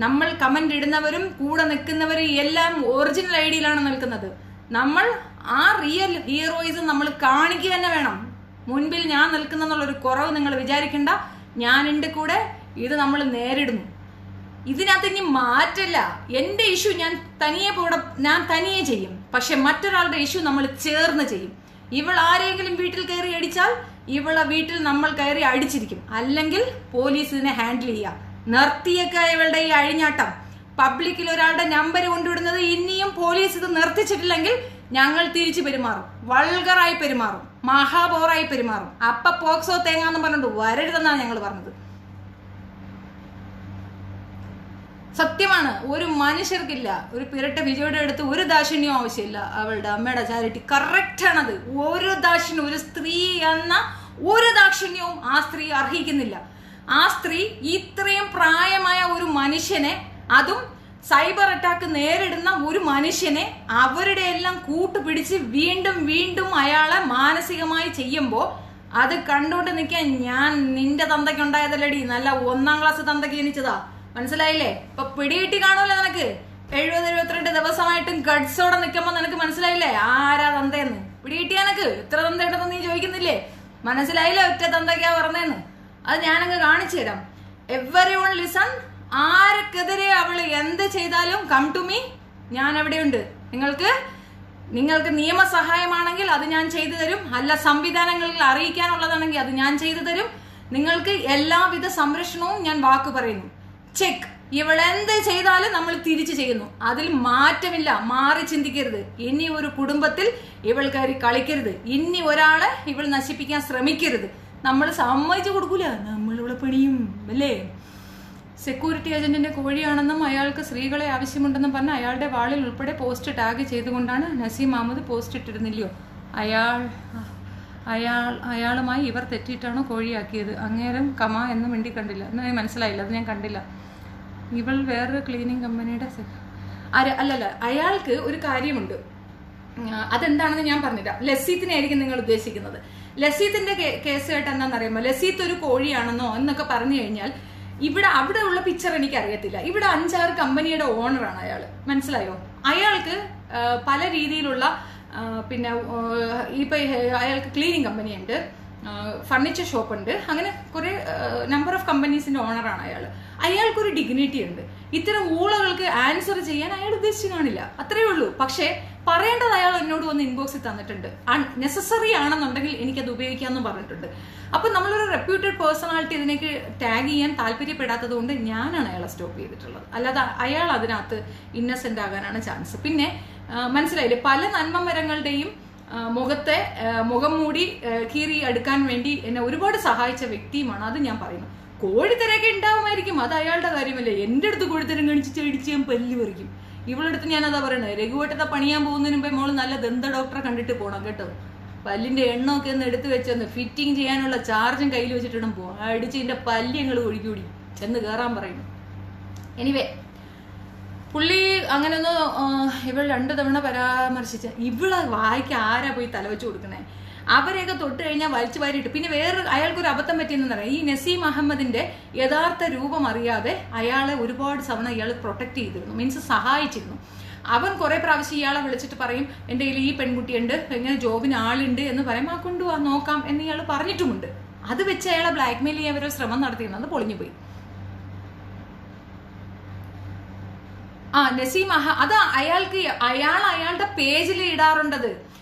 നമ്മൾ കമന്റ് ഇടുന്നവരും കൂടെ നിൽക്കുന്നവരും എല്ലാം ഒറിജിനൽ ഐഡിയിലാണ് നിൽക്കുന്നത്. നമ്മൾ ആ റിയൽ ഹീറോയിസം നമ്മൾ കാണിക്കുക തന്നെ വേണം. മുൻപിൽ ഞാൻ നിൽക്കുന്നെന്നുള്ളൊരു കുറവ് നിങ്ങൾ വിചാരിക്കണ്ട. ഞാൻ എൻ്റെ കൂടെ. ഇത് നമ്മൾ നേരിടുന്നു. ഇതിനകത്ത് ഇനി മാറ്റില്ല. എൻ്റെ ഇഷ്യൂ ഞാൻ തനിയെ ചെയ്യും. പക്ഷെ മറ്റൊരാളുടെ ഇഷ്യൂ നമ്മൾ ചേർന്ന് ചെയ്യും. ഇവൾ ആരെങ്കിലും വീട്ടിൽ കയറി അടിച്ചാൽ ഇവളെ വീട്ടിൽ നമ്മൾ കയറി അടിച്ചിരിക്കും. അല്ലെങ്കിൽ പോലീസ് ഇതിനെ ഹാൻഡിൽ ചെയ്യുക. നിർത്തിയേക്ക ഇവളുടെ ഈ അഴിഞ്ഞാട്ടം. പബ്ലിക്കിൽ ഒരാളുടെ നമ്പർ കൊണ്ടുവിടുന്നത് ഇനിയും പോലീസ് ഇത് നിർത്തിച്ചിട്ടില്ലെങ്കിൽ ഞങ്ങൾ തിരിച്ചു പെരുമാറും. വൾഗറായി പെരുമാറും, മഹാബോറായി പെരുമാറും. അപ്പ പോക്സോ തേങ്ങാന്ന് പറഞ്ഞിട്ട് വരരുതെന്നാണ് ഞങ്ങൾ പറഞ്ഞത്. സത്യമാണ്. ഒരു മനുഷ്യർക്കില്ല. ഒരു പിരട്ട വിജയുടെ അടുത്ത് ഒരു ദാക്ഷിണ്യവും ആവശ്യമില്ല. അവളുടെ അമ്മയുടെ ചാരിറ്റി കറക്റ്റ് ആണത്. ഒരു ദാക്ഷിണ്യം, ഒരു സ്ത്രീ എന്ന ഒരു ദാക്ഷിണ്യവും ആ സ്ത്രീ അർഹിക്കുന്നില്ല. ആ സ്ത്രീ ഇത്രയും പ്രായമായ ഒരു മനുഷ്യനെ, അതും സൈബർ അറ്റാക്ക് നേരിടുന്ന ഒരു മനുഷ്യനെ അവരുടെ എല്ലാം കൂട്ടുപിടിച്ച് വീണ്ടും വീണ്ടും അയാളെ മാനസികമായി ചെയ്യുമ്പോൾ അത് കണ്ടുകൊണ്ട് നിൽക്കാൻ ഞാൻ നിന്റെ തന്തയ്ക്ക് ഉണ്ടായതല്ലടി, നല്ല 1ാം ക്ലാസ് തന്തയ്ക്ക് ജനിച്ചതാ. മനസ്സിലായില്ലേ? ഇപ്പൊ പിടികിട്ടി കാണുമല്ലോ നിനക്ക്. 70-72 ദിവസമായിട്ടും ഗഡ്സോടെ നിൽക്കുമ്പോ നിനക്ക് മനസ്സിലായില്ലേ ആരാ തന്തയെന്ന്? പിടികിട്ടിയ നിനക്ക് ഇത്ര തന്തയുണ്ടെന്ന് നീ ചോദിക്കുന്നില്ലേ? മനസ്സിലായില്ലേ ഒറ്റ തന്തയ്ക്കാ പറഞ്ഞതെന്ന്? അത് ഞാനങ്ങ് കാണിച്ചു തരാം. Everyone listen. ആർക്കെതിരെ അവള് എന്ത് ചെയ്താലും കം ടു മീ, ഞാൻ എവിടെയുണ്ട്. നിങ്ങൾക്ക് നിയമസഹായമാണെങ്കിൽ അത് ഞാൻ ചെയ്തു തരും. അല്ല സംവിധാനങ്ങളിൽ അറിയിക്കാനുള്ളതാണെങ്കിൽ അത് ഞാൻ ചെയ്തു തരും. നിങ്ങൾക്ക് എല്ലാവിധ സംരക്ഷണവും ഞാൻ വാക്ക് പറയുന്നു. ചെക്ക്. ഇവളെന്ത് ചെയ്താലും നമ്മൾ തിരിച്ചു ചെയ്യുന്നു. അതിൽ മാറ്റമില്ല. മാറി ചിന്തിക്കരുത്. ഇനി ഒരു കുടുംബത്തിൽ ഇവൾ കയറി കളിക്കരുത്. ഇനി ഒരാളെ ഇവൾ നശിപ്പിക്കാൻ ശ്രമിക്കരുത്. നമ്മൾ സമ്മതിച്ചു കൊടുക്കൂല. നമ്മൾ ഇവളെ പണിയും അല്ലേ? സെക്യൂരിറ്റി ഏജന്റിന്റെ കോഴിയാണെന്നും അയാൾക്ക് സ്ത്രീകളെ ആവശ്യമുണ്ടെന്നും പറഞ്ഞ് അയാളുടെ വാളിൽ ഉൾപ്പെടെ പോസ്റ്റ് ടാഗ് ചെയ്തുകൊണ്ടാണ് നസീം അഹമ്മദ് പോസ്റ്റ് ഇട്ടിരുന്നില്ലയോ? അയാളുമായി ഇവർ തെറ്റിയിട്ടാണോ കോഴിയാക്കിയത്? അങ്ങേരം കമ എന്ന് മിണ്ടി കണ്ടില്ല. എന്ന് മനസ്സിലായില്ല. അത് ഞാൻ കണ്ടില്ല. ഇവൾ വേറൊരു ക്ലീനിങ് കമ്പനിയുടെ അല്ലല്ല. അയാൾക്ക് ഒരു കാര്യമുണ്ട്. അതെന്താണെന്ന് ഞാൻ പറഞ്ഞില്ല. ലസീത്തിനെ ആയിരിക്കും നിങ്ങൾ ഉദ്ദേശിക്കുന്നത്. ലസീത്തിന്റെ കേസ് കേട്ട് എന്താണെന്നറിയുമ്പോൾ, ലസീത്ത് ഒരു കോഴിയാണെന്നോ എന്നൊക്കെ പറഞ്ഞു കഴിഞ്ഞാൽ അവിടെ ഉള്ള പിക്ചർ എനിക്ക് അറിയത്തില്ല. ഇവിടെ 5-6 കമ്പനിയുടെ ഓണറാണ് അയാൾ. മനസ്സിലായോ? അയാൾക്ക് പല രീതിയിലുള്ള പിന്നെ ഇപ്പൊ അയാൾക്ക് ക്ലീനിങ് കമ്പനി ഉണ്ട്, ഫർണിച്ചർ ഷോപ്പ് ഉണ്ട്, അങ്ങനെ കുറെ നമ്പർ ഓഫ് കമ്പനീസിന്റെ ഓണറാണ് അയാൾ. അയാൾക്കൊരു ഡിഗ്നിറ്റി ഉണ്ട്. ഇത്തരം ഊളകൾക്ക് ആൻസർ ചെയ്യാൻ അയാൾ ഉദ്ദേശിച്ചു കാണില്ല. അത്രയേ ഉള്ളൂ. പക്ഷേ പറയേണ്ടത് അയാൾ എന്നോട് വന്ന് ഇൻബോക്സിൽ തന്നിട്ടുണ്ട്. നെസസറി ആണെന്നുണ്ടെങ്കിൽ എനിക്കത് ഉപയോഗിക്കാമെന്ന് പറഞ്ഞിട്ടുണ്ട്. അപ്പൊ നമ്മളൊരു റെപ്യൂട്ടഡ് പേഴ്സണാലിറ്റി ഇതിനേക്ക് ടാഗ് ചെയ്യാൻ താല്പര്യപ്പെടാത്തത് കൊണ്ട് ഞാനാണ് അയാളെ സ്റ്റോപ്പ് ചെയ്തിട്ടുള്ളത്. അല്ലാതെ അയാൾ അതിനകത്ത് ഇന്നസെന്റ് ആകാനാണ് ചാൻസ്. പിന്നെ മനസ്സിലായില്ലേ, പല നന്മമരങ്ങളുടെയും മുഖത്തെ മുഖം മൂടി കീറി എടുക്കാൻ വേണ്ടി എന്നെ ഒരുപാട് സഹായിച്ച വ്യക്തിയുമാണ്. അത് ഞാൻ പറയുന്നു. കോഴിത്തരൊക്കെ ഉണ്ടാവുമായിരിക്കും, അത് അയാളുടെ കാര്യമല്ലേ. എൻ്റെ അടുത്ത് കോഴിത്തരം കാണിച്ച് ചേടിച്ച് ഞാൻ പല്ല് പറിക്കും. ഇവളടുത്ത് ഞാനതാ പറയണത്, രഘുവേട്ടത്തെ പണിയാൻ പോകുന്നതിന് മുമ്പേ മോള് നല്ല ദന്ത ഡോക്ടറെ കണ്ടിട്ട് പോകണം കേട്ടോ. പല്ലിന്റെ എണ്ണമൊക്കെ ഒന്ന് എടുത്ത് വെച്ചൊന്ന് ഫിറ്റിങ് ചെയ്യാനുള്ള ചാർജും കയ്യിൽ വെച്ചിട്ടിടും പോവാം. അടിച്ച് ഇതിന്റെ പല്ല് ഞങ്ങൾ ഒഴുകിയോടി ചെന്ന് കയറാൻ പറയുന്നു. എനിവേ, പുള്ളി അങ്ങനെയൊന്ന് ഇവൾ 2 തവണ പരാമർശിച്ച ഇവളെ വായിക്ക് ആരാ പോയി തലവെച്ച് കൊടുക്കണേ? അവരെയൊക്കെ തൊട്ട് കഴിഞ്ഞാൽ വലിച്ചു വാരിയിട്ട്. പിന്നെ വേറെ അയാൾക്കൊരു അബദ്ധം പറ്റിയെന്ന് പറയാം. ഈ നസീം അഹമ്മദിന്റെ യഥാർത്ഥ രൂപം അറിയാതെ അയാളെ ഒരുപാട് തവണ ഇയാൾ പ്രൊട്ടക്ട് ചെയ്തിരുന്നു, മീൻസ് സഹായിച്ചിരുന്നു. അവൻ കുറെ പ്രാവശ്യം ഇയാളെ വിളിച്ചിട്ട് പറയും, എൻ്റെ കയ്യിൽ ഈ പെൺകുട്ടിയുണ്ട്, ഇങ്ങനെ ജോബിന് ആളുണ്ട് എന്ന് പറയും. ആ കൊണ്ടുപോവാ നോക്കാം എന്ന് ഇയാൾ പറഞ്ഞിട്ടുമുണ്ട്. അത് വെച്ച് അയാളെ ബ്ലാക്ക്മെയിൽ ചെയ്യാൻ ഒരു ശ്രമം നടത്തിയിരുന്നത് പൊളിഞ്ഞു പോയി. നസീം അത് അയാളുടെ പേജിൽ ഇടാറുണ്ടത്.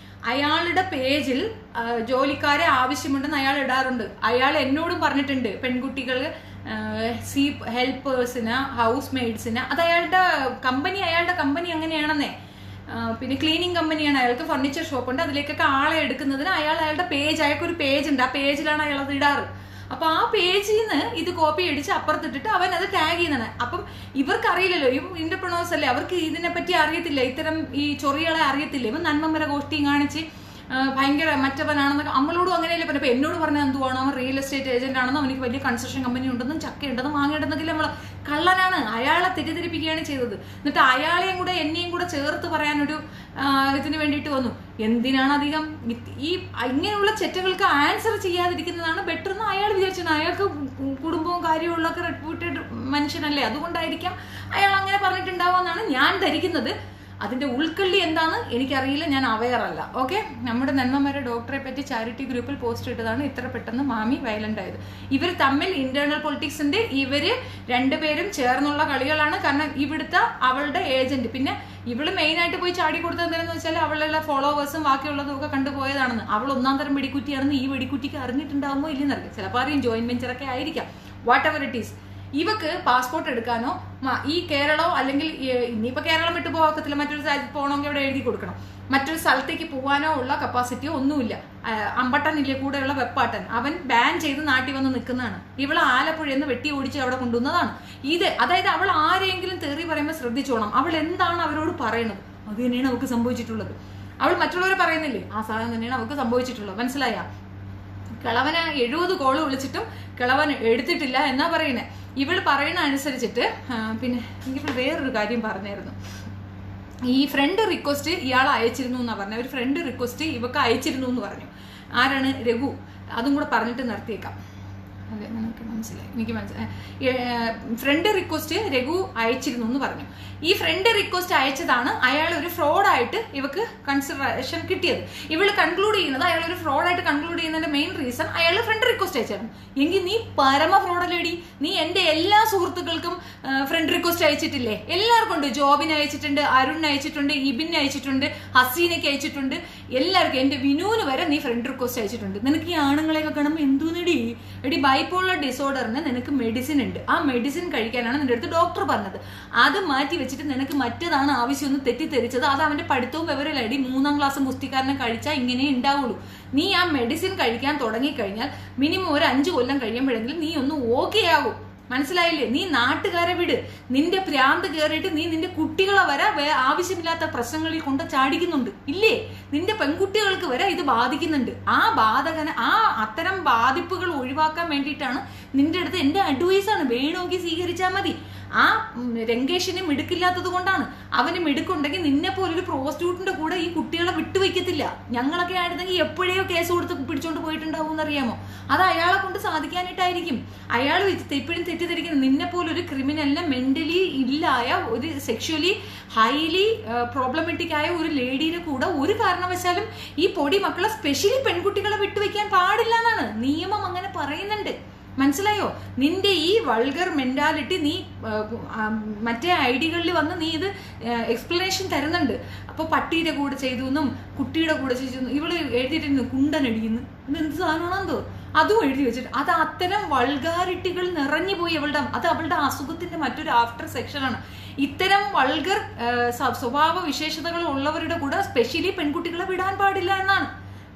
അയാളുടെ പേജിൽ ജോലിക്കാരെ ആവശ്യമുണ്ടെന്ന് അയാൾ ഇടാറുണ്ട്. അയാൾ എന്നോടും പറഞ്ഞിട്ടുണ്ട്, പെൺകുട്ടികൾ ഹെൽപ്പേഴ്സിന്, ഹൗസ് മെയ്ഡ്സിന്. അത് അയാളുടെ കമ്പനി അങ്ങനെയാണെന്നേ. പിന്നെ ക്ലീനിങ് കമ്പനിയാണ്, അയാൾക്ക് ഫർണിച്ചർ ഷോപ്പ് ഉണ്ട്. അതിലേക്കൊക്കെ ആളെ എടുക്കുന്നതിന് അയാളുടെ പേജ്, അയാൾക്കൊരു പേജ് ഉണ്ട്. ആ പേജിലാണ് അയാൾ അത് ഇടാറ്. അപ്പൊ ആ പേജിൽ നിന്ന് ഇത് കോപ്പി അടിച്ച് അപ്പുറത്തിട്ടിട്ട് അവൻ അത് ടാഗ് ചെയ്യുന്നതാണ്. അപ്പം ഇവർക്ക് അറിയില്ലല്ലോ, ഇവ ഇന്റർപ്രണേഴ്സ് അല്ലേ, അവർക്ക് ഇതിനെപ്പറ്റി അറിയത്തില്ല, ഇത്തരം ഈ ചൊറികളെ അറിയത്തില്ല. ഇവൻ നന്മമര ഗോഷ്ടിയും കാണിച്ച് ഭയങ്കര മറ്റവനാണെന്നൊക്കെ നമ്മളോടും അങ്ങനെയല്ലേ പറഞ്ഞു. ഇപ്പൊ എന്നോട് പറഞ്ഞാൽ എന്തുവാണോ, അവൻ റിയൽ എസ്റ്റേറ്റ് ഏജന്റ് ആണെന്നോ, അവനിക്ക് വലിയ കൺസ്ട്രക്ഷൻ കമ്പനി ഉണ്ടെന്നും ചക്കയുണ്ടെന്നും വാങ്ങേണ്ടെന്നൊക്കെ നമ്മൾ കള്ളനാണ്. അയാളെ തെറ്റിദ്ധരിപ്പിക്കുകയാണ് ചെയ്തത്. എന്നിട്ട് അയാളെയും കൂടെ എന്നെയും കൂടെ ചേർത്ത് പറയാനൊരു ഇതിന് വേണ്ടിയിട്ട് വന്നു. എന്തിനാണ് അധികം ഈ ഇങ്ങനെയുള്ള ചെറ്റകൾക്ക് ആൻസർ ചെയ്യാതിരിക്കുന്നതാണ് ബെറ്റർ എന്ന് അയാൾ വിചാരിച്ചത്. അയാൾക്ക് കുടുംബവും കാര്യവും ഉള്ളൊക്കെ റെപ്യൂട്ടഡ് മനുഷ്യനല്ലേ, അതുകൊണ്ടായിരിക്കാം അയാൾ അങ്ങനെ പറഞ്ഞിട്ടുണ്ടാവുമെന്നാണ് ഞാൻ ധരിക്കുന്നത്. അതിന്റെ ഉൾക്കള്ളി എന്താന്ന് എനിക്കറിയില്ല, ഞാൻ അവെയർ അല്ല. ഓക്കെ, നമ്മുടെ നന്മമര ഡോക്ടറെ പറ്റി ചാരിറ്റി ഗ്രൂപ്പിൽ പോസ്റ്റ് ഇട്ടതാണ് ഇത്ര പെട്ടെന്ന് മാമി വയലന്റ് ആയത്. ഇവർ തമ്മിൽ ഇന്റേണൽ പൊളിറ്റിക്സ് ഉണ്ട്. ഇവര് രണ്ടുപേരും ചേർന്നുള്ള കളികളാണ്. കാരണം ഇവിടുത്തെ അവളുടെ ഏജന്റ്, പിന്നെ ഇവള് മെയിൻ ആയിട്ട് പോയി ചാടി കൊടുത്തത് എന്താണെന്ന് വെച്ചാൽ അവളുടെ ഫോളോവേഴ്സും ബാക്കിയുള്ളതും ഒക്കെ കണ്ടുപോയതാണെന്ന്. അവൾ 1-ാം തരം വെടിക്കുറ്റിയാണെന്ന് ഈ വെടിക്കുറ്റിക്ക് അറിഞ്ഞിട്ടുണ്ടാവുമോ ഇല്ലെന്നറിയാം. ചിലപ്പോൾ അറിയും, ജോയിന്റ് വെഞ്ചറൊക്കെ ആയിരിക്കാം, വാട്ട് എവർ ഇറ്റ് ഈസ്. ഇവക്ക് പാസ്പോർട്ട് എടുക്കാനോ ഈ കേരളമോ അല്ലെങ്കിൽ ഇനിയിപ്പോൾ കേരളം വിട്ടു പോകത്തില്ല, മറ്റൊരു സ്ഥലത്ത് പോകണമെങ്കിൽ അവിടെ എഴുതി കൊടുക്കണം, മറ്റൊരു സ്ഥലത്തേക്ക് പോകാനോ ഉള്ള കപ്പാസിറ്റിയോ ഒന്നുമില്ല. അമ്പട്ടനില്ലേ കൂടെയുള്ള വെപ്പാട്ടൻ, അവൻ ബാൻ ചെയ്ത് നാട്ടിൽ വന്ന് നിൽക്കുന്നതാണ്. ഇവള് ആലപ്പുഴയിൽ നിന്ന് വെട്ടി ഓടിച്ച് അവിടെ കൊണ്ടുവന്നതാണ്. അതായത് അവൾ ആരെങ്കിലും തെറി പറയുമ്പോൾ ശ്രദ്ധിച്ചോണം, അവൾ എന്താണ് അവരോട് പറയണത് അത് തന്നെയാണ് അവൾക്ക് സംഭവിച്ചിട്ടുള്ളത്. അവൾ മറ്റുള്ളവരെ പറയുന്നില്ലേ, ആ സാധനം തന്നെയാണ് അവൾക്ക് സംഭവിച്ചിട്ടുള്ളത്. മനസ്സിലായ? കിളവന് 70 കോള് വിളിച്ചിട്ടും കിളവൻ എടുത്തിട്ടില്ല എന്നാ പറയുന്നത്. ഇവള് പറയുന്ന അനുസരിച്ചിട്ട് പിന്നെ എനിക്കിപ്പോൾ വേറൊരു കാര്യം പറഞ്ഞായിരുന്നു. ഈ ഫ്രണ്ട് റിക്വസ്റ്റ് ഇയാൾ അയച്ചിരുന്നു എന്നാ പറഞ്ഞ, ഒരു ഫ്രണ്ട് റിക്വസ്റ്റ് ഇവക്ക് അയച്ചിരുന്നു എന്ന് പറഞ്ഞു. ആരാണ്? രഘു. അതും കൂടെ പറഞ്ഞിട്ട് നിർത്തിയേക്കാം. അതെ, എനിക്ക് മനസ്സിലായി. ഫ്രണ്ട് റിക്വസ്റ്റ് രഘു അയച്ചിരുന്നു എന്ന് പറഞ്ഞു. ഈ ഫ്രണ്ട് റിക്വസ്റ്റ് അയച്ചതാണ് അയാൾ ഒരു ഫ്രോഡായിട്ട് ഇവക്ക് കൺസിഡറേഷൻ കിട്ടിയത്. ഇവള് കൺക്ലൂഡ് ചെയ്യുന്നത് അയാൾ ഒരു ഫ്രോഡായിട്ട് കൺക്ലൂഡ് ചെയ്യുന്നതിന്റെ മെയിൻ റീസൺ അയാൾ ഫ്രണ്ട് റിക്വസ്റ്റ് അയച്ചായിരുന്നു. എങ്കിൽ നീ പരമ ഫ്രോഡല്ലേടി. നീ എന്റെ എല്ലാ സുഹൃത്തുക്കൾക്കും ഫ്രണ്ട് റിക്വസ്റ്റ് അയച്ചിട്ടില്ലേ? എല്ലാവർക്കും ഉണ്ട്. ജോബിന് അയച്ചിട്ടുണ്ട്, അരുണിന് അയച്ചിട്ടുണ്ട്, ഇബിന് അയച്ചിട്ടുണ്ട്, ഹസീനയ്ക്ക് അയച്ചിട്ടുണ്ട്, എല്ലാവർക്കും. എന്റെ വിനുവിന് വരെ നീ ഫ്രണ്ട് റിക്വസ്റ്റ് അയച്ചിട്ടുണ്ട്. നിനക്ക് ഈ ആണുങ്ങളെയൊക്കെ കാണുമ്പോൾ എന്തോന്നെടി? എടി ബൈപ്പോളർ ഡിസോർഡറിന് നിനക്ക് മെഡിസിൻ ഉണ്ട്. ആ മെഡിസിൻ കഴിക്കാനാണ് നിന്റെ അടുത്ത് ഡോക്ടർ പറഞ്ഞത്. അത് മാറ്റി വെച്ചിട്ട് നിനക്ക് മറ്റേതാണ് ആവശ്യമൊന്നും തെറ്റിദ്ധരിച്ചത്. അത് അവന്റെ പഠിത്തവും വിവരമല്ലടി. 3ാം ക്ലാസ് മുസ്തിക്കാരനെ കഴിച്ചാൽ ഇങ്ങനെ ഉണ്ടാവുള്ളൂ. നീ ആ മെഡിസിൻ കഴിക്കാൻ തുടങ്ങിക്കഴിഞ്ഞാൽ മിനിമം ഒരു 5 കൊല്ലം കഴിയുമ്പോഴെങ്കിലും നീ ഒന്ന് ഓക്കെ ആകും. മനസ്സിലായില്ലേ? നീ നാട്ടുകാരെ വിട്. നിന്റെ ഭ്രാന്ത് കയറിയിട്ട് നീ നിന്റെ കുട്ടികളെ വരെ ആവശ്യമില്ലാത്ത പ്രശ്നങ്ങളിൽ കൊണ്ട് ചാടിക്കുന്നുണ്ട് ഇല്ലേ? നിന്റെ പെൺകുട്ടികൾക്ക് വരെ ഇത് ബാധിക്കുന്നുണ്ട്. അത്തരം ബാധിപ്പുകൾ ഒഴിവാക്കാൻ വേണ്ടിയിട്ടാണ് നിന്റെ അടുത്ത് എന്റെ അഡ്വൈസാണ്, വേണമെങ്കിൽ സ്വീകരിച്ചാൽ മതി. ആ രംഗേഷിന് മിടുക്കില്ലാത്തത് കൊണ്ടാണ്. അവന് മിടുക്കുണ്ടെങ്കിൽ നിന്നെ പോലൊരു പ്രോസ്റ്റിറ്റ്യൂട്ടിന്റെ കൂടെ ഈ കുട്ടികളെ വിട്ടുവെക്കത്തില്ല. ഞങ്ങളൊക്കെ ആയിരുന്നെങ്കിൽ എപ്പോഴേയോ കേസ് കൊടുത്ത് പിടിച്ചോണ്ട് പോയിട്ടുണ്ടാവും എന്നറിയാമോ? അത് അയാളെ കൊണ്ട് സാധിക്കാനായിട്ടായിരിക്കും. അയാൾ എപ്പോഴും തെറ്റിദ്ധരിക്കുന്നത് നിന്നെ പോലൊരു ക്രിമിനലിനെ മെന്റലി ഇല്ലായ ഒരു സെക്ഷുവലി ഹൈലി പ്രോബ്ലമാറ്റിക് ആയ ഒരു ലേഡിയുടെ കൂടെ ഒരു കാരണവശാലും ഈ പൊടി മക്കളെ സ്പെഷ്യലി പെൺകുട്ടികളെ വിട്ടുവെക്കാൻ പാടില്ല എന്നാണ് നിയമം. അങ്ങനെ പറയുന്നുണ്ട്. മനസ്സിലായോ? നിന്റെ ഈ വൾഗർ മെന്റാലിറ്റി നീ മറ്റേ ഐഡികളിൽ വന്ന് നീ ഇത് എക്സ്പ്ലനേഷൻ തരുന്നുണ്ട്. അപ്പൊ പട്ടിയുടെ കൂടെ ചെയ്തു എന്നും കുട്ടിയുടെ കൂടെ ചെയ്തു, ഇവള് എഴുതിയിട്ടിരുന്നു കുണ്ടനടിക്കുന്നു, എന്ത് സാധനമാണെന്തോ അതും എഴുതി വെച്ചിട്ട്. അത് അത്തരം വൾഗാരിറ്റികൾ നിറഞ്ഞുപോയി അവളുടെ അസുഖത്തിന്റെ മറ്റൊരു ആഫ്റ്റർ സെക്ഷനാണ്. ഇത്തരം വൾഗർ സ്വഭാവ വിശേഷതകൾ ഉള്ളവരുടെ കൂടെ സ്പെഷ്യലി പെൺകുട്ടികളെ വിടാൻ പാടില്ല എന്നാണ്.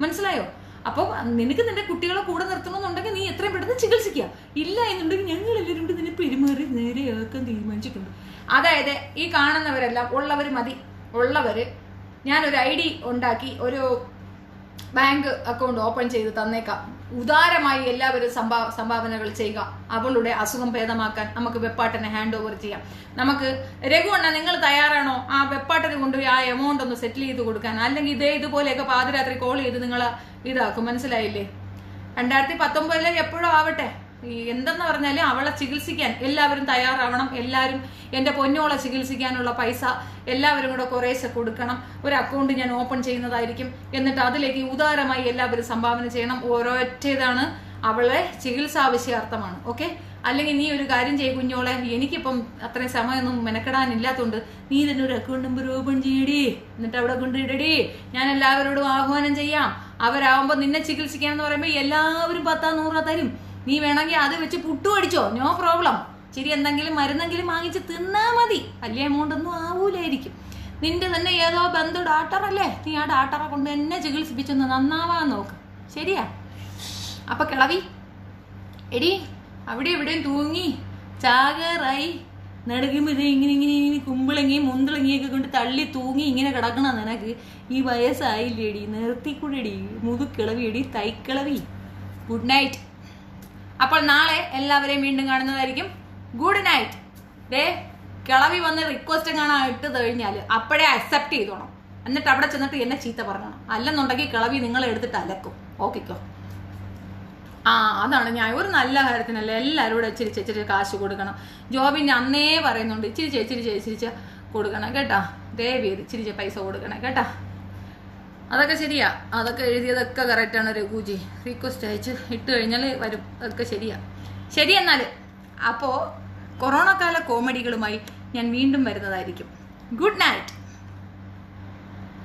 മനസ്സിലായോ? അപ്പം നിനക്ക് നിന്റെ കുട്ടികളെ കൂടെ നിർത്തണമെന്നുണ്ടെങ്കിൽ നീ എത്രയും പെട്ടെന്ന് ചികിത്സിക്കുക. ഇല്ല എന്നുണ്ടെങ്കിൽ ഞങ്ങൾ എല്ലാവരും നിന്നെ പെരുമാറി നേരെയാക്കാൻ തീരുമാനിച്ചിട്ടുണ്ട്. അതായത് ഈ കാണുന്നവരെല്ലാം ഉള്ളവർ മതി. ഞാനൊരു ID ഉണ്ടാക്കി ഒരു ബാങ്ക് അക്കൗണ്ട് ഓപ്പൺ ചെയ്ത് തന്നേക്കാം. ഉദാരമായി എല്ലാവരും സംഭാവനകൾ ചെയ്യുക. അവളുടെ അസുഖം ഭേദമാക്കാൻ നമുക്ക് വെപ്പാട്ടനെ ഹാൻഡ് ഓവർ ചെയ്യാം. നമുക്ക് രഘു അണ്ണ, നിങ്ങൾ തയ്യാറാണോ ആ വെപ്പാട്ടനെ കൊണ്ടുപോയി ആ എമൗണ്ട് ഒന്ന് സെറ്റിൽ ചെയ്ത് കൊടുക്കാൻ? അല്ലെങ്കിൽ ഇതുപോലെയൊക്കെ പാതിരാത്രി കോൾ ചെയ്ത് നിങ്ങൾ ഇതാക്കും. മനസ്സിലായില്ലേ? 2019 എപ്പോഴും ആവട്ടെ. എന്തെന്ന് പറഞ്ഞാല് അവളെ ചികിത്സിക്കാൻ എല്ലാവരും തയ്യാറാവണം. എല്ലാവരും എന്റെ പൊന്നോളെ ചികിത്സിക്കാനുള്ള പൈസ എല്ലാവരും കൂടെ കുറേശ്ശെ കൊടുക്കണം. ഒരു അക്കൗണ്ട് ഞാൻ ഓപ്പൺ ചെയ്യുന്നതായിരിക്കും. എന്നിട്ട് അതിലേക്ക് ഉദാരമായി എല്ലാവരും സംഭാവന ചെയ്യണം. ഓരോറ്റേതാണ് അവളെ ചികിത്സ ആവശ്യാർത്ഥമാണ്. ഓക്കെ? അല്ലെങ്കിൽ നീ ഒരു കാര്യം ചെയ്യ കുഞ്ഞോളെ, എനിക്കിപ്പം അത്രയും സമയമൊന്നും മെനക്കെടാനില്ലാത്തതുകൊണ്ട് നീ തന്നെ ഒരു അക്കൗണ്ട് നമ്പർ ഓപ്പൺ ചെയ്യടി, എന്നിട്ട് അവിടെ കൊണ്ടിടടി. ഞാൻ എല്ലാവരോടും ആഹ്വാനം ചെയ്യാം. അവരാവുമ്പോ നിന്നെ ചികിത്സിക്കാന്ന് പറയുമ്പോ എല്ലാവരും 10-100 തരും. നീ വേണമെങ്കിൽ അത് വെച്ച് പുട്ടു അടിച്ചോ, നോ പ്രോബ്ലം. ശരി, എന്തെങ്കിലും മരുന്നെങ്കിലും വാങ്ങിച്ച് തിന്നാ മതി. വലിയ എമൗണ്ട് ഒന്നും ആവൂലായിരിക്കും. നിന്റെ തന്നെ ഏതോ ബന്ധു ഡാക്ടറല്ലേ, നീ ആ ഡാക്ടറെ കൊണ്ട് എന്നെ ചികിത്സിപ്പിച്ചൊന്ന് നന്നാവാൻ നോക്ക്. ശരിയാ? അപ്പൊ കിളവി എടി അവിടെ എവിടെയും തൂങ്ങി ചാകറായി നടുക്കുമ്പോ ഇത് ഇങ്ങനെ കുമ്പിളങ്ങിയും മുന്തിളങ്ങിയൊക്കെ കൊണ്ട് തള്ളി തൂങ്ങി ഇങ്ങനെ കിടക്കണ നിനക്ക് ഈ വയസ്സായില്ലേടി? നിർത്തിക്കൂടെടി മുതുക്കിളവിയടി, തൈക്കിളവി. Good night. അപ്പോൾ നാളെ എല്ലാവരെയും വീണ്ടും കാണുന്നതായിരിക്കും. Good night. കിളവി വന്ന് റിക്വസ്റ്റ് കാണാൻ ഇട്ട് കഴിഞ്ഞാൽ അപ്പോഴേ അക്സെപ്റ്റ് ചെയ്തോണം. എന്നിട്ട് അവിടെ ചെന്നിട്ട് എന്നെ ചീത്ത പറഞ്ഞോണം. അല്ലെന്നുണ്ടെങ്കിൽ കിളവി നിങ്ങളെ എടുത്തിട്ട് അലക്കും. ഓക്കെക്കോ? അതാണ് ഞാൻ ഒരു നല്ല കാര്യത്തിനല്ല എല്ലാവരും കൂടെ ഇച്ചിരി കാശ് കൊടുക്കണം. ജോബിന് അന്നേ പറയുന്നുണ്ട് ഇച്ചിരി കൊടുക്കണം കേട്ടാ. ദേവിയത് ഇച്ചിരി പൈസ കൊടുക്കണം കേട്ടാ. അതൊക്കെ ശരിയാ. അതൊക്കെ എഴുതിയതൊക്കെ കറക്റ്റാണ് രഘുജി. റിക്വസ്റ്റ് അയച്ച് ഇട്ട് കഴിഞ്ഞാൽ വരും. അതൊക്കെ ശരിയാ. ശരി എന്നാൽ അപ്പോൾ കൊറോണ കാല കോമഡികളുമായി ഞാൻ വീണ്ടും വരുന്നതായിരിക്കും. Good night.